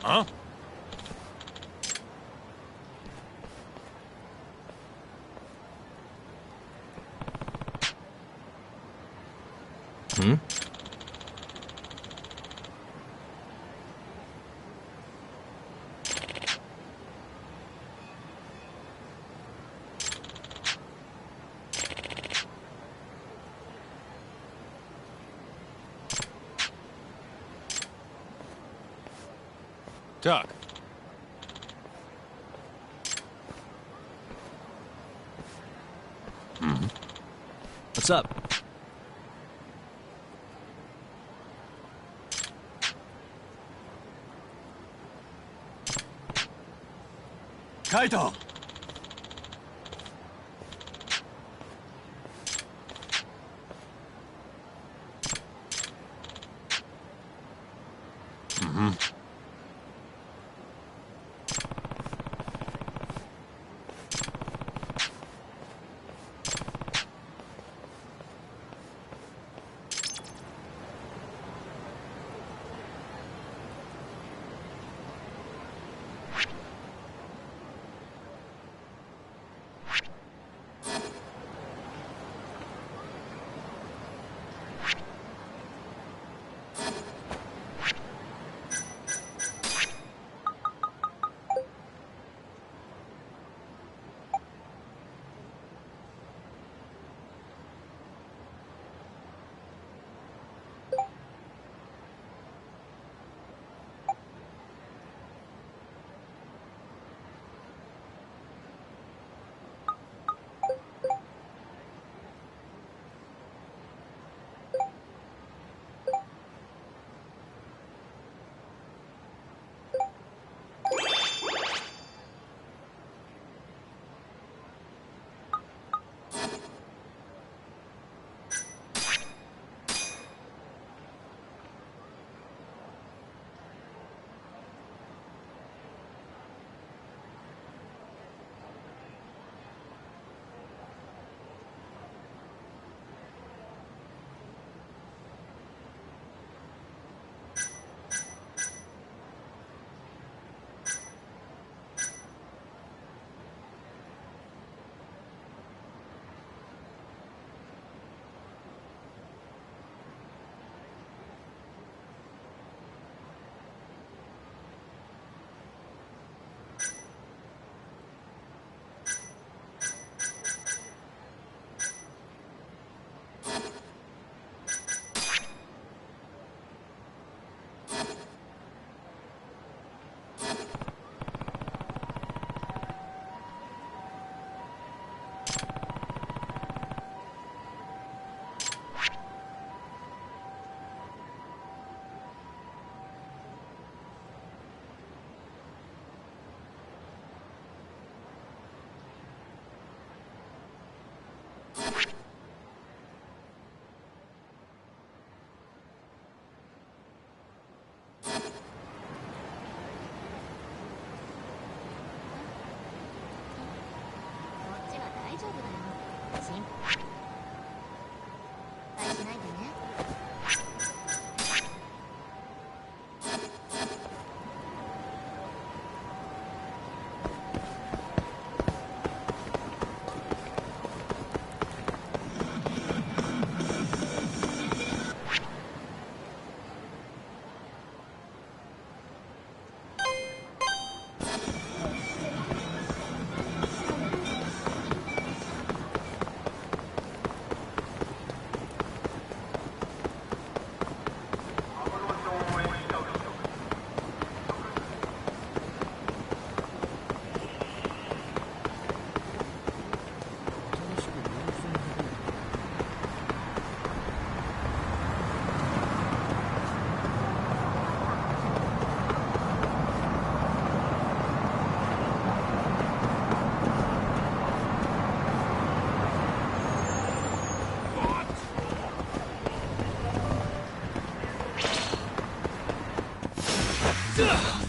Speaker 7: Huh?
Speaker 1: Hmm?
Speaker 7: Doc.
Speaker 1: What's up?
Speaker 2: Kaito!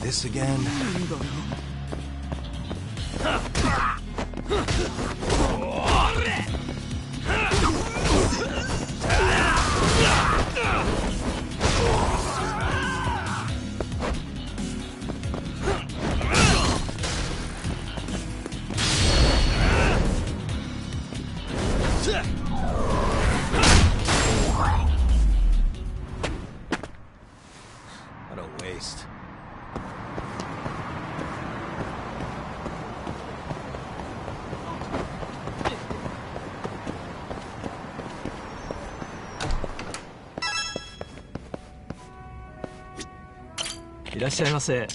Speaker 1: This again? What a waste.
Speaker 22: いらっしゃいませ。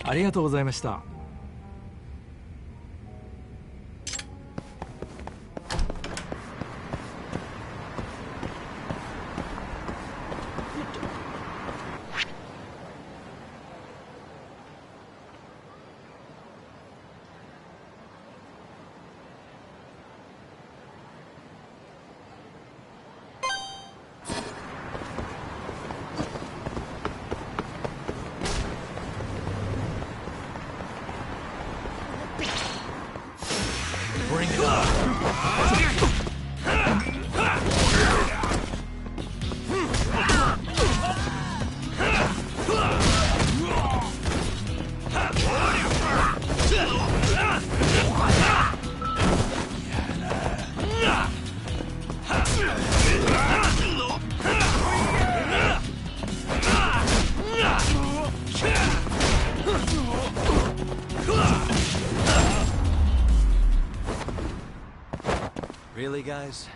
Speaker 22: ありがとうございました。
Speaker 1: Bring it on. Really, guys?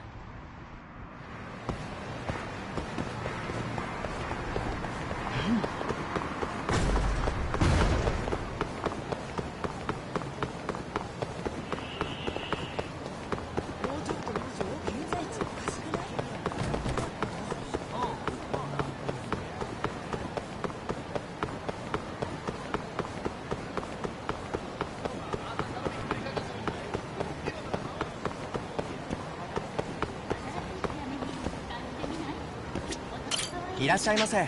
Speaker 13: いらっしゃいませ。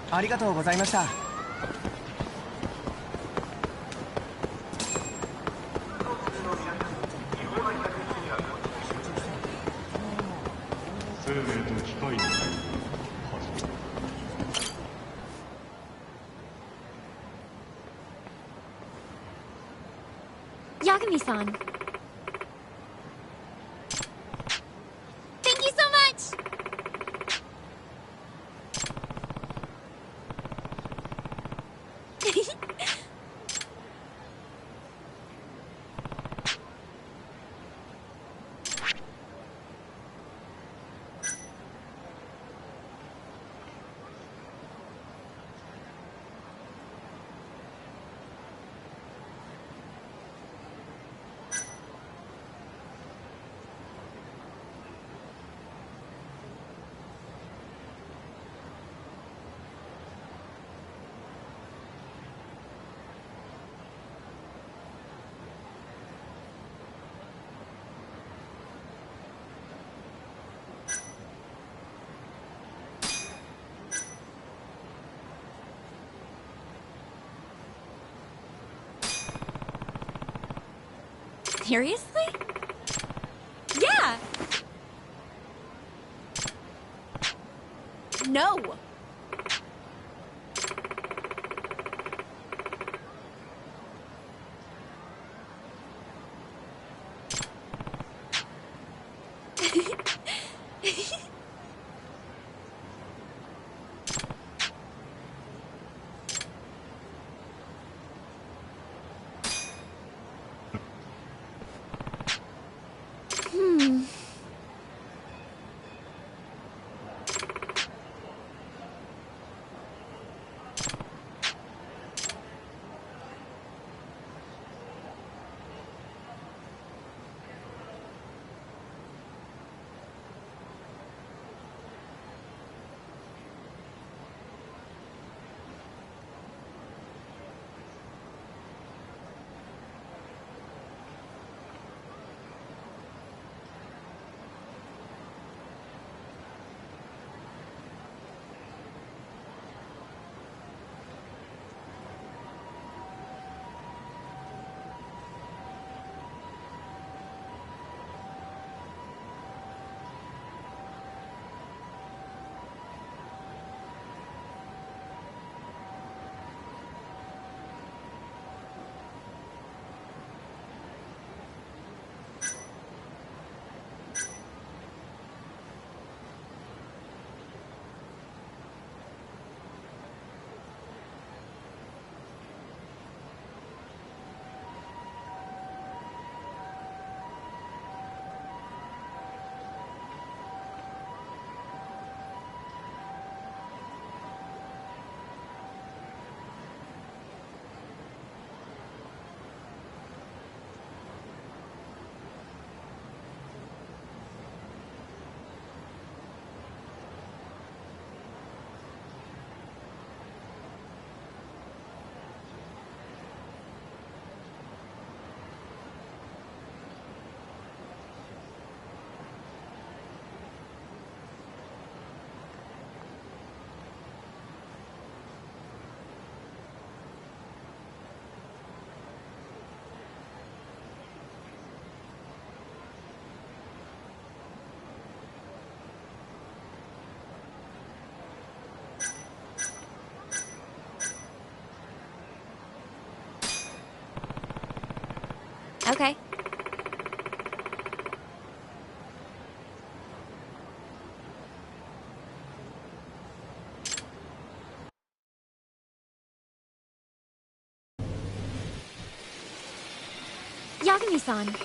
Speaker 13: ありがとうございました。
Speaker 9: Yagami-san. Thank you so much! Seriously? Yeah! No! Okay. Yagami-san.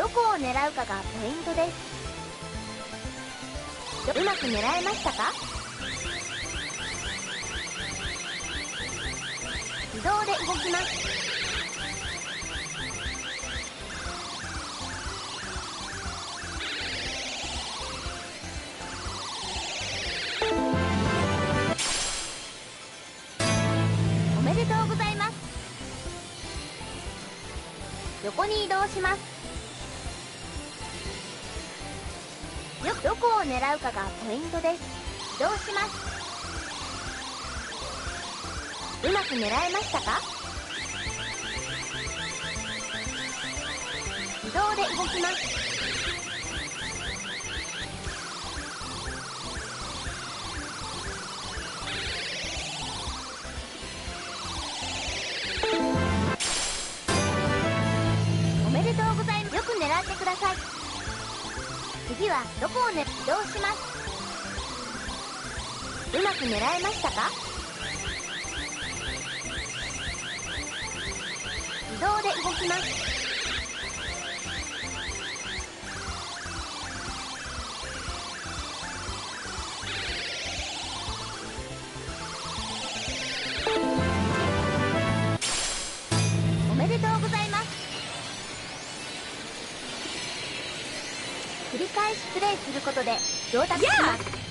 Speaker 3: どこを狙うかがポイントです。うまく狙えましたか？自動で動きます。おめでとうございます。横に移動します。どこを狙うかがポイントです。移動します。うまく狙えましたか？自動で動きます。おめでとうございます。よく狙ってください。次はどこを移動します。うまく狙えましたか？自動で動きます。おめでとうございます。繰り返しプレイすることで上達します。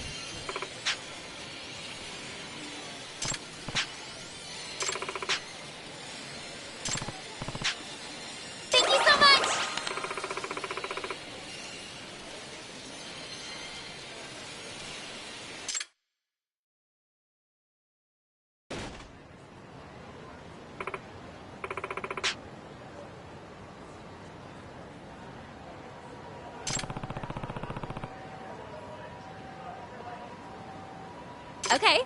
Speaker 9: Okay.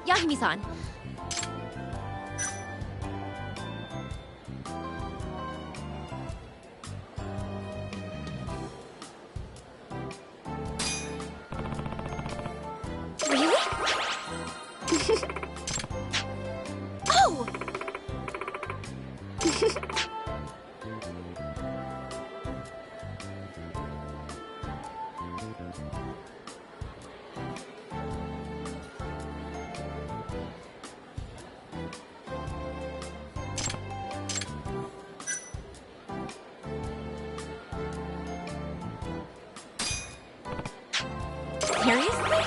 Speaker 9: Yahimi-san. Really? Oh! Seriously?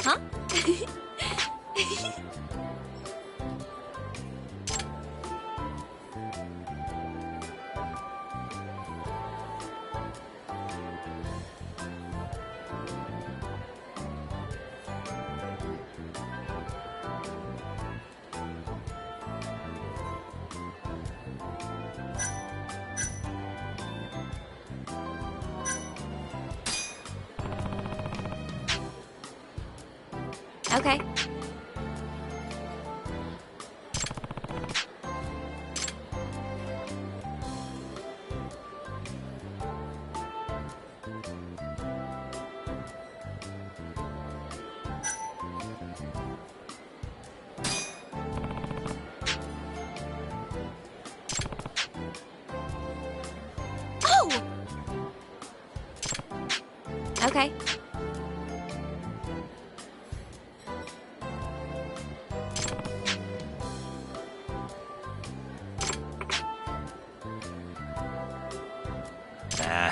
Speaker 9: Huh? Okay.
Speaker 3: Oh!
Speaker 9: Okay.
Speaker 1: Nah.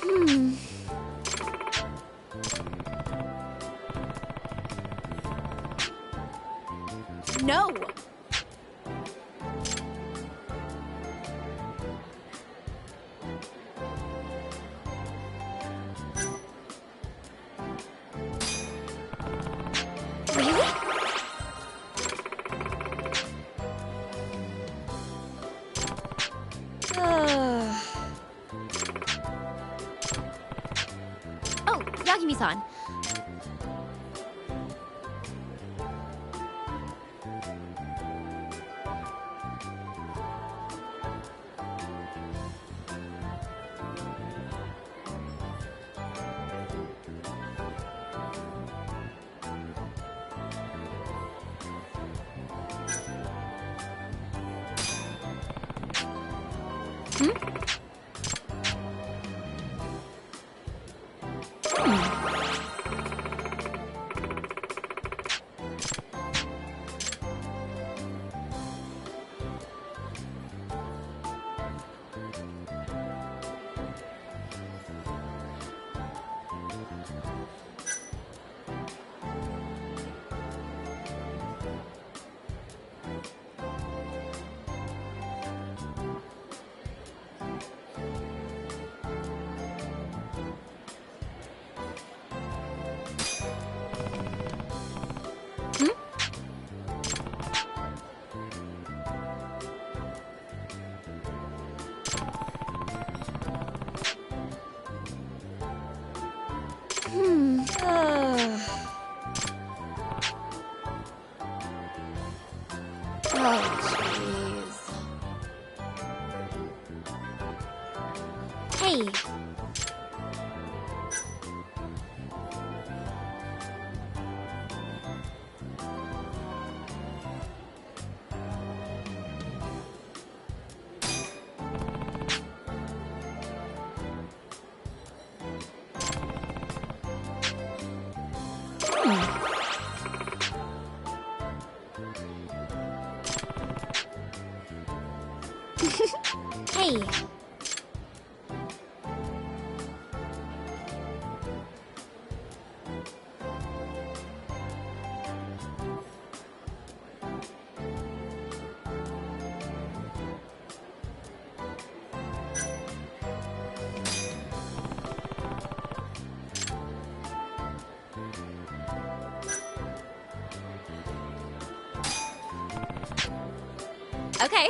Speaker 3: Hmm. No! Really? Oh, Yagami-san. Oh, jeez. Hey. Hey. Okay.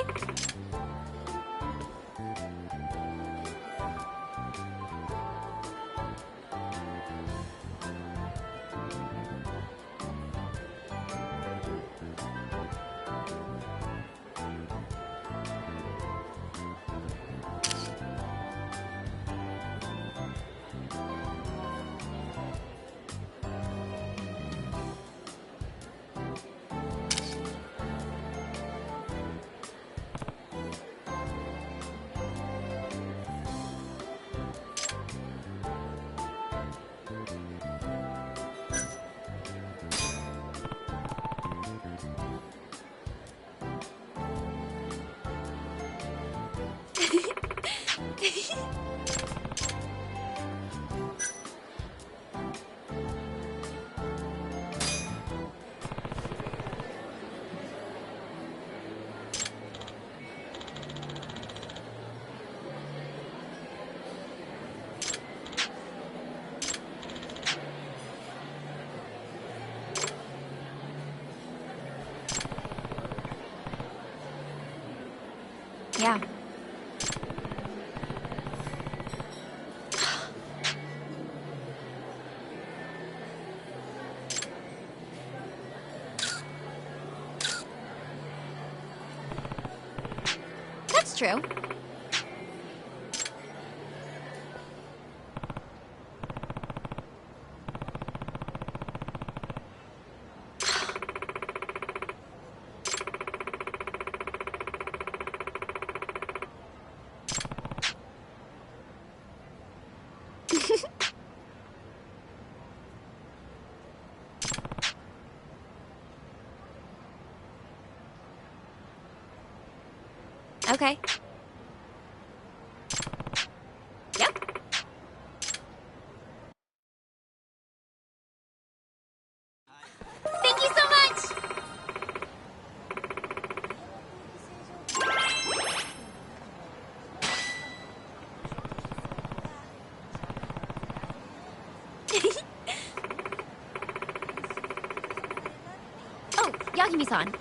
Speaker 20: Yeah. That's true. Okay. Yep. Thank you so much! Oh, Yagami-san.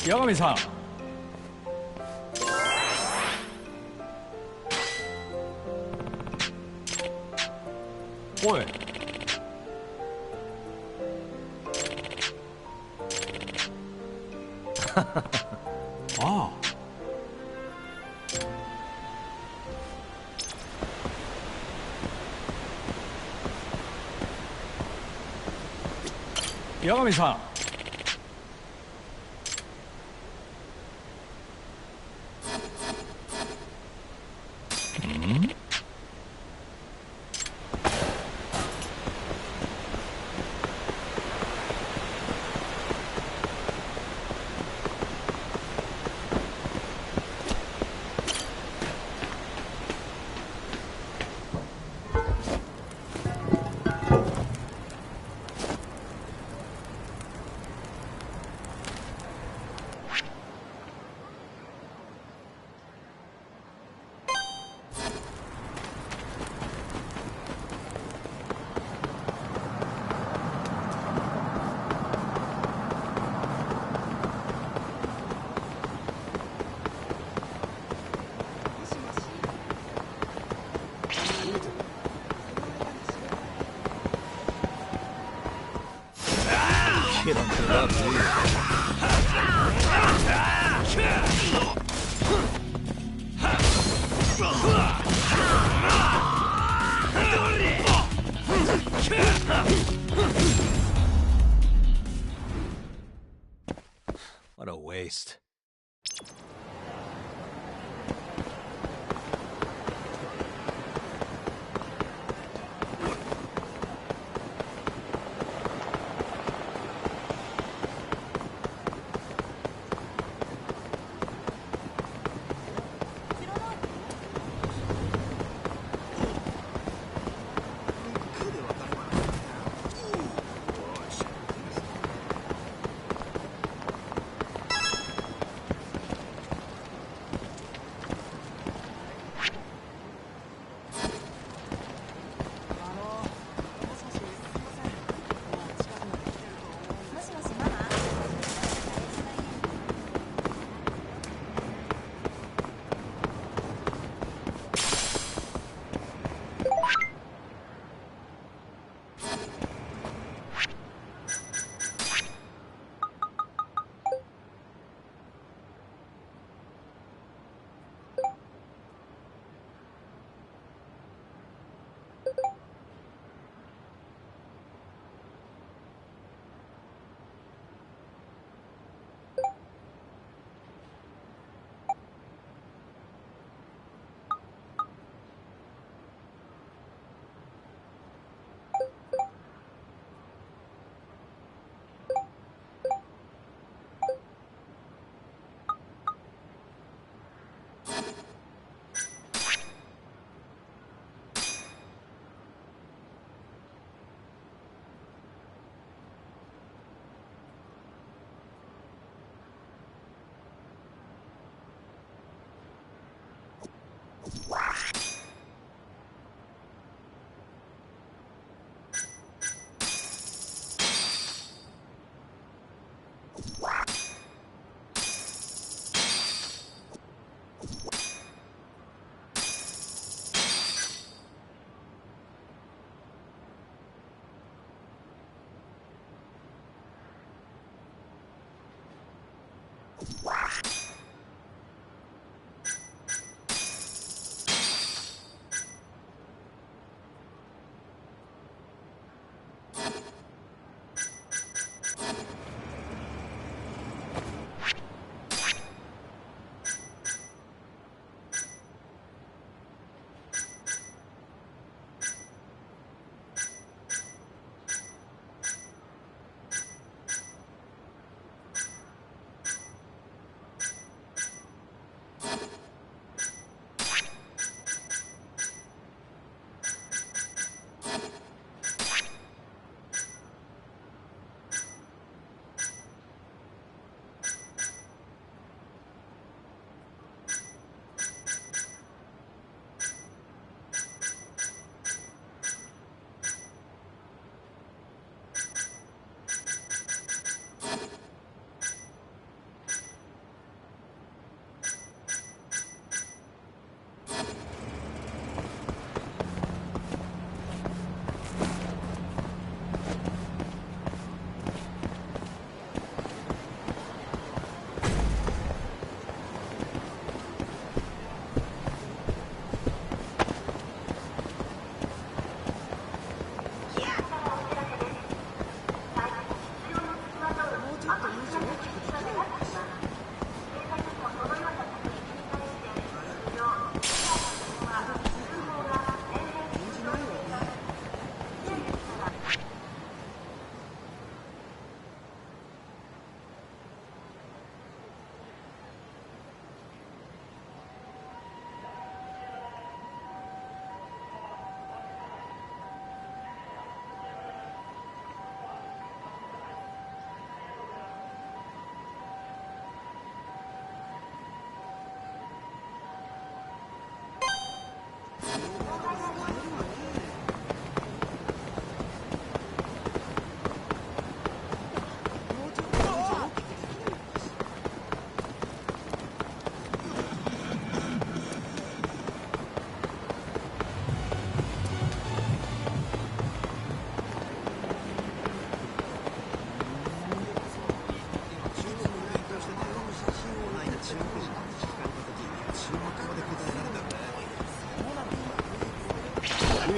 Speaker 22: Yagami-san. Oi. Ah. 八神さん。
Speaker 1: Get him to love What a waste.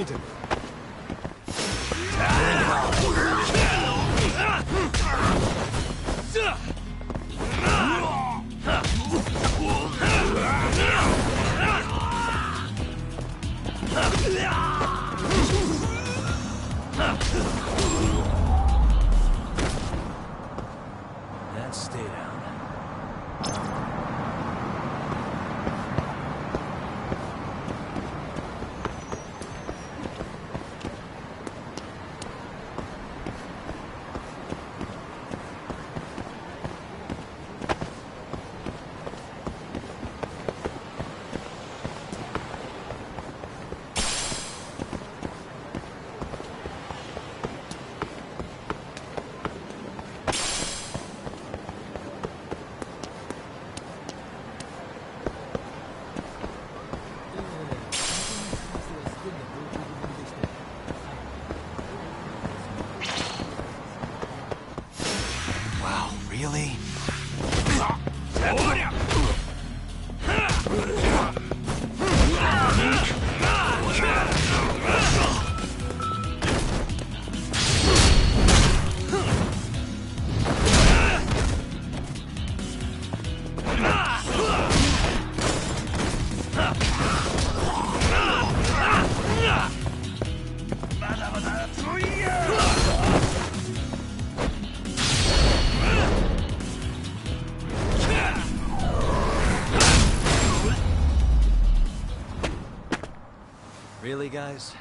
Speaker 19: ってみて。
Speaker 1: Let's stay down.
Speaker 5: Wow, really?
Speaker 1: Really, guys?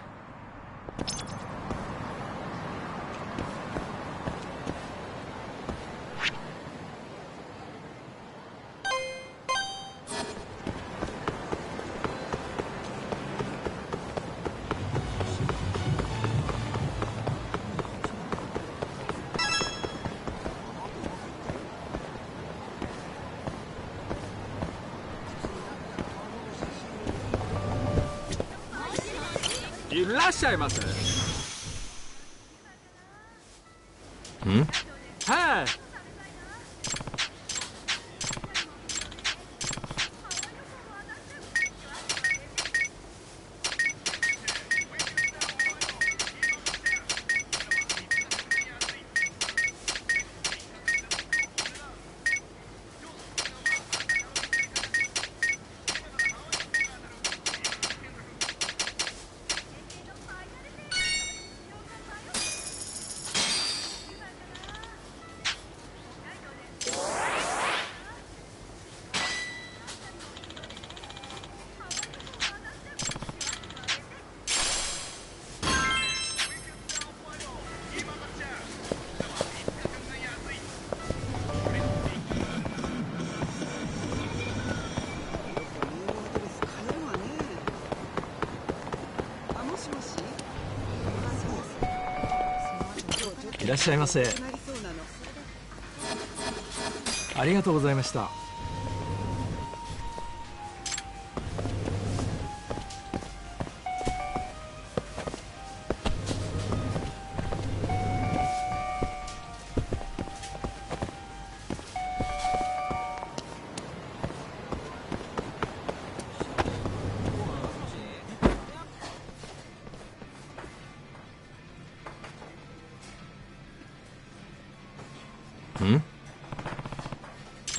Speaker 4: いらっしゃいませ。はい。いらっしゃいませ。ありがとうございました。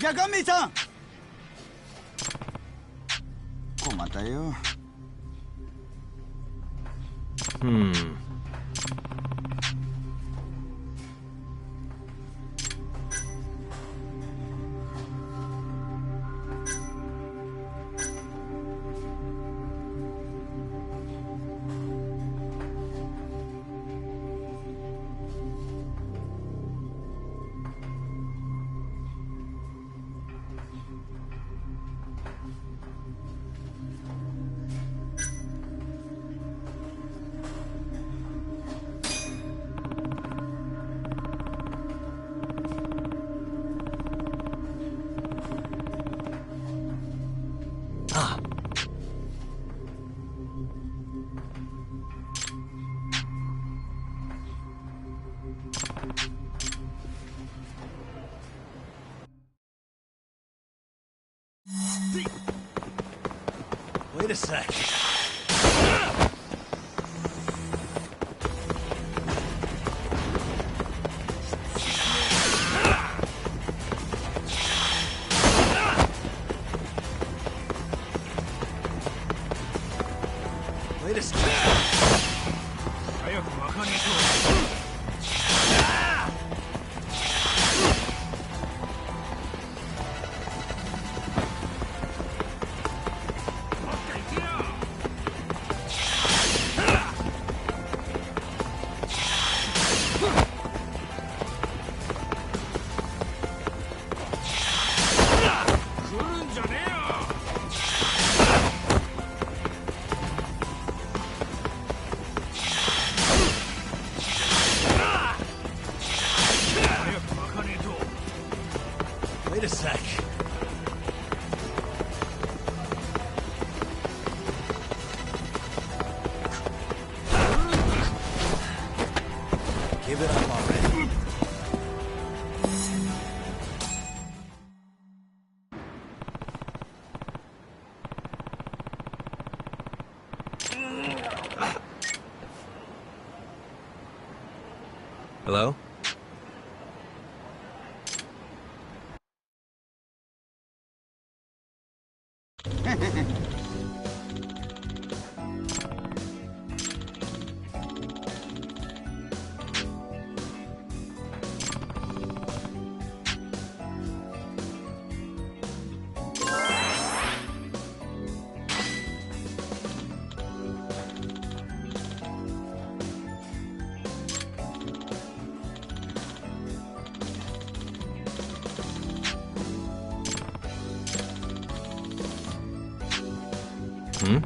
Speaker 2: やガンミーさん困ったよ。
Speaker 1: Wait a sec. Wait a sec. Give it up already. Hello? Hmm?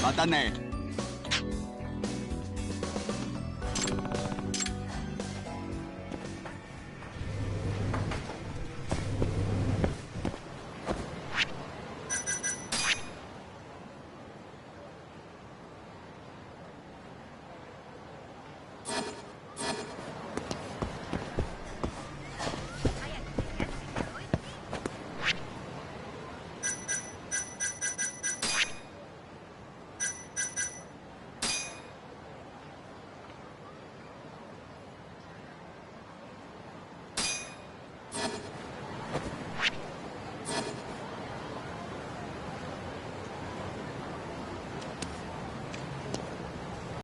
Speaker 2: Mata ne.